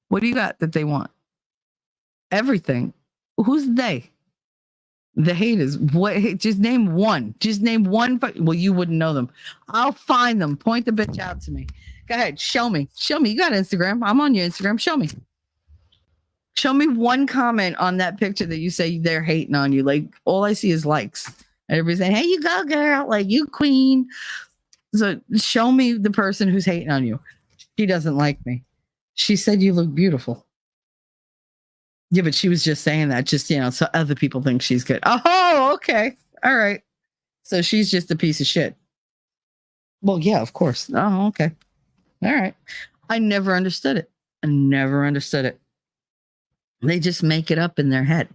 What do you got that they want? Everything. Who's they? The haters. What? Just name one. Just name one. Well, you wouldn't know them. I'll find them. Point the bitch out to me. Go ahead. Show me. Show me. You got Instagram. I'm on your Instagram. Show me. Show me one comment on that picture that you say they're hating on you. Like, all I see is likes. Everybody's saying, hey, you go, girl. Like, you queen. So show me the person who's hating on you. She doesn't like me. She said you look beautiful. Yeah, but she was just saying that just, so other people think she's good. Oh, okay. All right. So she's just a piece of shit. Well, yeah, of course. Oh, okay. All right. I never understood it. They just make it up in their head.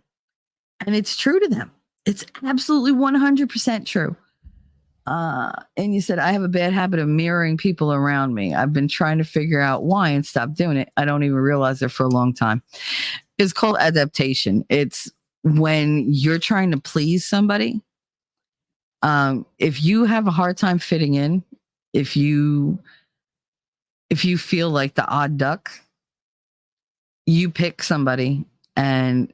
And it's true to them. It's absolutely 100% true. And you said, I have a bad habit of mirroring people around me. I've been trying to figure out why and stop doing it. I don't even realize it for a long time. It's called adaptation. It's when you're trying to please somebody. If you have a hard time fitting in, if you feel like the odd duck, you pick somebody and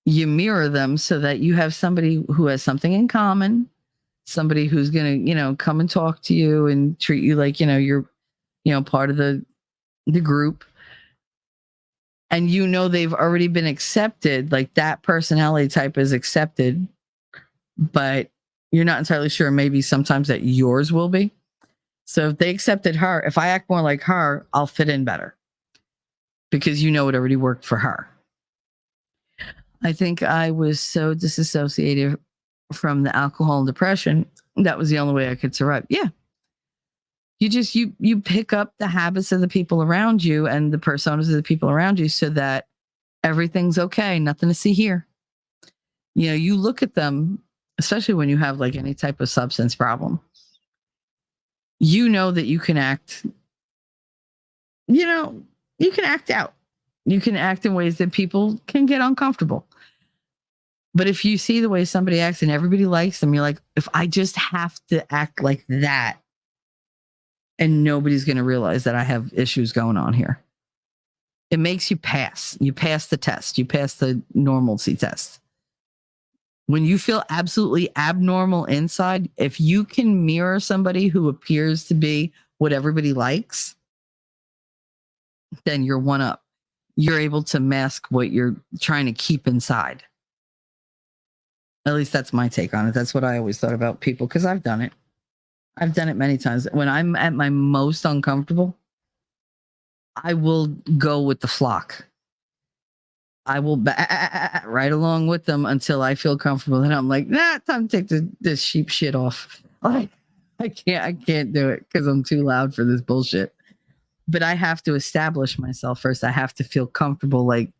you mirror them so that you have somebody who has something in common, somebody who's going to, come and talk to you and treat you like, you're, part of the group. And they've already been accepted, like that personality type is accepted, but you're not entirely sure. Maybe sometimes that yours will be. So if they accepted her, if I act more like her, I'll fit in better because it already worked for her. I think I was so disassociated from the alcohol and depression. That was the only way I could survive. Yeah. You pick up the habits of the people around you and the personas of the people around you so that everything's okay. Nothing to see here. You look at them, especially when you have like any type of substance problem. That you can act, you can act out. You can act in ways that people can get uncomfortable. But if you see the way somebody acts and everybody likes them, you're like, if I just have to act like that, and nobody's going to realize that I have issues going on here. It makes you pass. You pass the test. You pass the normalcy test. When you feel absolutely abnormal inside, if you can mirror somebody who appears to be what everybody likes, then you're one up. You're able to mask what you're trying to keep inside. At least that's my take on it. That's what I always thought about people because I've done it. I've done it many times. When I'm at my most uncomfortable, I will go with the flock. I will right along with them until I feel comfortable. Then I'm like, nah, time to take this sheep shit off. I can't do it because I'm too loud for this bullshit. But I have to establish myself first. I have to feel comfortable. Like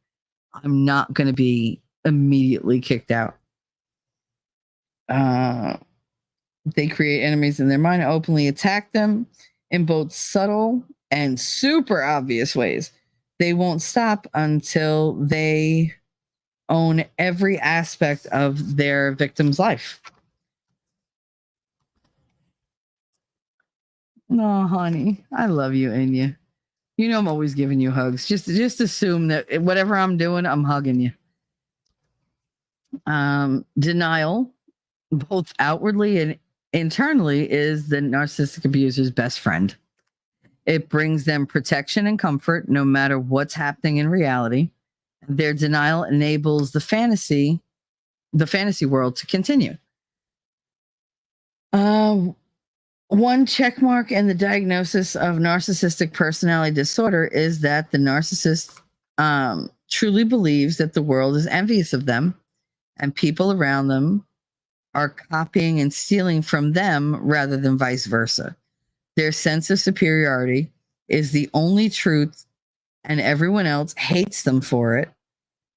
I'm not going to be immediately kicked out. They create enemies in their mind, openly attack them in both subtle and super obvious ways. They won't stop until they own every aspect of their victim's life. No, honey, I love you, Inya. I'm always giving you hugs. Just assume that whatever I'm doing, I'm hugging you. Denial, both outwardly and internally, is the narcissistic abuser's best friend. It brings them protection and comfort no matter what's happening in reality. Their denial enables the fantasy world to continue. One check mark in the diagnosis of narcissistic personality disorder is that the narcissist truly believes that the world is envious of them and people around them are copying and stealing from them rather than vice versa. Their sense of superiority is the only truth, and everyone else hates them for it,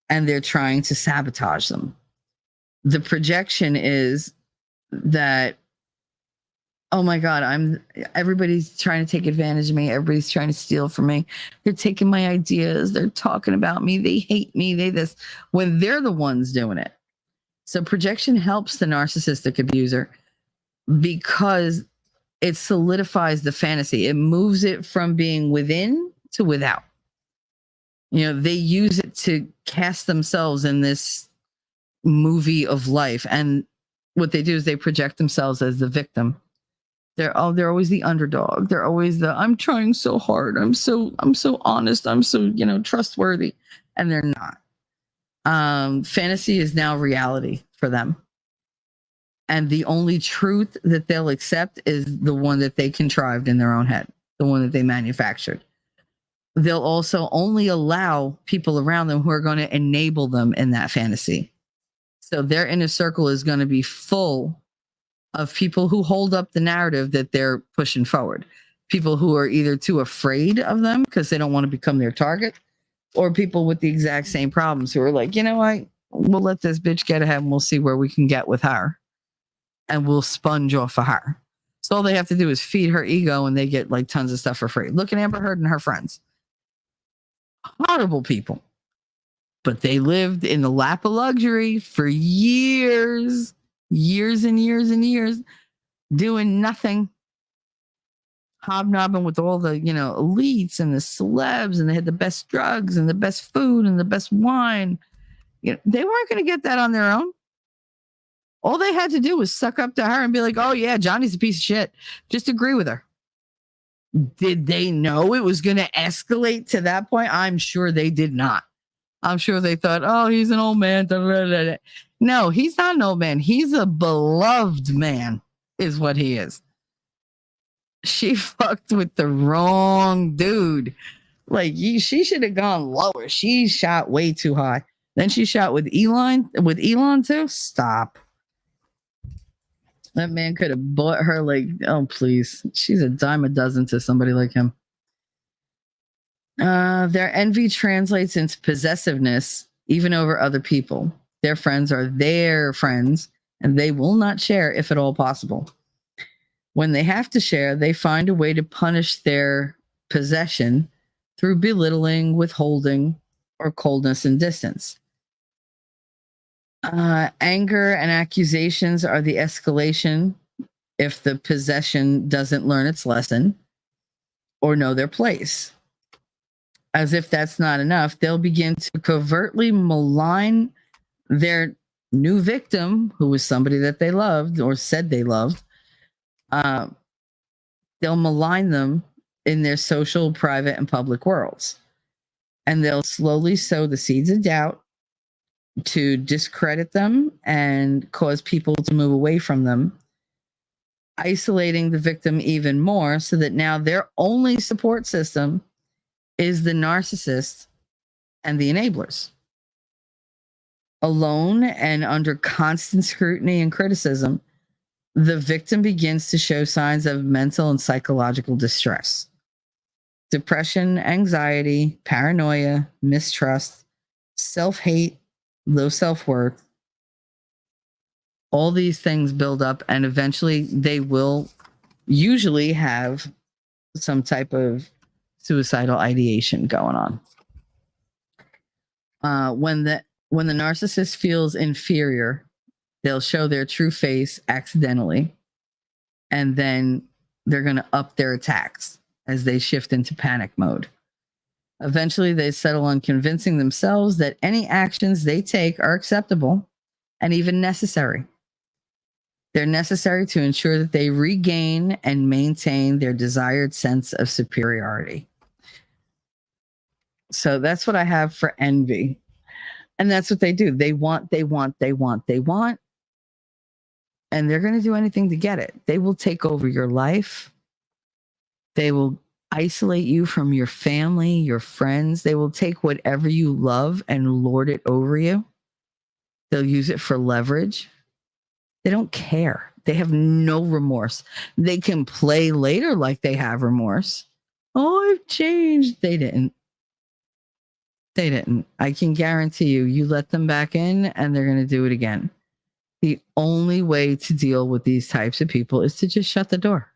and they're trying to sabotage them. The projection is that, oh my God, everybody's trying to take advantage of me. Everybody's trying to steal from me. They're taking my ideas. They're talking about me. They hate me. They this, when they're the ones doing it. So projection helps the narcissistic abuser because it solidifies the fantasy. It moves it from being within to without. They use it to cast themselves in this movie of life. And what they do is they project themselves as the victim. They're always the underdog. They're always I'm trying so hard. I'm so honest. I'm so, trustworthy. And they're not. Fantasy is now reality for them. And the only truth that they'll accept is the one that they contrived in their own head, the one that they manufactured. They'll also only allow people around them who are going to enable them in that fantasy. So their inner circle is going to be full of people who hold up the narrative that they're pushing forward. People who are either too afraid of them because they don't want to become their target, or people with the exact same problems who are like, we'll let this bitch get ahead and we'll see where we can get with her. And we'll sponge off of her. So all they have to do is feed her ego and they get like tons of stuff for free. Look at Amber Heard and her friends. Horrible people. But they lived in the lap of luxury for years and years and years, doing nothing. Hobnobbing with all the, elites and the celebs, and they had the best drugs and the best food and the best wine. They weren't going to get that on their own. All they had to do was suck up to her and be like, oh yeah, Johnny's a piece of shit. Just agree with her. Did they know it was going to escalate to that point? I'm sure they did not. I'm sure they thought, oh, he's an old man. No, he's not an old man. He's a beloved man, is what he is. She fucked with the wrong dude. Like she should have gone lower. She shot way too high. Then she shot with Elon. With Elon too. Stop. That man could have bought her like, oh please. She's a dime a dozen to somebody like him. Their envy translates into possessiveness, even over other people. Their friends are their friends, and they will not share if at all possible. When they have to share, they find a way to punish their possession through belittling, withholding, or coldness and distance. Anger and accusations are the escalation if the possession doesn't learn its lesson or know their place. As if that's not enough, they'll begin to covertly malign their new victim, who was somebody that they loved or said they loved. They'll malign them in their social, private, and public worlds. And they'll slowly sow the seeds of doubt to discredit them and cause people to move away from them, isolating the victim even more so that now their only support system is the narcissist and the enablers. Alone and under constant scrutiny and criticism, the victim begins to show signs of mental and psychological distress. Depression, anxiety, paranoia, mistrust, self-hate, low self-worth. All these things build up, and eventually they will usually have some type of suicidal ideation going on. When the narcissist feels inferior, they'll show their true face accidentally, and then they're going to up their attacks as they shift into panic mode. Eventually, they settle on convincing themselves that any actions they take are acceptable and even necessary. They're necessary to ensure that they regain and maintain their desired sense of superiority. So that's what I have for envy. And that's what they do. They want. And they're going to do anything to get it. They will take over your life. They will isolate you from your family, your friends. They will take whatever you love and lord it over you. They'll use it for leverage. They don't care. They have no remorse. They can play later like they have remorse. Oh, I've changed. They didn't. I can guarantee you, you let them back in and they're going to do it again. The only way to deal with these types of people is to just shut the door.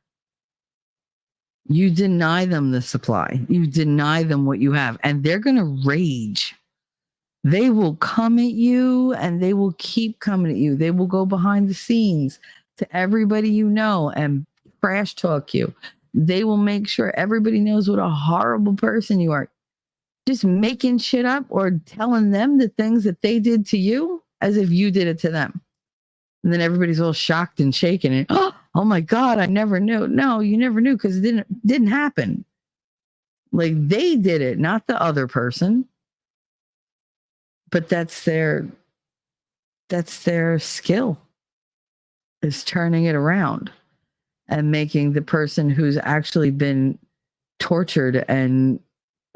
You deny them the supply. You deny them what you have, and they're going to rage. They will come at you, and they will keep coming at you. They will go behind the scenes to everybody you know and trash talk you. They will make sure everybody knows what a horrible person you are. Just making shit up or telling them the things that they did to you as if you did it to them. And then everybody's all shocked and shaken and, oh my God, I never knew. No, you never knew because it didn't happen. Like they did it, not the other person. But that's their skill, is turning it around and making the person who's actually been tortured and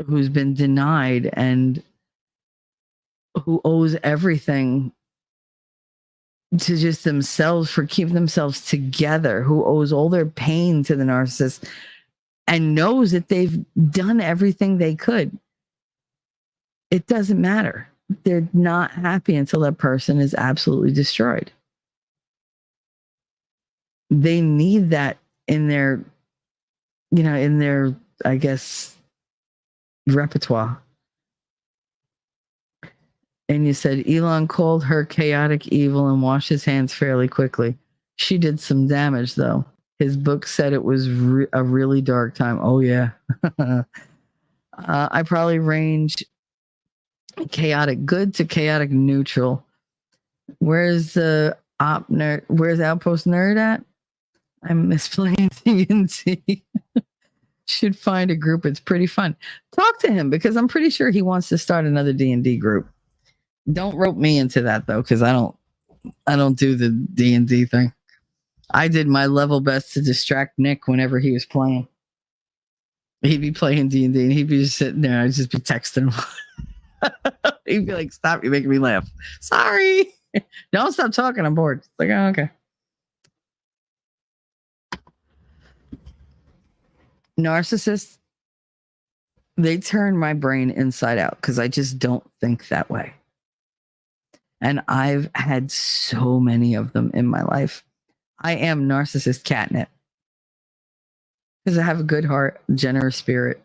who's been denied and who owes everything to just themselves for keeping themselves together, who owes all their pain to the narcissist and knows that they've done everything they could. It doesn't matter. They're not happy until that person is absolutely destroyed. They need that in their, I guess, repertoire. And you said Elon called her chaotic evil and washed his hands fairly quickly. She did some damage, though. His book said it was a really dark time. Oh, yeah. I probably range chaotic good to chaotic neutral. Where's the nerd? Where's Outpost Nerd at? I'm misplaying TNT. Should find a group. It's pretty fun. Talk to him because I'm pretty sure he wants to start another D&D group. Don't rope me into that though, because I don't I don't do the D&D thing. I did my level best to distract Nick whenever he was playing. He'd be playing D&D and he'd be just sitting there. I'd just be texting him. He'd be like, "Stop, you're making me laugh." "Sorry." "Don't stop talking, I'm bored." It's like, "Oh, okay." Narcissists, they turn my brain inside out because I just don't think that way. And I've had so many of them in my life. I am narcissist catnip because I have a good heart, generous spirit.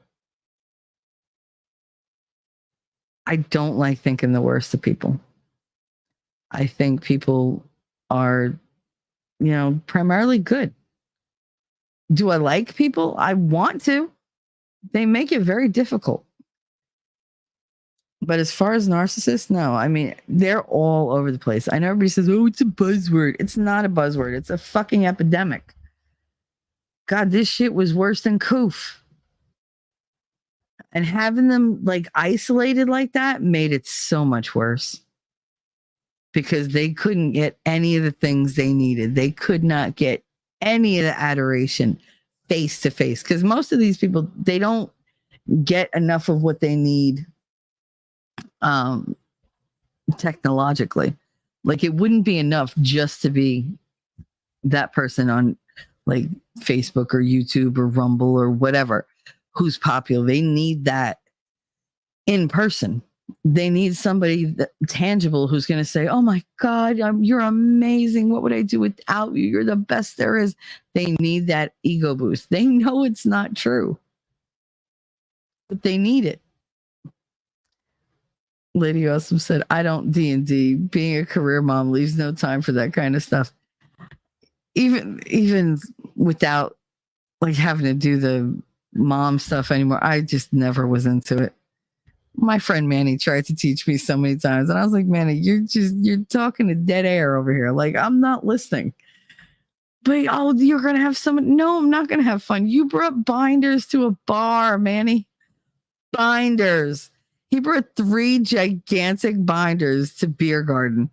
I don't like thinking the worst of people. I think people are, primarily good. Do I like people? I want to. They make it very difficult. But as far as narcissists, no. I mean, they're all over the place. I know everybody says, "Oh, it's a buzzword." It's not a buzzword. It's a fucking epidemic. God, this shit was worse than coof. And having them like isolated like that made it so much worse. Because they couldn't get any of the things they needed. They could not get any of the adoration face to face. Because most of these people, they don't get enough of what they need technologically. Like, it wouldn't be enough just to be that person on like Facebook or YouTube or Rumble or whatever who's popular. They need that in person. They need somebody tangible who's going to say, "Oh my God, you're amazing. What would I do without you? You're the best there is." They need that ego boost. They know it's not true, but they need it. Lady Awesome said, "I don't D&D. Being a career mom leaves no time for that kind of stuff." Even without like having to do the mom stuff anymore, I just never was into it. My friend Manny tried to teach me so many times, and I was like, "Manny, you're talking to dead air over here. Like, I'm not listening." "But you're gonna have someone." "No, I'm not gonna have fun. You brought binders to a bar, Manny. Binders." He brought 3 gigantic binders to Beer Garden.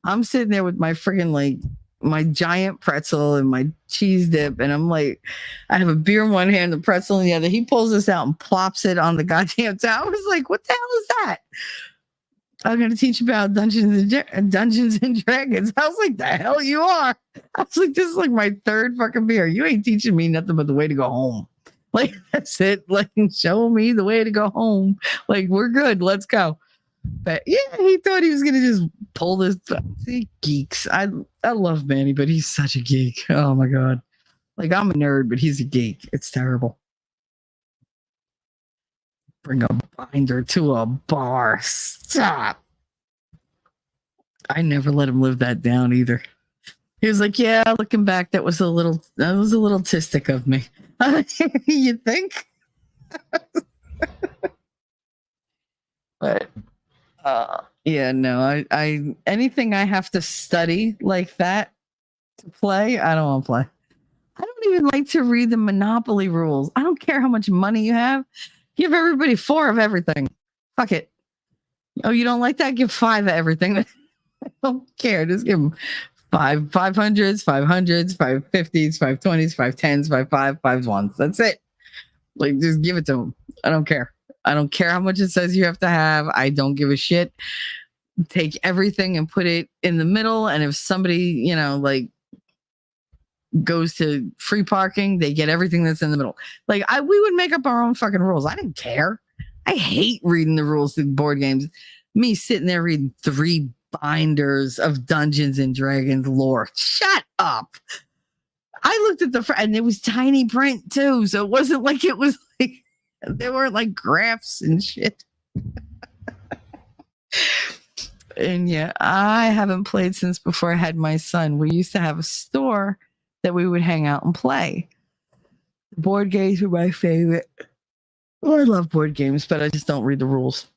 I'm sitting there with my friggin' like my giant pretzel and my cheese dip, and I'm like, I have a beer in one hand, the pretzel in the other. He pulls this out and plops it on the goddamn towel. I was like, "What the hell is that?" "I'm going to teach you about Dungeons and Dragons." I was like, "The hell you are?" I was like, "This is like my 3rd fucking beer. You ain't teaching me nothing but the way to go home." Like, that's it. Like, show me the way to go home. Like, we're good. Let's go. But yeah, he thought he was going to just pull this. See, geeks. I love Manny, but he's such a geek. Oh my God. Like, I'm a nerd, but he's a geek. It's terrible. Bring a binder to a bar. Stop. I never let him live that down either. He was like, "Yeah, looking back, that was a little tistic of me." You think? But yeah, no, I anything I have to study like that to play, I don't want to play. I don't even like to read the Monopoly rules. I don't care how much money you have. Give everybody 4 of everything. Fuck it. Oh, you don't like that? Give 5 of everything. I don't care. Just give them 500s, 500s, 550s, 520s, 510s, 5 That's it. Like, just give it to them. I don't care. I don't care how much it says you have to have. I don't give a shit. Take everything and put it in the middle. And if somebody, like goes to free parking, they get everything that's in the middle. Like, we would make up our own fucking rules. I didn't care. I hate reading the rules to board games. Me sitting there reading 3 binders of Dungeons and Dragons lore. Shut up. I looked at and it was tiny print too. So it wasn't like it was like, there weren't like graphs and shit. And yeah, I haven't played since before I had my son. We used to have a store that we would hang out and play. Board games were my favorite. Well, I love board games, but I just don't read the rules.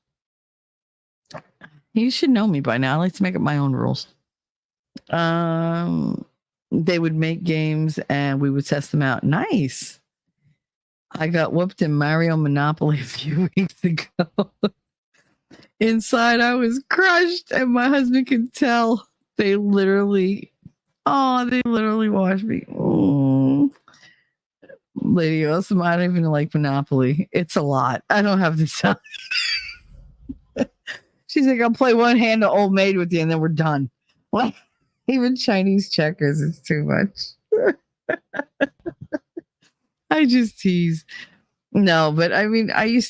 You should know me by now. I like to make up my own rules. They would make games and we would test them out. Nice. I got whooped in Mario Monopoly a few weeks ago. Inside, I was crushed, and my husband could tell They literally watch me. Oh. Lady Awesome, I don't even like Monopoly. It's a lot. I don't have the time. She's like, I'll play one hand of Old Maid with you and then we're done. What? Even Chinese checkers is too much. I just tease. No, but I mean, I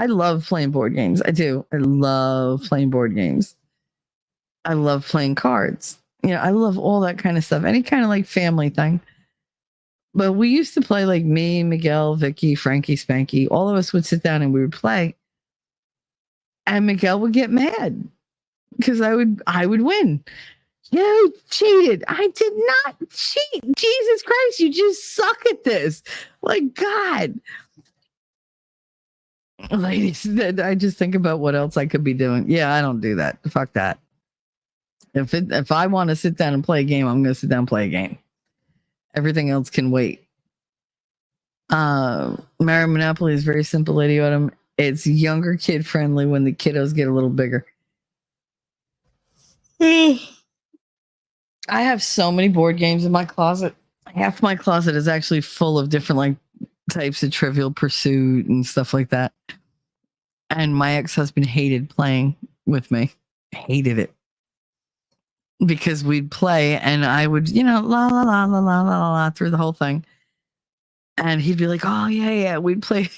love playing board games. I do. I love playing board games. I love playing cards. I love all that kind of stuff. Any kind of like family thing. But we used to play like me, Miguel, Vicky, Frankie, Spanky. All of us would sit down and we would play. And Miguel would get mad because I would win. You cheated. I did not cheat. Jesus Christ, you just suck at this. Like, God. Ladies, I just think about what else I could be doing. Yeah, I don't do that. Fuck that. If I want to sit down and play a game, I'm going to sit down and play a game. Everything else can wait. Mario Monopoly is very simple, Lady Autumn. It's younger kid friendly when the kiddos get a little bigger. I have so many board games in my closet. Half my closet is actually full of different like types of Trivial Pursuit and stuff like that. And my ex-husband hated playing with me. Hated it. Because we'd play and I would, la la la la la la la la through the whole thing. And he'd be like, oh yeah. We'd play.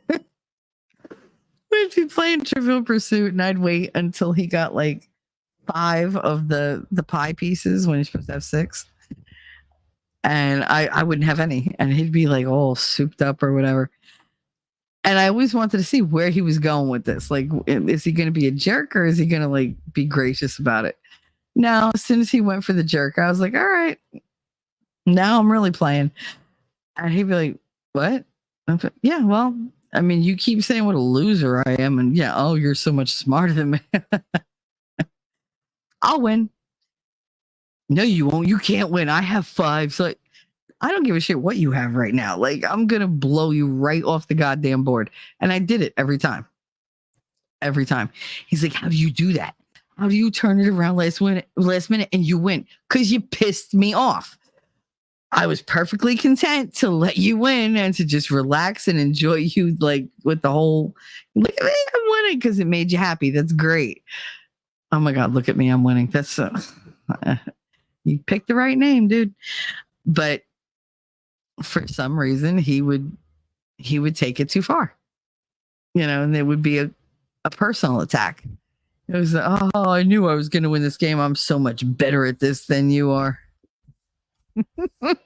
We'd be playing Trivial Pursuit and I'd wait until he got like 5 of the pie pieces when you're supposed to have 6. And I wouldn't have any. And he'd be like all souped up or whatever. And I always wanted to see where he was going with this. Like, is he going to be a jerk or is he going to like be gracious about it? Now, as soon as he went for the jerk, I was like, all right, now I'm really playing. And he'd be like, what? Like, yeah, well, I mean, you keep saying what a loser I am. And yeah, oh, you're so much smarter than me. I'll win. No, you won't. You can't win. I have 5. So I don't give a shit what you have right now. Like, I'm going to blow you right off the goddamn board. And I did it every time. Every time. He's like, how do you do that? How do you turn it around last minute and you win? Because you pissed me off. I was perfectly content to let you win and to just relax and enjoy you like with the whole, look at me, I'm winning because it made you happy. That's great. Oh my God, look at me, I'm winning. That's you picked the right name, dude. But for some reason, he would take it too far. And there would be a personal attack. It was like, oh, I knew I was going to win this game. I'm so much better at this than you are.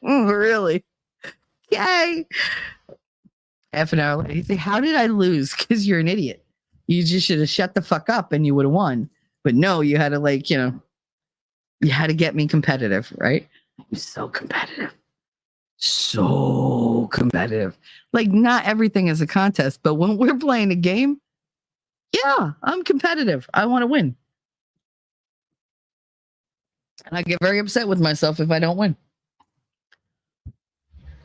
Really? Yay. Half an hour later, you say, how did I lose? Because you're an idiot. You just should have shut the fuck up and you would have won. But no, you had to you had to get me competitive, right? I'm so competitive. So competitive. Like, not everything is a contest, but when we're playing a game, yeah, I'm competitive. I want to win. And I get very upset with myself if I don't win.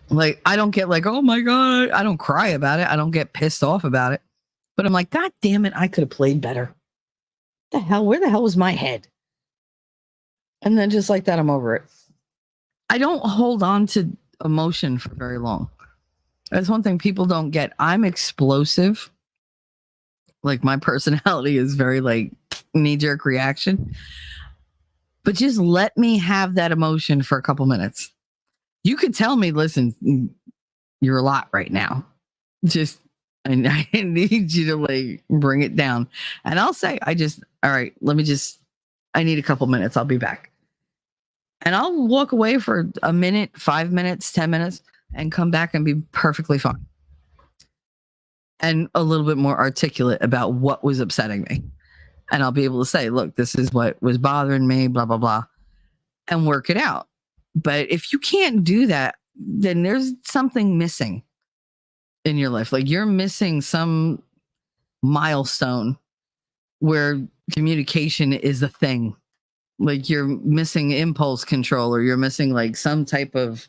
Like, I don't get like, oh my God. I don't cry about it. I don't get pissed off about it. But I'm like, God damn it, I could have played better. The hell? Where the hell was my head? And then just like that, I'm over it. I don't hold on to emotion for very long. That's one thing people don't get. I'm explosive. Like, my personality is very like knee-jerk reaction. But just let me have that emotion for a couple minutes. You could tell me, listen, you're a lot right now. I need you to like bring it down. And I'll say, all right, I need a couple minutes. I'll be back. And I'll walk away for a minute, 5 minutes, 10 minutes, and come back and be perfectly fine. And a little bit more articulate about what was upsetting me. And I'll be able to say, look, this is what was bothering me, blah, blah, blah, and work it out. But if you can't do that, then there's something missing in your life. Like, you're missing some milestone where communication is a thing. Like, you're missing impulse control, or you're missing like some type of,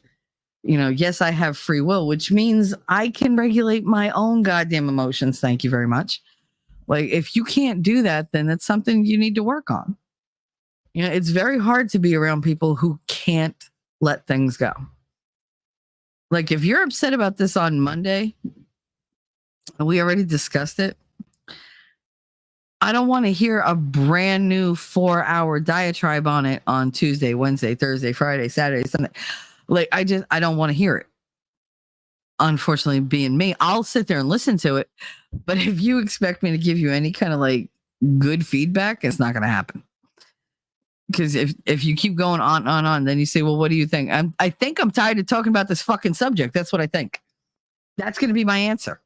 yes, I have free will, which means I can regulate my own goddamn emotions. Thank you very much. Like, if you can't do that, then that's something you need to work on. You know, it's very hard to be around people who can't let things go. Like if you're upset about this on Monday, and we already discussed it, I don't want to hear a brand new 4-hour diatribe on it on Tuesday, Wednesday, Thursday, Friday, Saturday, Sunday. Like I don't want to hear it. Unfortunately, being me, I'll sit there and listen to it. But if you expect me to give you any kind of like good feedback, it's not going to happen. Because if you keep going on, then you say, well, what do you think? I think I'm tired of talking about this fucking subject. That's what I think. That's going to be my answer.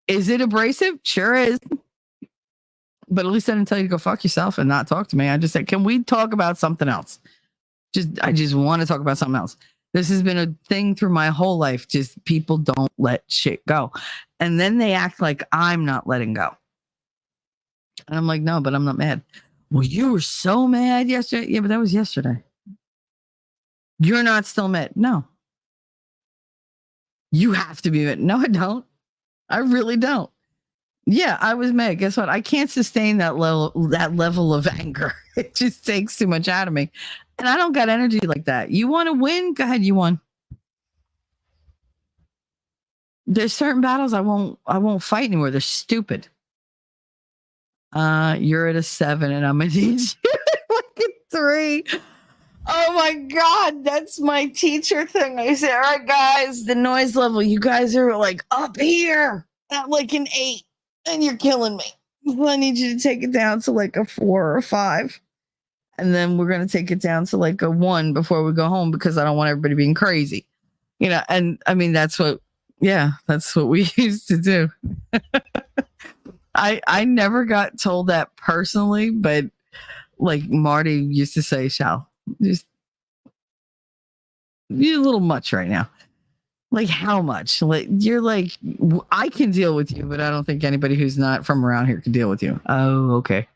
Is it abrasive? Sure is. But at least I didn't tell you to go fuck yourself and not talk to me. I just said, can we talk about something else? I just want to talk about something else. This has been a thing through my whole life. Just people don't let shit go. And then they act like I'm not letting go. And I'm like, no, but I'm not mad. Well, you were so mad yesterday. Yeah, but that was yesterday. You're not still mad. No. You have to be mad. No, I don't. I really don't. Yeah, I was mad. Guess what? I can't sustain that level of anger. It just takes too much out of me. And I don't got energy like that. You want to win? Go ahead, you won. There's certain battles I won't fight anymore. They're stupid. You're at a 7 and I'm gonna need you like a 3. Oh my God, that's my teacher thing. I say, all right, guys, the noise level, you guys are like up here at like an 8, and you're killing me. So I need you to take it down to like a 4 or a 5. And then we're going to take it down to like a 1 before we go home because I don't want everybody being crazy. You know, and I mean, that's what we used to do. I never got told that personally, but like Marty used to say, Shal, just you're a little much right now. Like how much? Like you're like, I can deal with you, but I don't think anybody who's not from around here can deal with you. Oh, okay.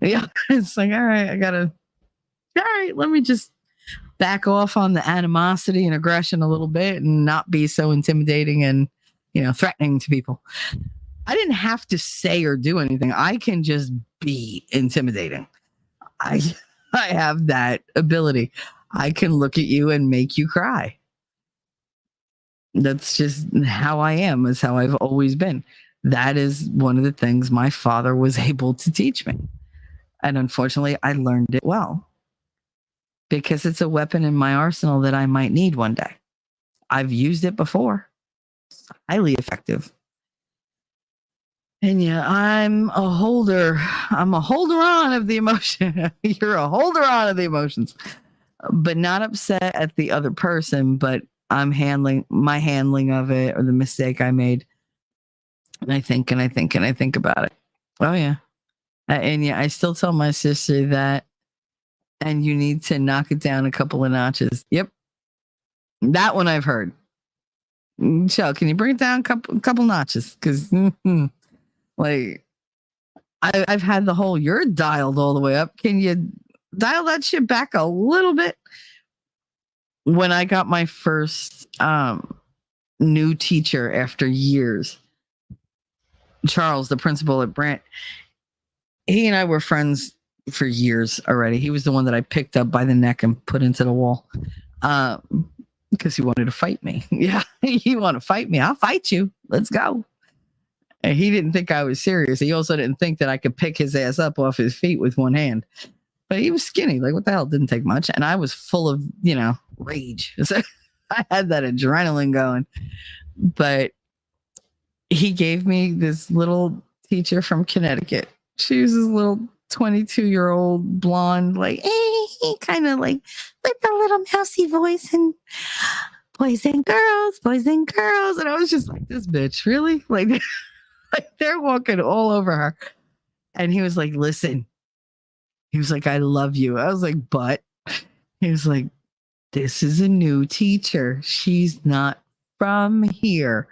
Yeah. It's like, all right, all right, let me just back off on the animosity and aggression a little bit and not be so intimidating and, you know, threatening to people. I didn't have to say or do anything. I can just be intimidating. I have that ability. I can look at you and make you cry. That's just how I am. Is how I've always been. That is one of the things my father was able to teach me. And unfortunately, I learned it well. Because it's a weapon in my arsenal that I might need one day. I've used it before. It's highly effective. And yeah, I'm a holder on of the emotion. You're a holder on of the emotions. But not upset at the other person, but I'm handling of it or the mistake I made. And I think about it. Oh yeah. And yeah, I still tell my sister that. And you need to knock it down a couple of notches. Yep. That one I've heard. Shell, can you bring it down a couple notches? Because like I've had the whole you're dialed all the way up. Can you dial that shit back a little bit? When I got my first new teacher after years, Charles, the principal at Brant, he and I were friends for years already. He was the one that I picked up by the neck and put into the wall because he wanted to fight me. Yeah, you want to fight me? I'll fight you. Let's go. And he didn't think I was serious. He also didn't think that I could pick his ass up off his feet with one hand. But he was skinny. Like, what the hell? It didn't take much. And I was full of, rage. So I had that adrenaline going. But he gave me this little teacher from Connecticut. She was this little 22-year-old blonde, like, kind of like with a little mousy voice and boys and girls. And I was just like, this bitch, really? Like they're walking all over her. And he was like, listen. He was like, I love you. I was like, but he was like, this is a new teacher. She's not from here.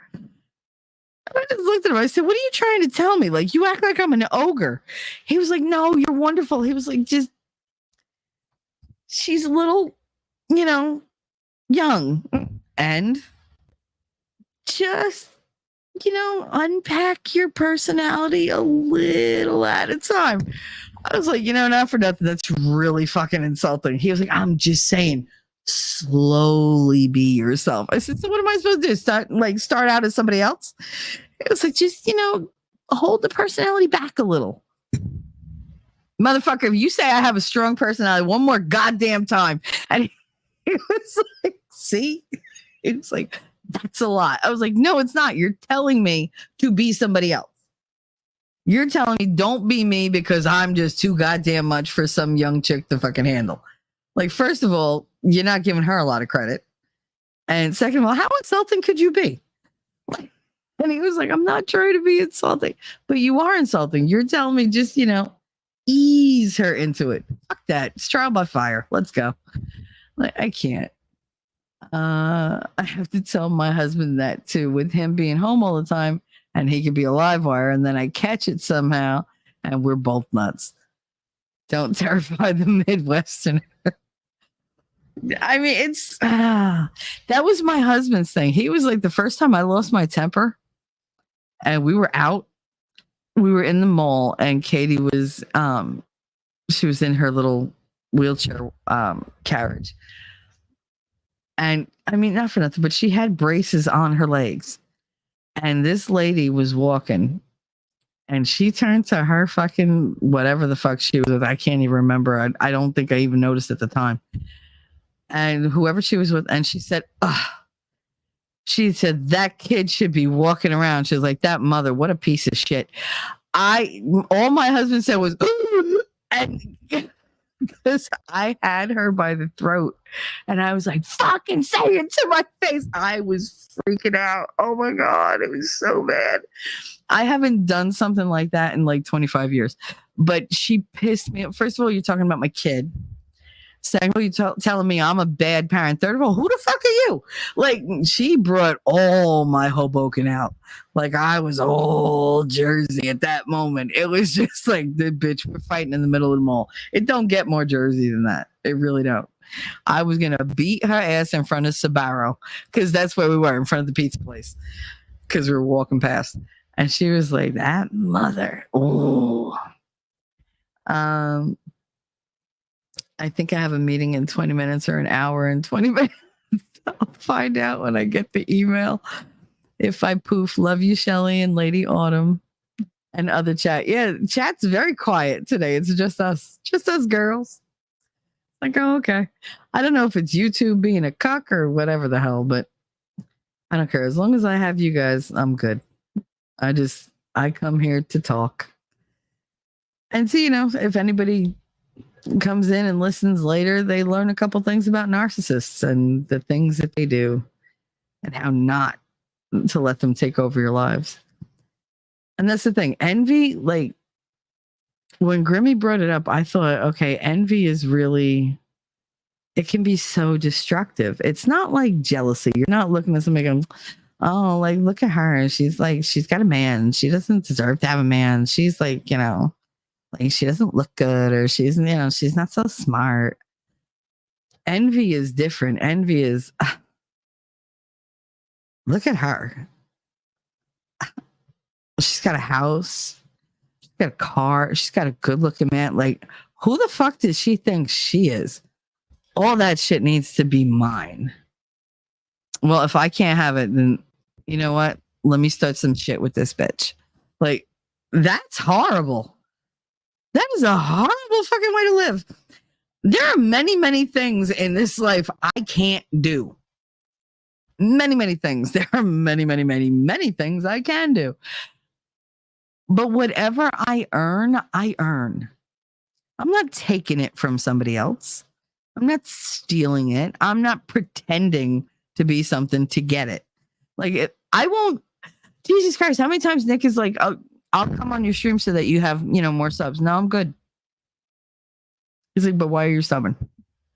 I just looked at him. I said, what are you trying to tell me? Like, you act like I'm an ogre. He was like, no, you're wonderful. He was like, just, she's a little, young. And just, unpack your personality a little at a time. I was like, not for nothing. That's really fucking insulting. He was like, I'm just saying, slowly be yourself. I said, so what am I supposed to do? Start out as somebody else? It was like, just, hold the personality back a little. Motherfucker, if you say I have a strong personality one more goddamn time. And he was like, see? It was like, that's a lot. I was like, no, it's not. You're telling me to be somebody else. You're telling me don't be me because I'm just too goddamn much for some young chick to fucking handle. Like, first of all, you're not giving her a lot of credit. And second of all, how insulting could you be? And he was like, I'm not trying to be insulting, but you are insulting. You're telling me just, ease her into it. Fuck that. It's trial by fire. Let's go. Like, I can't. I have to tell my husband that too, with him being home all the time and he could be a live wire and then I catch it somehow and we're both nuts. Don't terrify the Midwesterner. I mean, it's that was my husband's thing. He was like, the first time I lost my temper and we were in the mall and Katie was she was in her little wheelchair carriage. And I mean, not for nothing, but she had braces on her legs. And this lady was walking and she turned to her fucking whatever the fuck she was with. I can't even remember. I don't think I even noticed at the time. And whoever she was with, and she said, she said, that kid should be walking around. She was like, that mother, what a piece of shit. All my husband said was, and because I had her by the throat and I was like, fucking say it to my face. I was freaking out. Oh my God. It was so bad. I haven't done something like that in like 25 years, but she pissed me. First of all, you're talking about my kid. Second of all, you're telling me I'm a bad parent. Third of all, who the fuck are you? Like, she brought all my Hoboken out. Like, I was old Jersey at that moment. It was just like, the bitch, we're fighting in the middle of the mall. It don't get more Jersey than that. It really don't. I was going to beat her ass in front of Sbarro because that's where we were, in front of the pizza place, because we were walking past. And she was like, that mother. Oh. I think I have a meeting in 20 minutes or an hour and 20 minutes. I'll find out when I get the email. If I poof, love you, Shelly and Lady Autumn and other chat. Yeah, chat's very quiet today. It's just us girls. Like, oh, okay. I don't know if it's YouTube being a cuck or whatever the hell, but I don't care. As long as I have you guys, I'm good. I come here to talk. And see, if anybody comes in and listens later, they learn a couple things about narcissists and the things that they do and how not to let them take over your lives. And that's the thing. Envy, like when Grimmy brought it up, I thought, okay, envy is really, it can be so destructive. It's not like jealousy. You're not looking at somebody going, oh, like, look at her. She's got a man. She doesn't deserve to have a man. She's like, like she doesn't look good, or she's not so smart. Envy is different. Envy is, look at her. She's got a house. She's got a car. She's got a good looking man. Like, who the fuck does she think she is? All that shit needs to be mine. Well, if I can't have it, then you know what? Let me start some shit with this bitch. Like, that's horrible. That is a horrible fucking way to live. There are many, many things in this life I can't do. Many, many things. There are many, many, many, many things I can do. But whatever I earn, I earn. I'm not taking it from somebody else. I'm not stealing it. I'm not pretending to be something to get it. Like, I won't. Jesus Christ, how many times Nick is like, oh, I'll come on your stream so that you have, more subs. No, I'm good. He's like, but why are you stubborn?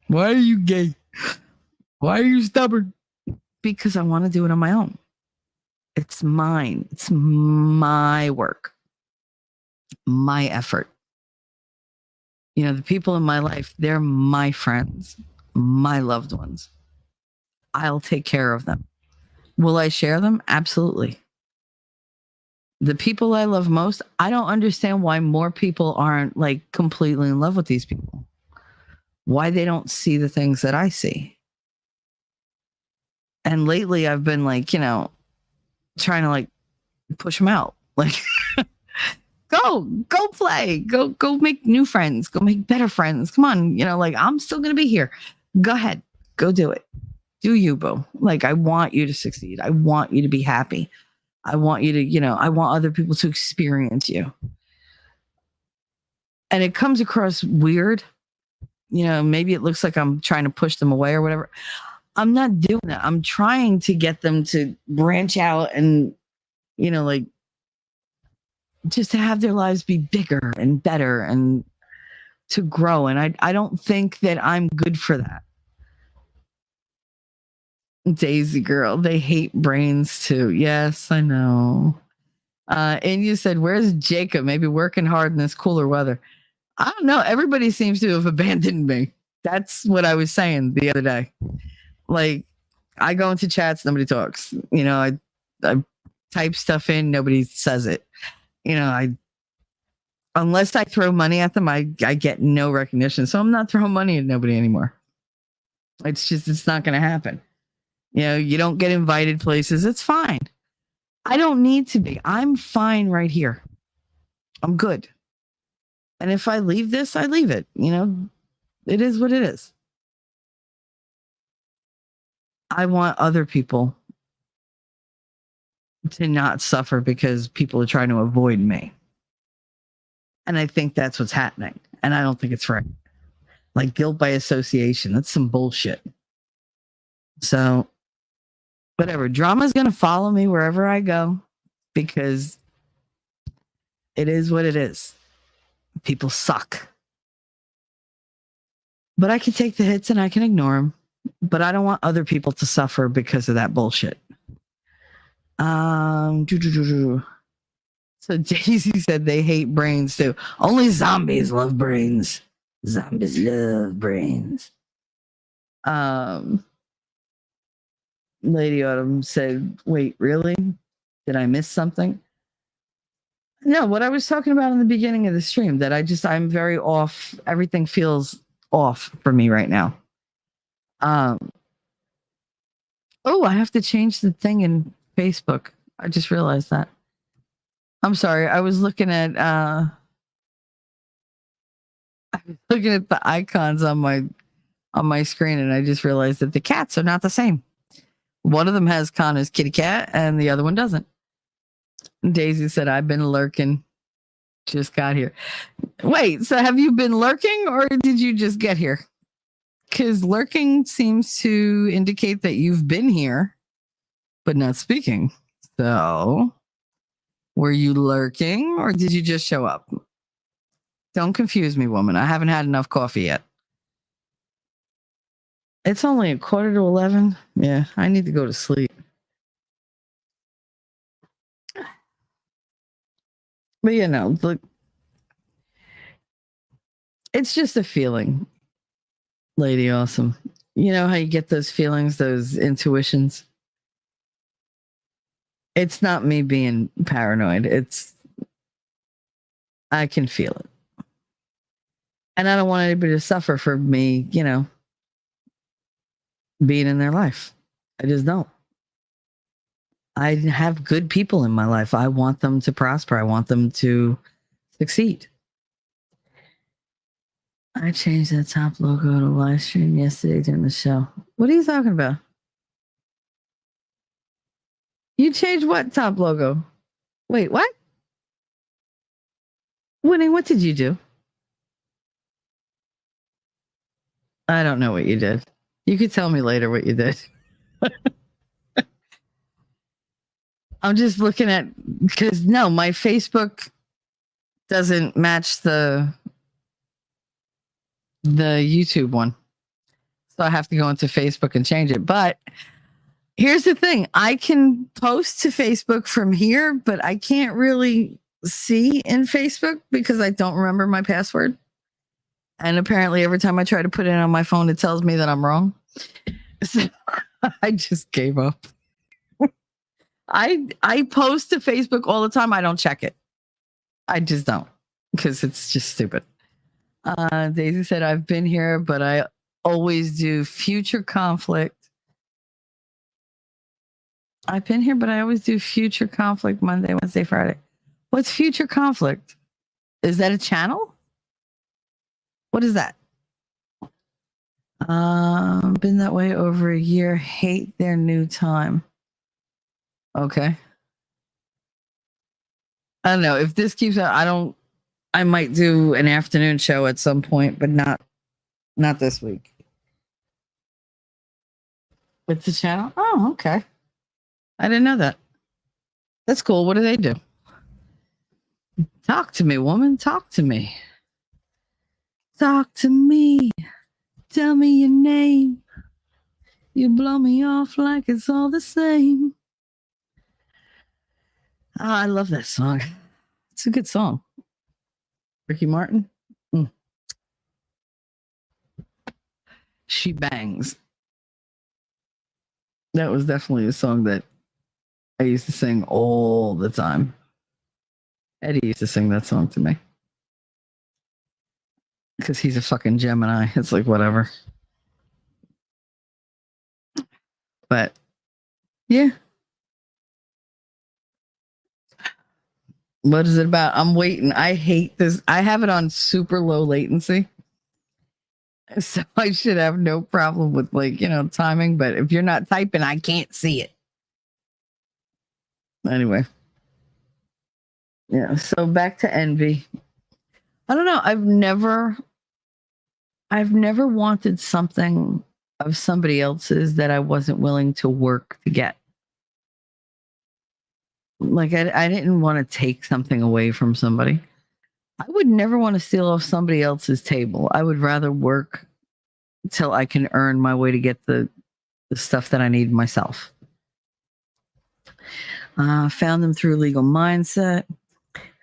Why are you gay? Why are you stubborn? Because I want to do it on my own. It's mine. It's my work. My effort. The people in my life, they're my friends, my loved ones. I'll take care of them. Will I share them? Absolutely. The people I love most, I don't understand why more people aren't like completely in love with these people. Why they don't see the things that I see. And lately I've been like, trying to like push them out. Like go play, go make new friends, go make better friends. Come on, like I'm still gonna be here. Go ahead, go do it. Do you, boo? Like I want you to succeed. I want you to be happy. I want you to, I want other people to experience you. And it comes across weird. Maybe it looks like I'm trying to push them away or whatever. I'm not doing that. I'm trying to get them to branch out and, like just to have their lives be bigger and better and to grow. And I don't think that I'm good for that. Daisy girl, they hate brains too. Yes, I know. And you said, where's Jacob? Maybe working hard in this cooler weather. I don't know. Everybody seems to have abandoned me. That's what I was saying the other day. Like, I go into chats, nobody talks. I type stuff in, nobody says it. Unless I throw money at them, I get no recognition. So I'm not throwing money at nobody anymore. It's not going to happen. You don't get invited places. It's fine. I don't need to be. I'm fine right here. I'm good. And if I leave this, I leave it. It is what it is. I want other people to not suffer because people are trying to avoid me. And I think that's what's happening. And I don't think it's right. Like guilt by association. That's some bullshit. So whatever. Drama is going to follow me wherever I go because it is what it is. People suck. But I can take the hits and I can ignore them. But I don't want other people to suffer because of that bullshit. So Daisy said they hate brains too. Only zombies love brains. Zombies love brains. Lady Autumn said, wait, really? Did I miss something? No, what I was talking about in the beginning of the stream, that I'm very off. Everything feels off for me right now. I have to change the thing in Facebook. I just realized that. I'm sorry. I was looking at the icons on my screen, and I just realized that the cats are not the same. One of them has Connor's kitty cat, and the other one doesn't. Daisy said, I've been lurking. Just got here. Wait, so have you been lurking, or did you just get here? Because lurking seems to indicate that you've been here, but not speaking. So, were you lurking, or did you just show up? Don't confuse me, woman. I haven't had enough coffee yet. It's only 11:15. Yeah, I need to go to sleep. But look, it's just a feeling, Lady Awesome. You know how you get those feelings, those intuitions? It's not me being paranoid. I can feel it. And I don't want anybody to suffer for me, being in their life. I just don't. I have good people in my life. I want them to prosper. I want them to succeed. I changed that top logo to live stream yesterday during the show. What are you talking about? You changed what top logo? Wait, what? Winnie, what did you do? I don't know what you did. You could tell me later what you did. I'm just looking at, because no, my Facebook doesn't match the YouTube one. So I have to go into Facebook and change it. But here's the thing. I can post to Facebook from here, but I can't really see in Facebook because I don't remember my password. And apparently every time I try to put it on my phone, it tells me that I'm wrong. So I just gave up. I post to Facebook all the time. I don't check it. I just don't, because it's just stupid. Daisy said, I've been here, but I always do future conflict. I've been here, but I always do future conflict Monday, Wednesday, Friday. What's future conflict? Is that a channel? What is that? Been that way over a year. Hate their new time. Okay. I don't know. If this keeps out, I might do an afternoon show at some point, but not this week. With the channel? Oh, okay. I didn't know that. That's cool. What do they do? Talk to me, woman. Talk to me. Talk to me. Tell me your name. You blow me off like it's all the same. Oh, I love that song. It's a good song. Ricky Martin. She bangs. That was definitely a song that I used to sing all the time. Eddie used to sing that song to me. Because he's a fucking Gemini. It's like, whatever. But, yeah. What is it about? I'm waiting. I hate this. I have it on super low latency. So I should have no problem with, like, timing. But if you're not typing, I can't see it. Anyway. Yeah. So back to envy. I don't know. I've never wanted something of somebody else's that I wasn't willing to work to get. Like, I didn't want to take something away from somebody. I would never want to steal off somebody else's table. I would rather work till I can earn my way to get the stuff that I need myself. Found them through Legal Mindset.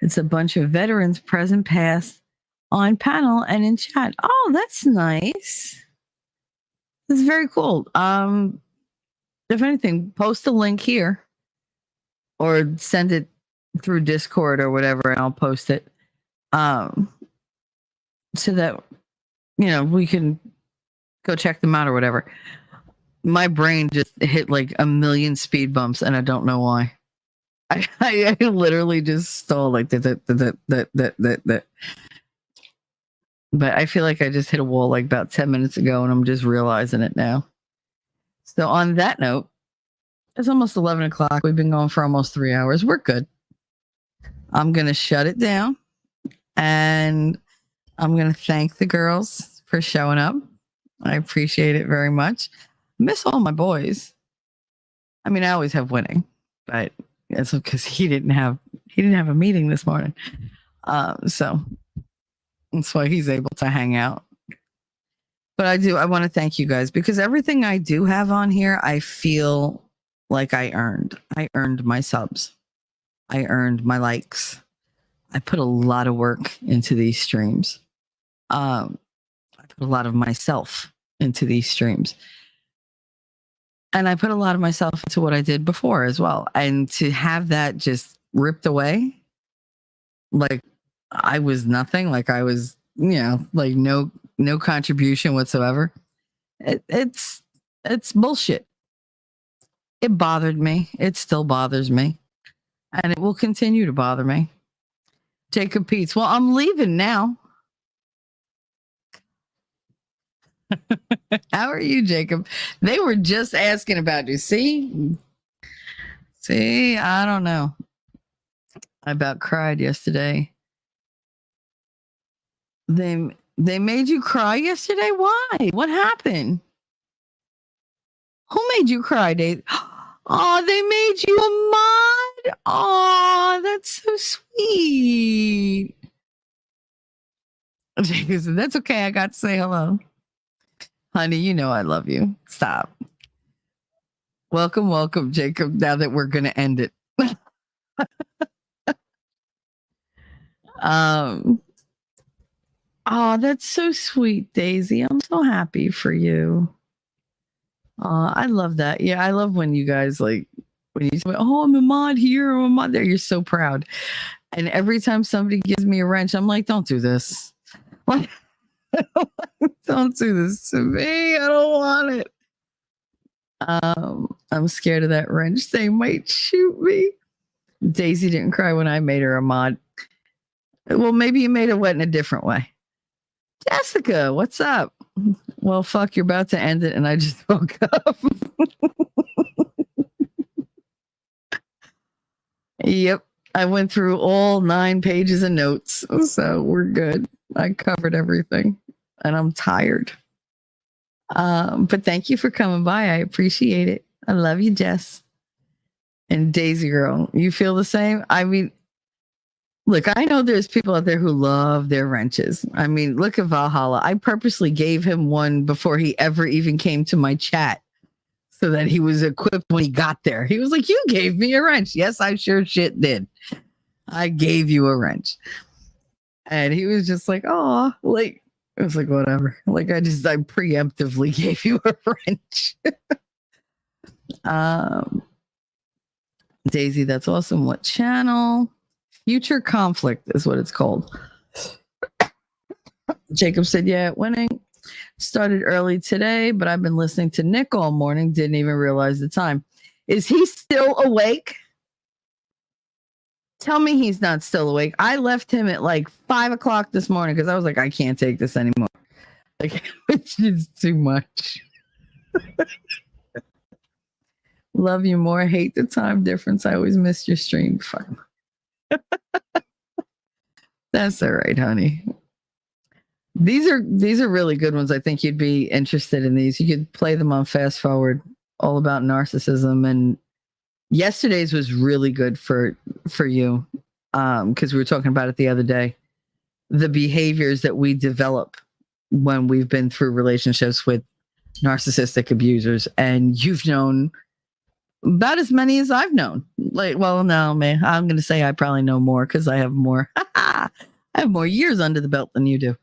It's a bunch of veterans, present, past, on panel and in chat. Oh, that's nice. That's very cool. If anything, post a link here or send it through Discord or whatever, and I'll post it. So that, we can go check them out or whatever. My brain just hit like a million speed bumps and I don't know why. I literally just stole like that. But I feel like I just hit a wall like about 10 minutes ago and I'm just realizing it now. So on that note, it's almost 11 o'clock. We've been going for almost 3 hours. We're good. I'm going to shut it down and I'm going to thank the girls for showing up. I appreciate it very much. Miss all my boys. I mean, I always have winning, but it's because he didn't have a meeting this morning. So that's why he's able to hang out. But I want to thank you guys because everything I do have on here, I feel like I earned. I earned my subs. I earned my likes. I put a lot of work into these streams. I put a lot of myself into these streams. And I put a lot of myself into what I did before as well. And to have that just ripped away, like I was nothing, like I was, like no contribution whatsoever. It's bullshit. It bothered me. It still bothers me. And it will continue to bother me. Jacob Peets. Well, I'm leaving now. How are you, Jacob? They were just asking about you. See, I don't know. I about cried yesterday. They made you cry yesterday? Why? What happened? Who made you cry, Dave? Oh, they made you a mod. Oh, that's so sweet. Jacob said, that's okay. I got to say hello. Honey, you know I love you. Stop. Welcome, Jacob, now that we're going to end it. Oh, that's so sweet, Daisy. I'm so happy for you. I love that. Yeah, I love when you guys like When you say, "Oh, I'm a mod here, I'm a mod there," you're so proud. And every time somebody gives me a wrench, I'm like, "Don't do this. Like, don't do this to me. I don't want it." I'm scared of that wrench. They might shoot me. Daisy didn't cry when I made her a mod. Well, maybe you made it wet in a different way. Jessica, what's up? Well, fuck, you're about to end it, and I just woke up. Yep. I went through all 9 pages of notes, so we're good. I covered everything, and I'm tired. But thank you for coming by. I appreciate it. I love you, Jess. And Daisy girl, you feel the same? I mean, look, I know there's people out there who love their wrenches. I mean, look at Valhalla. I purposely gave him one before he ever even came to my chat so that he was equipped when he got there. He was like, "You gave me a wrench." Yes, I sure shit did. I gave you a wrench. And he was just like, "Oh," like, it was like, whatever. Like, I preemptively gave you a wrench. Daisy, that's awesome. What channel? Future Conflict is what it's called. Jacob said, "Yeah, winning. Started early today, but I've been listening to Nick all morning. Didn't even realize the time." Is he still awake? Tell me he's not still awake. I left him at like 5:00 this morning because I was like, I can't take this anymore. Like, it's just too much. Love you more. Hate the time difference. I always miss your stream. Fun. That's all right, honey. These are really good ones. I think you'd be interested in these. You could play them on fast forward, all about narcissism. And yesterday's was really good for you, because we were talking about it the other day. The behaviors that we develop when we've been through relationships with narcissistic abusers, and you've known about as many as I've known. Like, well, no, man, I'm going to say I probably know more because I have more. I have more years under the belt than you do.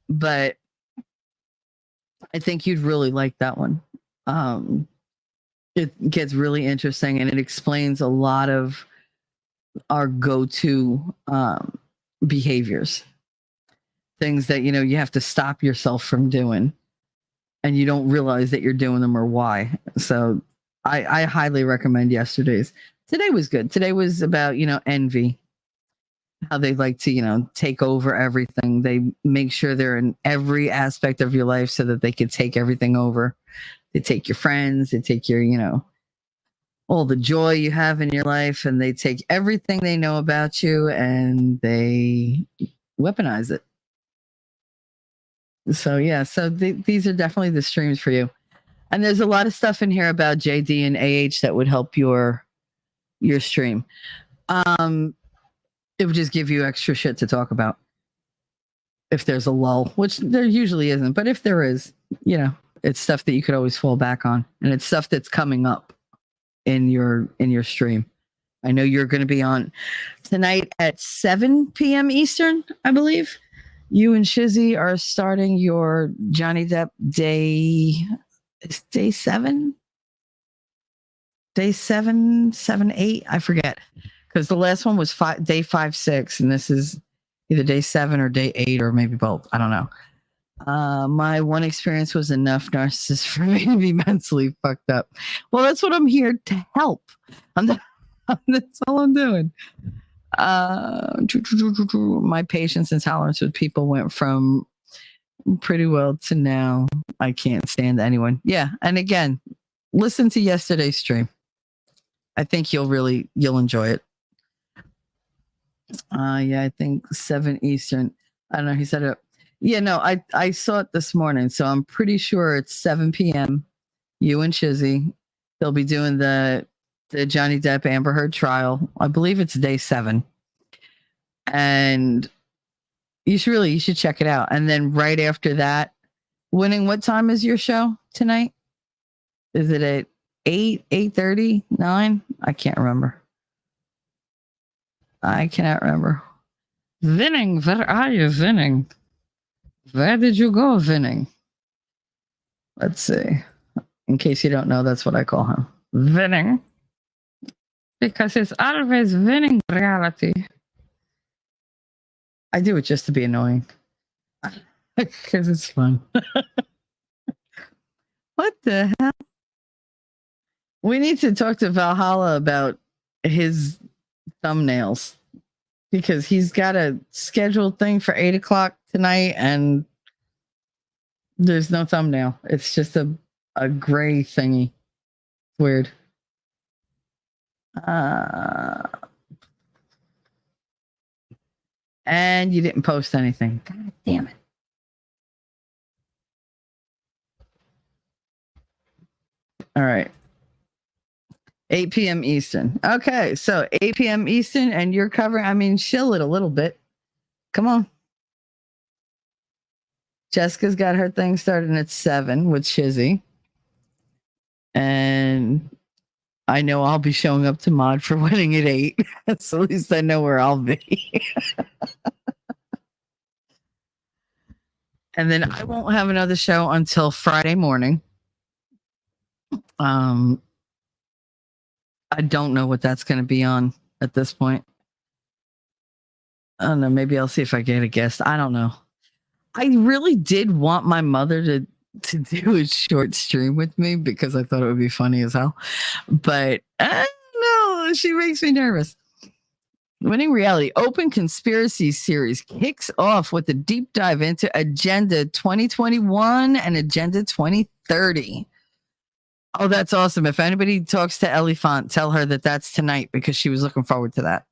But I think you'd really like that one. It gets really interesting, and it explains a lot of our go-to behaviors, things that you have to stop yourself from doing, and you don't realize that you're doing them or why. So I highly recommend yesterday's. Today was good. Today was about envy, how they like to take over everything. They make sure they're in every aspect of your life so that they can take everything over. They take your friends, they take your all the joy you have in your life, and they take everything they know about you and they weaponize it. So yeah, so these are definitely the streams for you. And there's a lot of stuff in here about JD and AH that would help your stream. It would just give you extra shit to talk about if there's a lull, which there usually isn't. But if there is, it's stuff that you could always fall back on, and it's stuff that's coming up in your stream. I know you're going to be on tonight at 7 p.m. Eastern, I believe. You and Shizzy are starting your Johnny Depp day 7? Day 7, 8? I forget. Because the last one was day 5, 6, and this is either day 7 or day 8, or maybe both. I don't know. My one experience was enough narcissist for me to be mentally fucked up. Well, that's what I'm here to help. That's all I'm doing. My patience and tolerance with people went from pretty well to now I can't stand anyone. Yeah, and again, listen to yesterday's stream. I think you'll enjoy it. Yeah, I think 7 Eastern. I don't know. He said it. Yeah, no, I saw it this morning, so I'm pretty sure it's 7 p.m. You and Shizzy, they'll be doing the Johnny Depp Amber Heard trial. I believe it's day 7, and you should check it out. And then right after that, winning. What time is your show tonight? Is it at 8, 8:30, 9? I can't remember. I cannot remember. Vinning, where are you, Vinning? Where did you go, Vinning? Let's see. In case you don't know, that's what I call him. Vinning. because it's always winning reality. I do it just to be annoying because it's fun. What the hell? We need to talk to Valhalla about his thumbnails because he's got a scheduled thing for 8:00 tonight and there's no thumbnail. It's just a gray thingy. Weird. And you didn't post anything. God damn it. All right. 8 p.m. Eastern. Okay, so 8 p.m. Eastern, and you're covering, I mean, chill it a little bit. Come on. Jessica's got her thing starting at 7 with Shizzy. And I know I'll be showing up to mod for wedding at 8. So at least I know where I'll be. And then I won't have another show until Friday morning. I don't know what that's going to be on at this point. I don't know. Maybe I'll see if I get a guest. I don't know. I really did want my mother to do a short stream with me because I thought it would be funny as hell. But no, she makes me nervous. Winning Reality Open Conspiracy Series kicks off with a deep dive into Agenda 2021 and Agenda 2030. Oh, that's awesome. If anybody talks to Ellie Font, tell her that that's tonight because she was looking forward to that.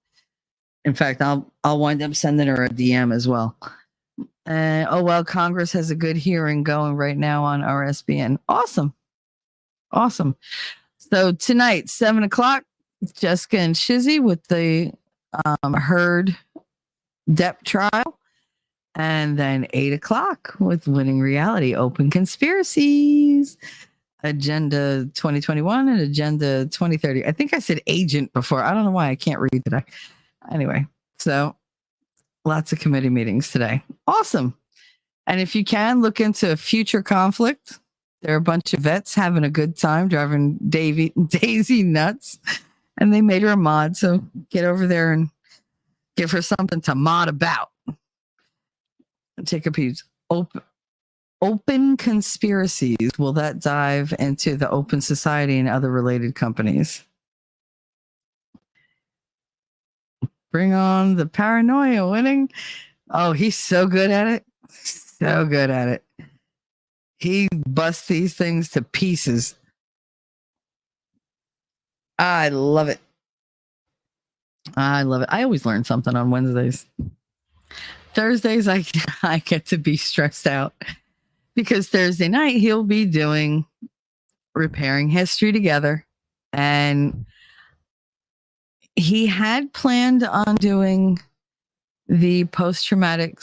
In fact, I'll wind up sending her a DM as well. Oh, well, Congress has a good hearing going right now on RSBN. Awesome. Awesome. So tonight, 7:00, Jessica and Shizzy with the Heard Depp trial. And then 8:00 with Winning Reality Open Conspiracies. Agenda 2021 and Agenda 2030. I think I said agent before. I don't know why I can't read today. Anyway, so lots of committee meetings today. Awesome. And if you can, look into future conflict. There are a bunch of vets having a good time driving Daisy nuts. And they made her a mod. So get over there and give her something to mod about. And take a peek. Open Conspiracies. Will that dive into the Open Society and other related companies? Bring on the paranoia. Winning. Oh, he's so good at it. So good at it. He busts these things to pieces. I love it. I love it. I always learn something on Wednesdays. Thursdays, I get to be stressed out. Because Thursday night, he'll be doing Repairing History Together. And he had planned on doing the post-traumatic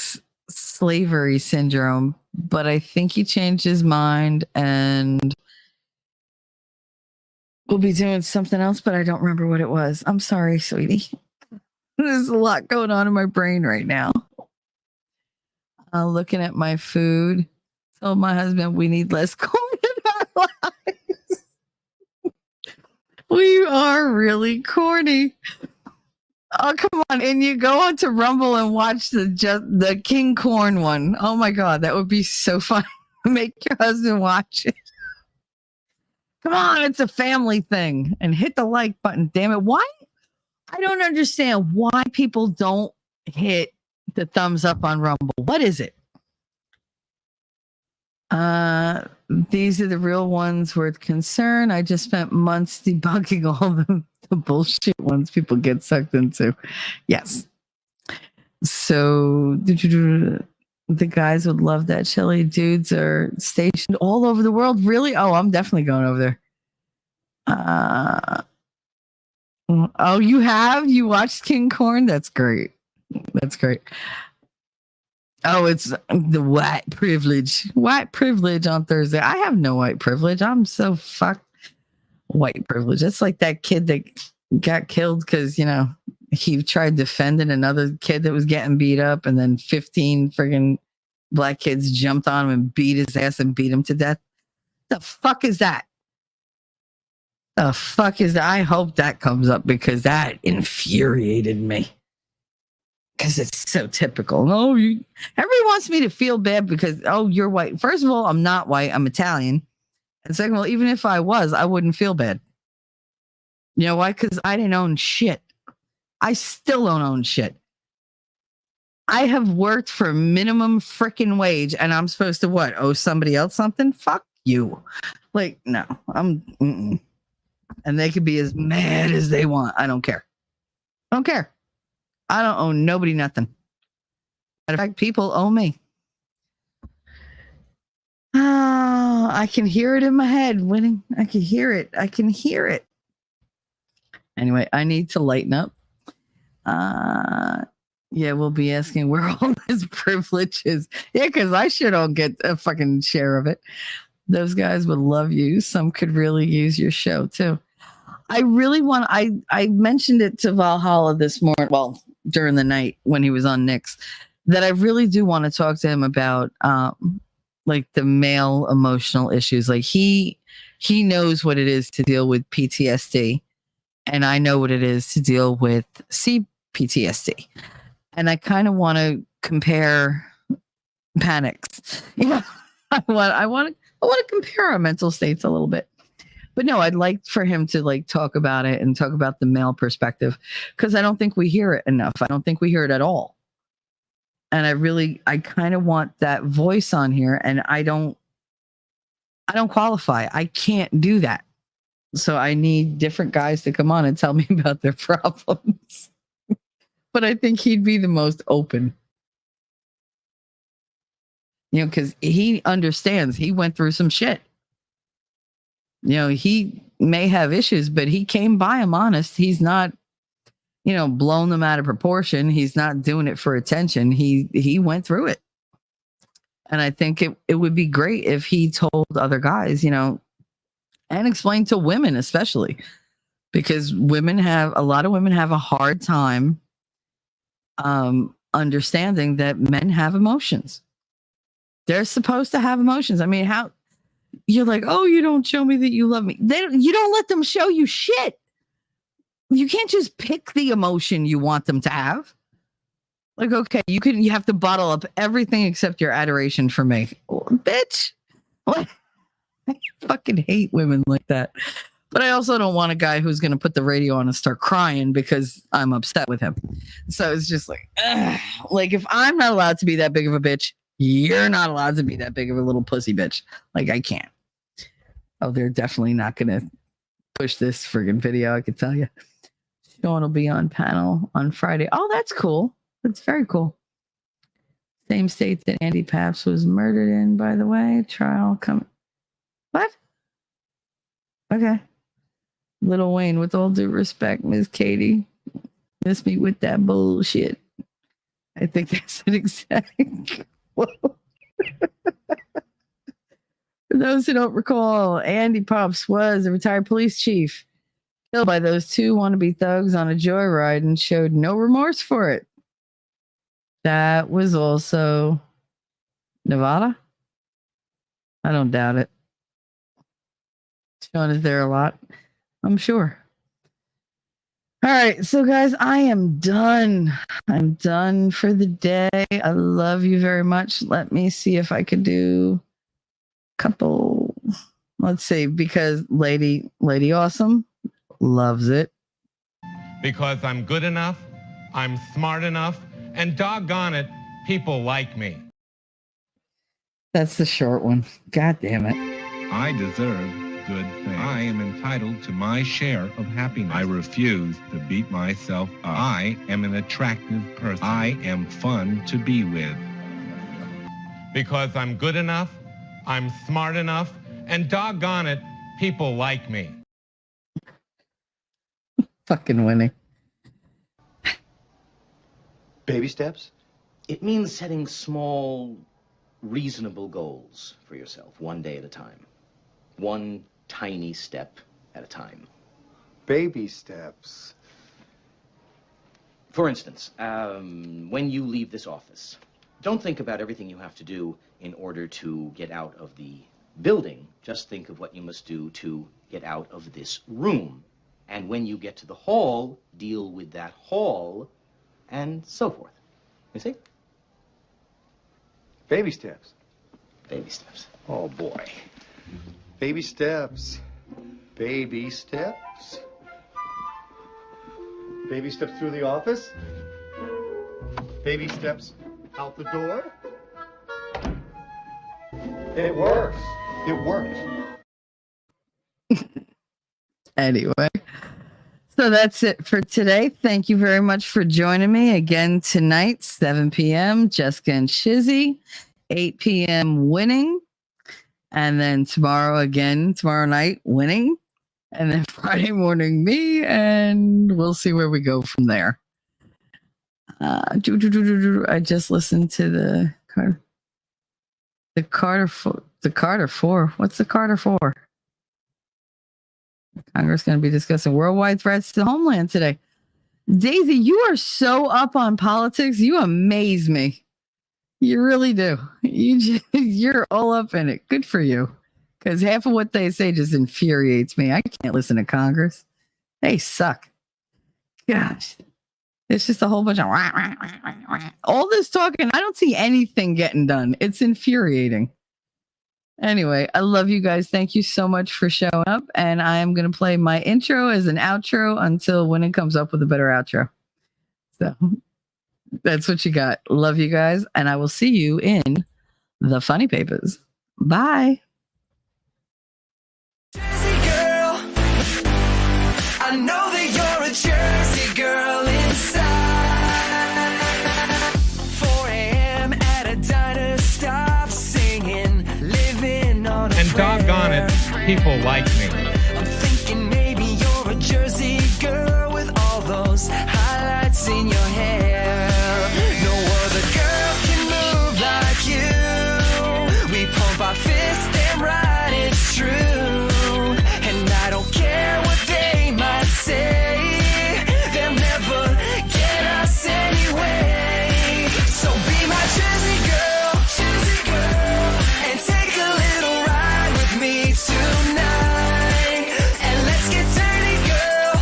slavery syndrome, but I think he changed his mind and we'll be doing something else, but I don't remember what it was. I'm sorry, sweetie. There's a lot going on in my brain right now. Looking at my food. Told my husband we need less corn in our lives. We are really corny. Oh, come on. And you go on to Rumble and watch the King Corn one. Oh my God, that would be so fun. Make your husband watch it. Come on, it's a family thing. And hit the like button. Damn it. Why? I don't understand why people don't hit the thumbs up on Rumble. What is it? These are the real ones worth concern. I just spent months debugging all the bullshit ones people get sucked into. Yes. So the guys would love that. Chili dudes are stationed all over the world. Really? Oh, I'm definitely going over there. Oh, you have? You watched King Corn? That's great. That's great. Oh, it's the white privilege. White privilege on Thursday. I have no white privilege. I'm so fucked. White privilege. It's like that kid that got killed because, you know, he tried defending another kid that was getting beat up, and then 15 friggin' black kids jumped on him and beat his ass and beat him to death. The fuck is that? The fuck is that? I hope that comes up because that infuriated me. Because it's so typical. No, everybody wants me to feel bad because, oh, you're white. First of all, I'm not white. I'm Italian. And second of all, even if I was, I wouldn't feel bad. You know why? Because I didn't own shit. I still don't own shit. I have worked for minimum freaking wage and I'm supposed to what? Owe somebody else something? Fuck you. Like, no, and they could be as mad as they want. I don't care. I don't care. I don't owe nobody nothing. Matter of fact, people owe me. Oh, I can hear it in my head. Winning. I can hear it. I can hear it. Anyway, I need to lighten up. Yeah, we'll be asking where all his privilege is. Yeah, because I sure don't get a fucking share of it. Those guys would love you. Some could really use your show too. I really want. I mentioned it to Valhalla this morning. Well, during the night when he was on Nick's, that I really do want to talk to him about like the male emotional issues. Like he knows what it is to deal with PTSD, and I know what it is to deal with CPTSD. And I kind of want to compare panics. You know, I want to compare our mental states a little bit. But no, I'd like for him to like talk about it and talk about the male perspective because I don't think we hear it enough. I don't think we hear it at all. And I kind of want that voice on here, and I don't qualify. I can't do that. So I need different guys to come on and tell me about their problems. But I think he'd be the most open. You know, because he understands. He went through some shit. You know, he may have issues, but he came by them honest. He's not, you know, blown them out of proportion. He's not doing it for attention. He went through it. And I think it would be great if he told other guys, you know, and explained to women especially, because a lot of women have a hard time understanding that men have emotions. They're supposed to have emotions. I mean, how you're like, oh, you don't show me that you love me. You don't let them show you shit. You can't just pick the emotion you want them to have. Like, okay, you have to bottle up everything except your adoration for me. Oh, bitch. What? I fucking hate women like that. But I also don't want a guy who's going to put the radio on and start crying because I'm upset with him. So it's just like, ugh. Like if I'm not allowed to be that big of a bitch, you're not allowed to be that big of a little pussy bitch. Like I can't. Oh, they're definitely not going to push this friggin' video. I can tell you. Sean will be on panel on Friday. Oh, that's cool. That's very cool. Same state that Andy Paps was murdered in, by the way. Trial coming. What? Okay. Little Wayne, with all due respect, Miss Katie, miss me with that bullshit. I think that's an exact quote. For those who don't recall, Andy Pops was a retired police chief killed by those two wannabe thugs on a joyride and showed no remorse for it. That was also Nevada? I don't doubt it. Sean is there a lot, I'm sure. All right, so guys, I am done. I'm done for the day. I love you very much. Let me see if I could do a couple. Let's see, because Lady Awesome loves it. Because I'm good enough, I'm smart enough, and doggone it, people like me. That's the short one. God damn it. I deserve good things. I am entitled to my share of happiness. I refuse to beat myself up. I am an attractive person. I am fun to be with. Because I'm good enough, I'm smart enough, and doggone it, people like me. Fucking winning. Baby steps? It means setting small, reasonable goals for yourself, one day at a time. One tiny step at a time. Baby steps. For instance, when you leave this office, don't think about everything you have to do in order to get out of the building, just think of what you must do to get out of this room. And when you get to the hall, deal with that hall, and so forth. You see? Baby steps. Baby steps. Oh, boy. Baby steps. Baby steps. Baby steps through the office. Baby steps out the door. It works. It works. Anyway, so that's it for today. Thank you very much for joining me again tonight, 7 p.m. Jessica and Shizzy, 8 p.m. Winning, and then tomorrow night, Winning, and then Friday morning, me, and we'll see where we go from there. I just listened to the Carter 4. What's the Carter 4? Congress going to be discussing worldwide threats to the homeland today. Daisy, you are so up on politics. You amaze me. You really do. You're all up in it. Good for you. Because half of what they say just infuriates me. I can't listen to Congress. They suck. Gosh. It's just a whole bunch of all this talking. I don't see anything getting done. It's infuriating. Anyway, I love you guys. Thank you so much for showing up. And I am going to play my intro as an outro until Winning comes up with a better outro. So that's what you got. Love you guys. And I will see you in the funny papers. Bye. Jersey girl, I know that you're a Jersey girl inside. 4 a.m. at a diner, stop singing, living on a And doggone it, people like me. I'm thinking maybe you're a Jersey girl with all those highlights in your hair. No other girl can move like you. We pump our fists, damn right, it's true. And I don't care what they might say, they'll never get us anyway. So be my Jersey girl, and take a little ride with me tonight. And let's get dirty, girl.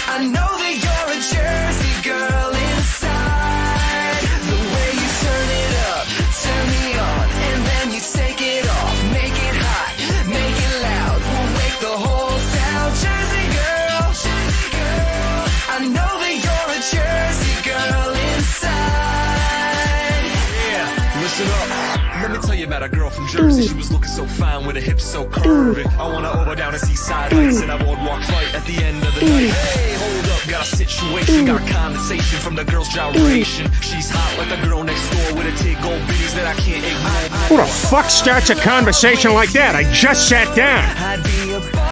I know that you're a Jersey girl inside. The way you turn it up, turn me on, and then you take it off, make it hot, make it loud. We'll wake the whole town. Jersey girl, I know that you're a Jersey girl inside. Yeah, listen up. Let me tell you about a girl from Jersey. She was looking so fine with her hips so curvy. I wanna over down and see side lights and a boardwalk fight at the end of the night. Hey, hold up, got a situation, got condensation from the girl's gyration. She's hot like the girl next door with a tig gold bitties that I can't ignore. Who the fuck starts a conversation like that? I just sat down. I'd be a